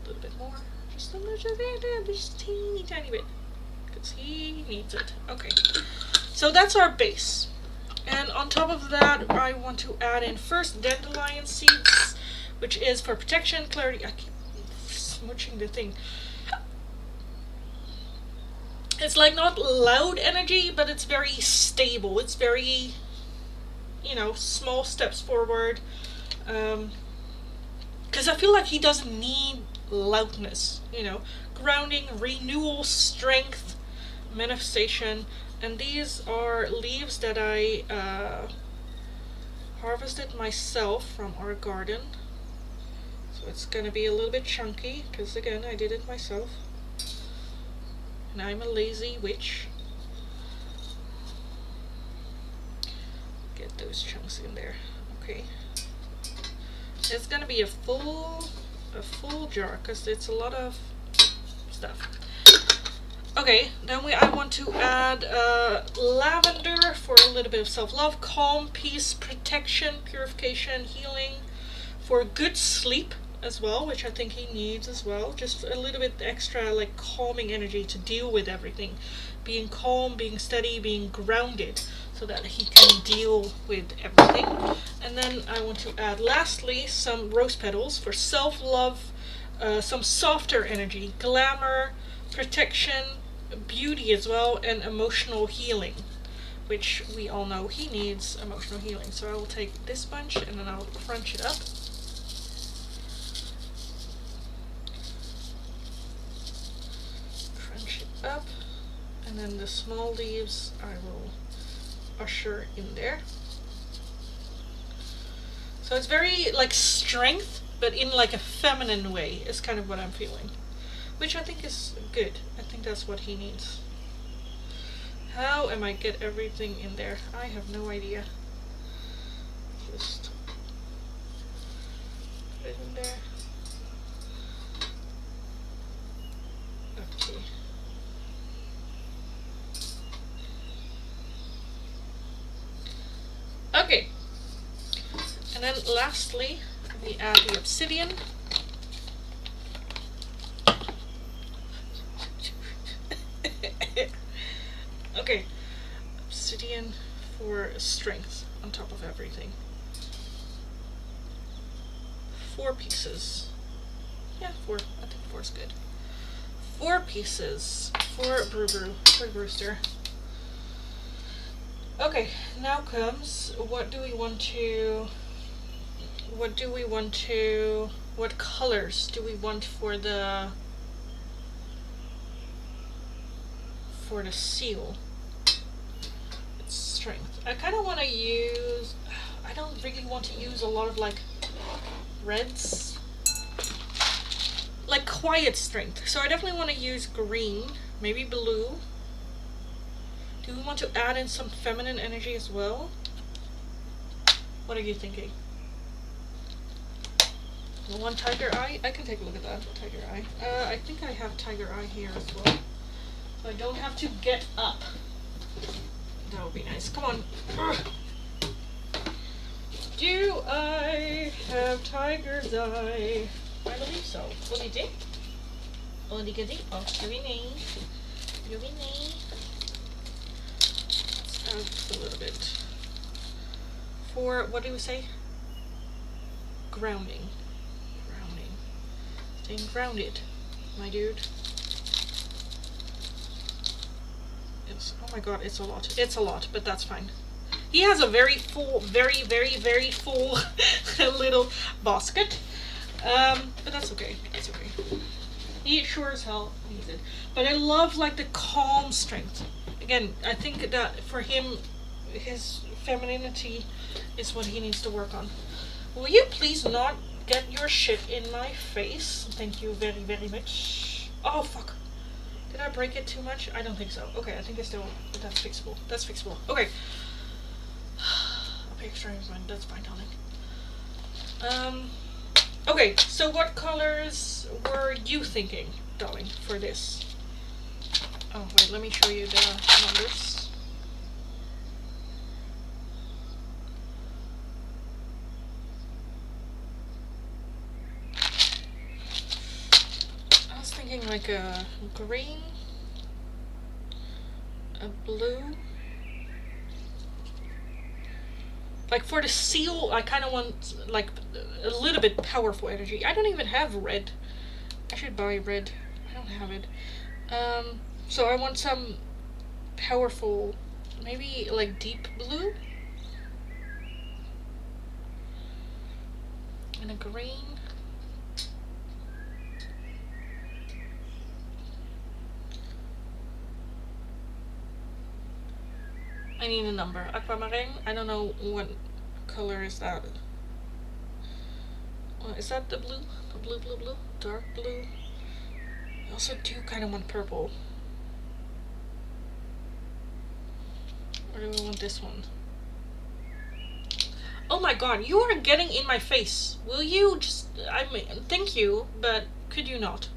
A little bit more, just a little bit, just teeny tiny bit, because he needs it. Okay, so that's our base, and on top of that I want to add in first dandelion seeds, which is for protection, clarity. I keep smooching the thing. It's like not loud energy, but it's very stable. It's very, you know, small steps forward, because I feel like he doesn't need loudness, you know. Grounding, renewal, strength, manifestation. And these are leaves that I harvested myself from our garden, so it's gonna be a little bit chunky because again I did it myself, and I'm a lazy witch. Get those chunks in there. Okay, it's gonna be a full jar because it's a lot of stuff. Okay, then I want to add lavender for a little bit of self-love, calm, peace, protection, purification, healing, for good sleep as well, which I think he needs as well. Just a little bit extra like calming energy to deal with everything, being calm, being steady, being grounded, so that he can deal with everything. And then I want to add lastly some rose petals for self-love, some softer energy, glamour, protection, beauty as well, and emotional healing, which we all know he needs emotional healing. So I will take this bunch and then I'll crunch it up. Crunch it up, and then the small leaves I will usher in there. So it's very like strength, but in like a feminine way is kind of what I'm feeling, which I think is good. I think that's what he needs. How am I get everything in there? I have no idea. Just put it in there. Okay. Okay. And then lastly, we add the obsidian. in for strength on top of everything. 4 pieces. Yeah, 4. I think 4 is good. 4 pieces for Brewster. Okay, now comes what colors do we want for the seal? It's strength. I kind of want to use, I don't really want to use a lot of like reds, like quiet strength. So I definitely want to use green, maybe blue. Do we want to add in some feminine energy as well? What are you thinking? The one tiger eye? I can take a look at that tiger eye. I think I have tiger eye here as well. So I don't have to get up. That would be nice. Come on. Ugh. Do I have tiger's eye? I believe so. What do you think? Oh, goody. Oh, very nice. Very nice. Let's add just a little bit. For, what do we say? Grounding. Staying grounded, my dude. Oh my god, it's a lot. It's a lot, but that's fine. He has a very full, very full little basket. But that's okay. That's okay. He sure as hell needs it. But I love like the calm strength. Again, I think that for him, his femininity is what he needs to work on. Will you please not get your shit in my face? Thank you very much. Oh fuck. Did I break it too much? I don't think so. Okay, I think it's still, but that's fixable. That's fixable. Okay. I'll pay extra fine. That's fine, darling. Okay, so what colors were you thinking, darling, for this? Oh wait, let me show you the numbers. Like a green, a blue. Like for the seal, I kind of want like a little bit powerful energy. I don't even have red. I should buy red. I don't have it. So I want some powerful, maybe like deep blue and a green. I need a number. Aquamarine. I don't know what color is that. Is that the blue? The blue? Dark blue? I also do kind of want purple. Or do we want this one? Oh my god, you are getting in my face. Will you just... I mean, thank you, but could you not?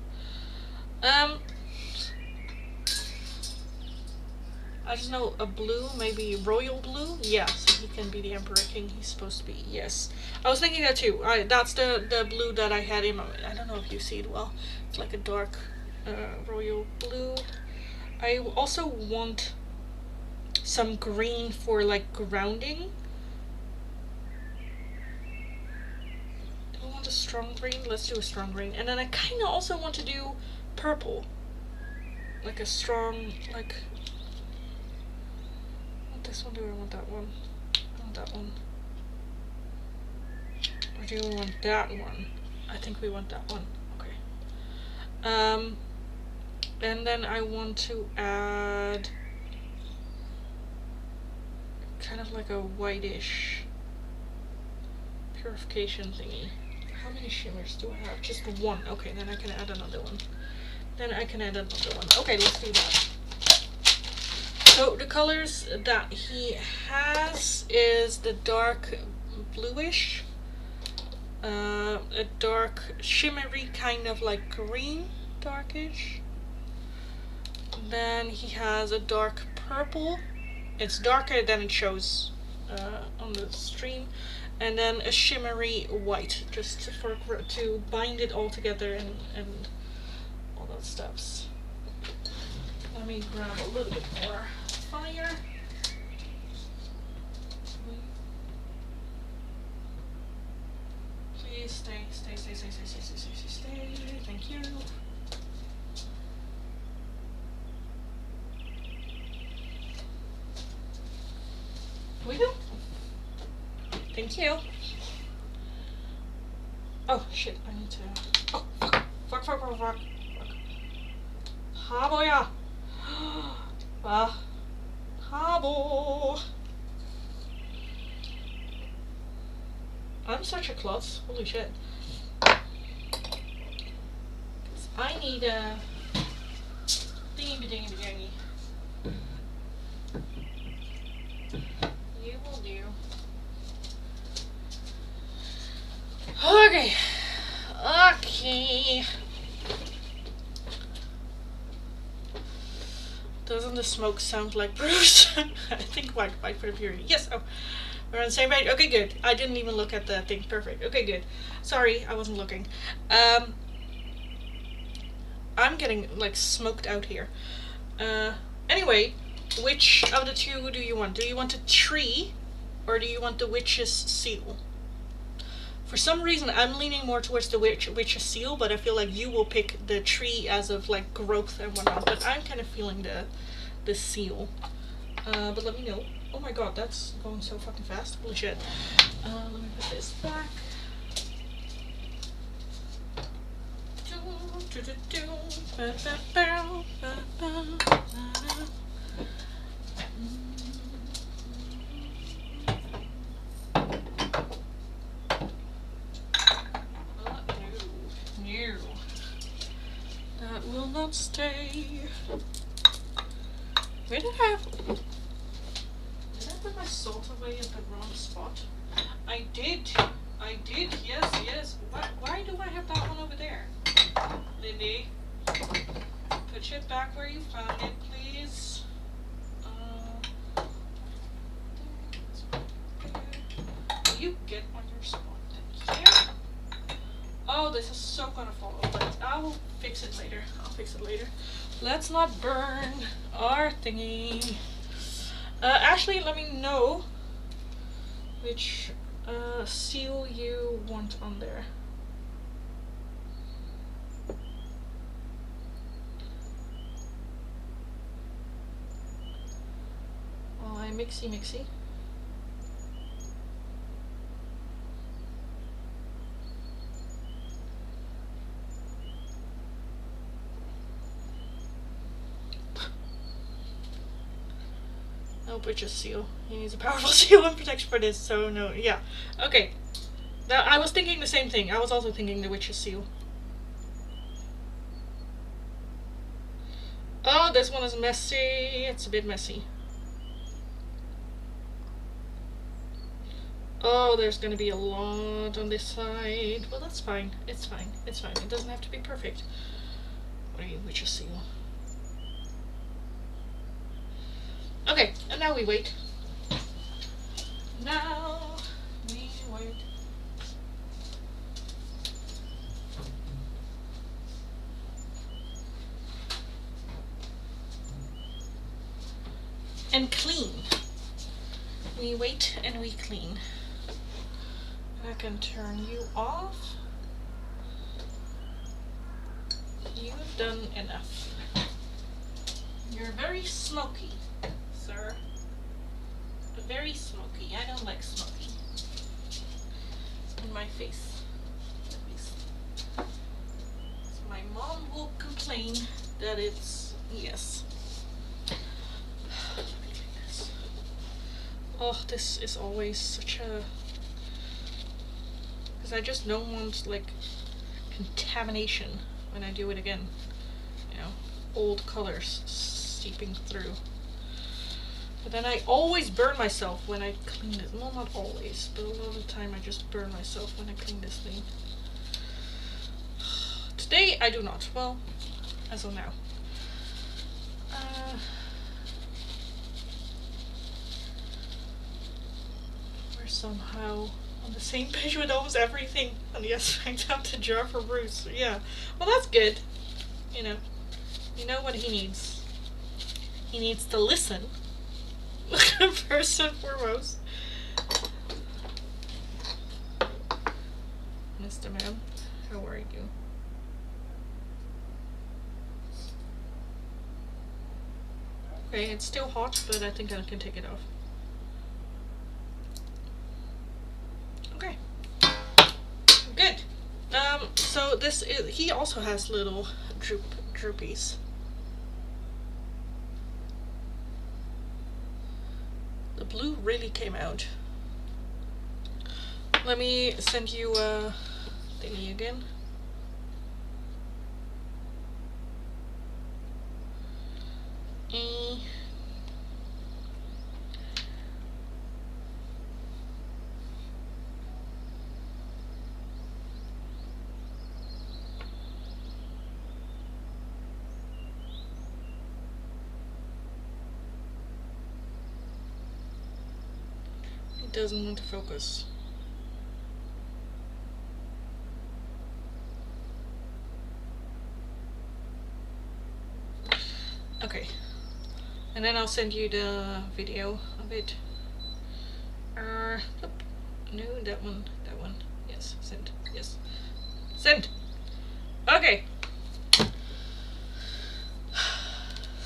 I just know a blue, maybe royal blue. Yeah, so he can be the Emperor King. He's supposed to be, yes. I was thinking that too. That's the blue that I had in my... I don't know if you see it well. It's like a dark royal blue. I also want some green for like grounding. Do I want a strong green? Let's do a strong green. And then I kind of also want to do purple. Like a strong, like... This one, do I want that one? I want that one. Or do we want that one? I think we want that one. Okay. And then I want to add kind of like a whitish purification thingy. How many shimmers do I have? Just one. Okay, then I can add another one. Okay, let's do that. So the colors that he has is the dark bluish, a dark shimmery kind of like green, darkish. Then he has a dark purple. It's darker than it shows on the stream. And then a shimmery white, just to bind it all together and all those stuffs. Let me grab a little bit more fire. Please stay. Thank you. We do. Thank you. Oh shit! I need to. Oh fuck. Haboya. Habo. I'm such a klutz. Holy shit. I need a dingy. You will do. Okay. Doesn't the smoke sound like Bruce? I think white for the purity. Yes. Oh, we're on the same page. Okay, good. I didn't even look at the thing. Perfect. Okay, good. Sorry, I wasn't looking. I'm getting like smoked out here. Anyway, which of the two do you want? Do you want a tree, or do you want the witch's seal? For some reason, I'm leaning more towards the witch's seal, but I feel like you will pick the tree as of like growth and whatnot. But I'm kind of feeling the seal. But let me know. Oh my god, that's going so fucking fast. Holy shit. Let me put this back. No. That will not stay. Where did I put my salt away at the wrong spot? I did, yes. Why do I have that one over there? Lindy, put it back where you found it, please. Will you get on your spot? Thank you. Oh, this is so gonna fall off, but I will fix it later. Let's not burn our thingy. Ashley, let me know which seal you want on there. Oh, I mixy. Witch's seal. He needs a powerful seal and protection for this, so no, yeah. Okay. Now, I was thinking the same thing. I was also thinking the witch's seal. Oh, this one is messy. It's a bit messy. Oh, there's gonna be a lot on this side. Well, that's fine. It's fine. It doesn't have to be perfect. What are you, witch's seal? Okay, and now we wait. And clean. We wait and we clean. I can turn you off. You've done enough. You're very smoky, sir. Very smoky. I don't like smoky. In my face, at least. So my mom will complain that it's, yes. Let me clean this. Oh, this is always such a... because I just don't want, like, contamination when I do it again. You know, old colors seeping through. But then I always burn myself when I clean it. Well, not always, but a lot of the time I just burn myself when I clean this thing. Today I do not. Well, as of now. We're somehow on the same page with almost everything. And yes, I got the jar for Bruce. Yeah. Well, that's good. You know what he needs. He needs to listen. First and foremost. Mr. Okay, it's still hot, but I think I can take it off. Okay. Good. So this is, he also has little droopies. The blue really came out. Let me send you a thingy again. It doesn't want to focus. Okay. And then I'll send you the video of it. No, that one. Yes, send. Yes. Send! Okay.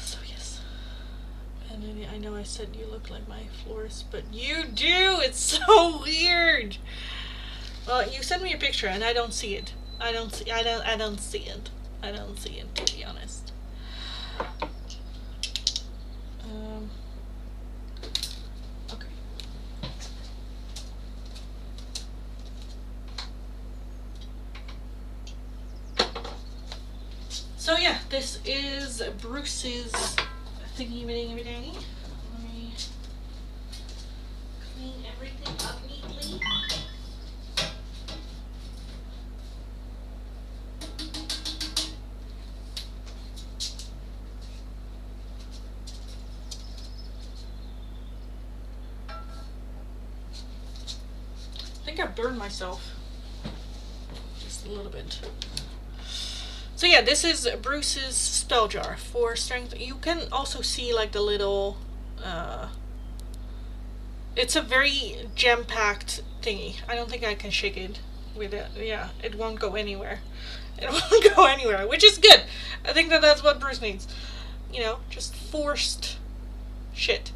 So, yes. And then I know I said you look like my florist, but you do! It's so weird! Well, you send me a picture and I don't see it. I don't see it, to be honest. Okay. So yeah, this is Bruce's thingy. Let me clean everything up neatly. I think I burned myself just a little bit. So yeah, this is Bruce's spell jar for strength. You can also see like the little, it's a very jam-packed thingy. I don't think I can shake it with it. Yeah, it won't go anywhere. It won't go anywhere, which is good. I think that that's what Bruce needs. You know, just forced shit.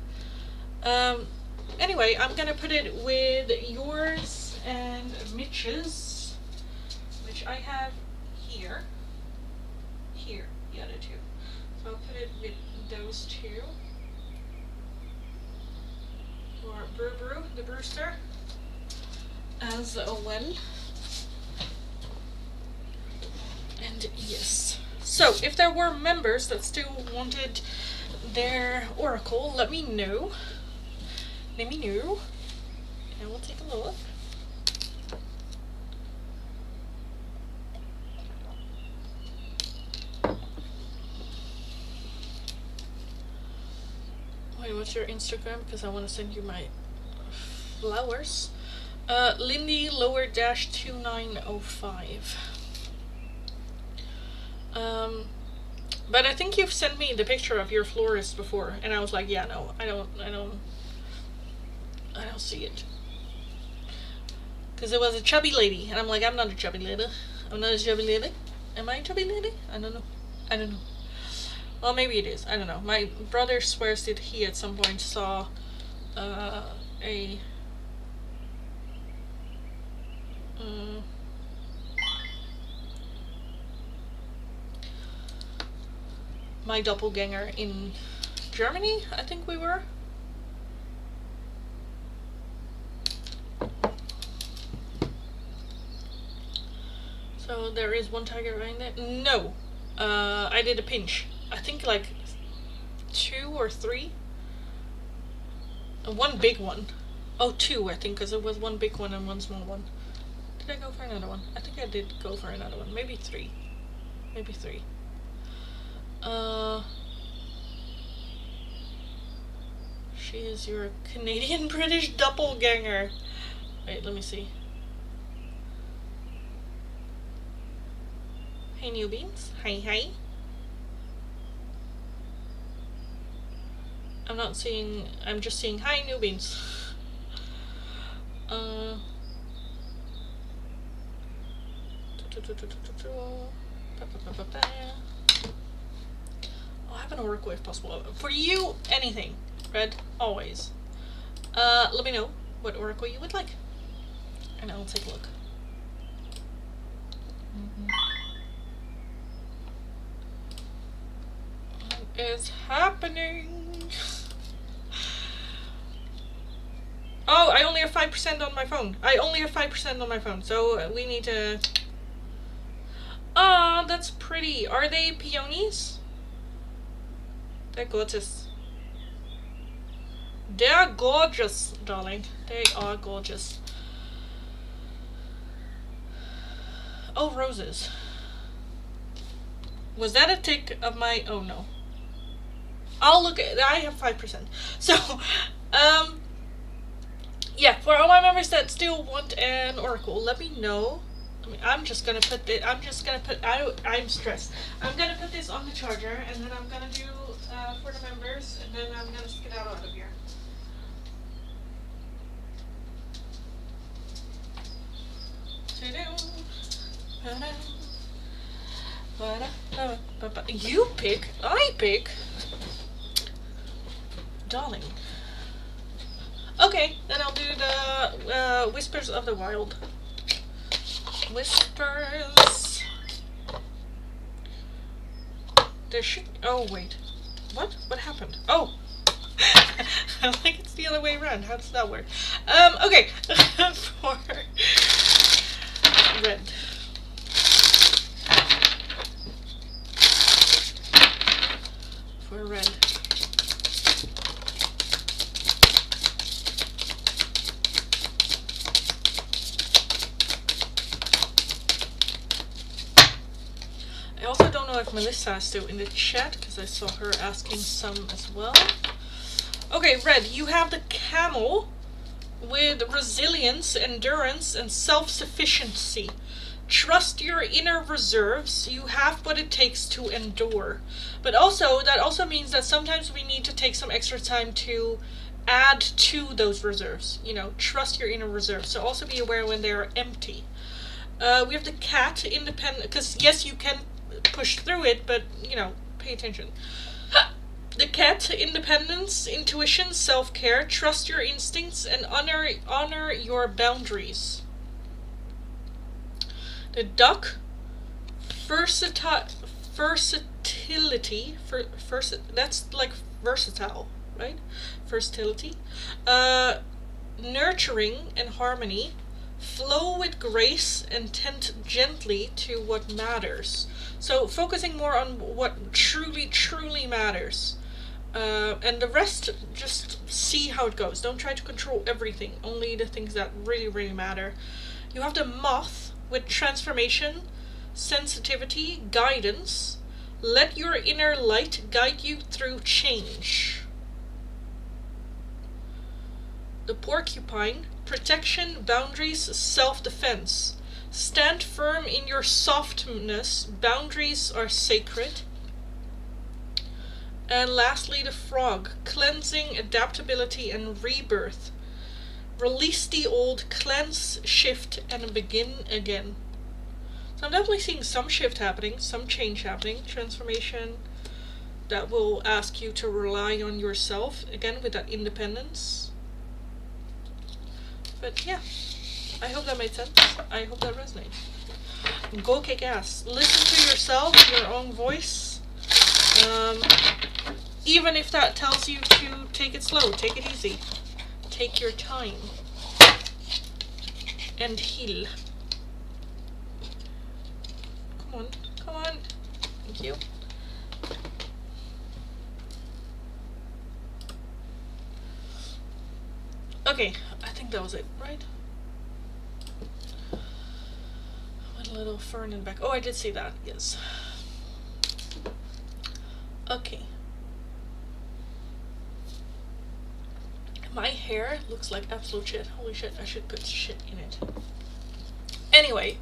Anyway, I'm gonna put it with yours and Mitch's, which I have here. Here, the other two. So I'll put it with those two. For Brew, the Brewster, as well. And yes. So if there were members that still wanted their oracle, let me know. And we'll take a look. Wait, what's your Instagram? Because I want to send you my flowers. Lindy lower dash 2905. But I think you've sent me the picture of your florist before, and I was like, yeah, no, I don't see it. Because it was a chubby lady, and I'm like, I'm not a chubby lady. I'm not a chubby lady. Am I a chubby lady? I don't know. Well, maybe it is. I don't know. My brother swears that he at some point saw my doppelganger in Germany, I think we were. So there is one tiger right there. No, I did a pinch. I think like 2 or 3. One big one. Oh, 2 I think, because it was one big one and one small one. Did I go for another one? I think I did go for another one. Maybe 3. Maybe 3. She is your Canadian-British doppelganger. Wait, let me see. Hey, newbies. Hi. I'm just seeing hi, newbies. Oh, have an oracle if possible. For you, anything. Red, always. Let me know what oracle you would like, and I'll take a look. What is happening? Oh, I only have 5% on my phone. I only have 5% on my phone, so we need to... Ah, that's pretty. Are they peonies? They're gorgeous. They're gorgeous, darling. They are gorgeous. Oh, roses. Was that a tick of my... Oh, no. I'll look at... I have 5%. So, yeah, for all my members that still want an oracle, let me know. I mean, I'm just gonna put this... I'm stressed. I'm gonna put this on the charger, and then I'm gonna do for the members, and then I'm gonna skedaddle out of here. You pick, I pick. Darling. Okay, then I'll do the Whispers of the Wild. Whispers. There should... Oh, wait. What? What happened? Oh! I think it's the other way around. How does that work? Okay. For red. For red. I also don't know if Melissa is still in the chat, because I saw her asking some as well. Okay, red, you have the camel with resilience, endurance, and self-sufficiency. Trust your inner reserves. You have what it takes to endure. But also, that also means that sometimes we need to take some extra time to add to those reserves. You know, trust your inner reserves. So also be aware when they are empty. We have the cat, independent, because yes, you can push through it, but, you know, pay attention. The cat, independence, intuition, self-care, trust your instincts, and honor your boundaries. The duck, versatility, that's like versatile, right? Versatility. Nurturing and harmony, flow with grace, and tend gently to what matters. So focusing more on what truly, truly matters. And the rest, just see how it goes. Don't try to control everything, only the things that really, really matter. You have the moth with transformation, sensitivity, guidance. Let your inner light guide you through change. The porcupine, protection, boundaries, self-defense. Stand firm in your softness. Boundaries are sacred. And lastly, the frog, cleansing, adaptability, and rebirth. Release the old, cleanse, shift, and begin again. So I'm definitely seeing some shift happening, some change happening, transformation that will ask you to rely on yourself, again with that independence. But yeah, I hope that made sense. I hope that resonates. Go kick ass. Listen to yourself, your own voice. Even if that tells you to take it slow, take it easy. Take your time. And heal. Come on, come on. Thank you. Okay, I think that was it, right? Went a little fern in the back. Oh, I did see that, yes. Okay. My hair looks like absolute shit. Holy shit, I should put shit in it. Anyway,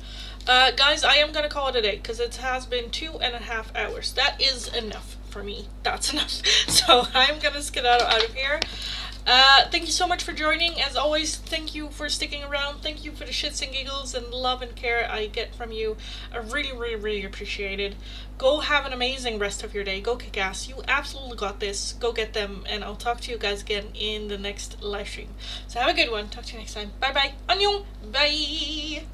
guys, I am gonna call it a day, because it has been 2.5 hours. That is enough for me. That's enough. So I'm gonna skedaddle out of here. Thank you so much for joining. As always, thank you for sticking around. Thank you for the shits and giggles and love and care I get from you. I really, really, really appreciate it. Go have an amazing rest of your day. Go kick ass. You absolutely got this. Go get them. And I'll talk to you guys again in the next live stream. So have a good one. Talk to you next time. Bye bye. Annyeong. Bye.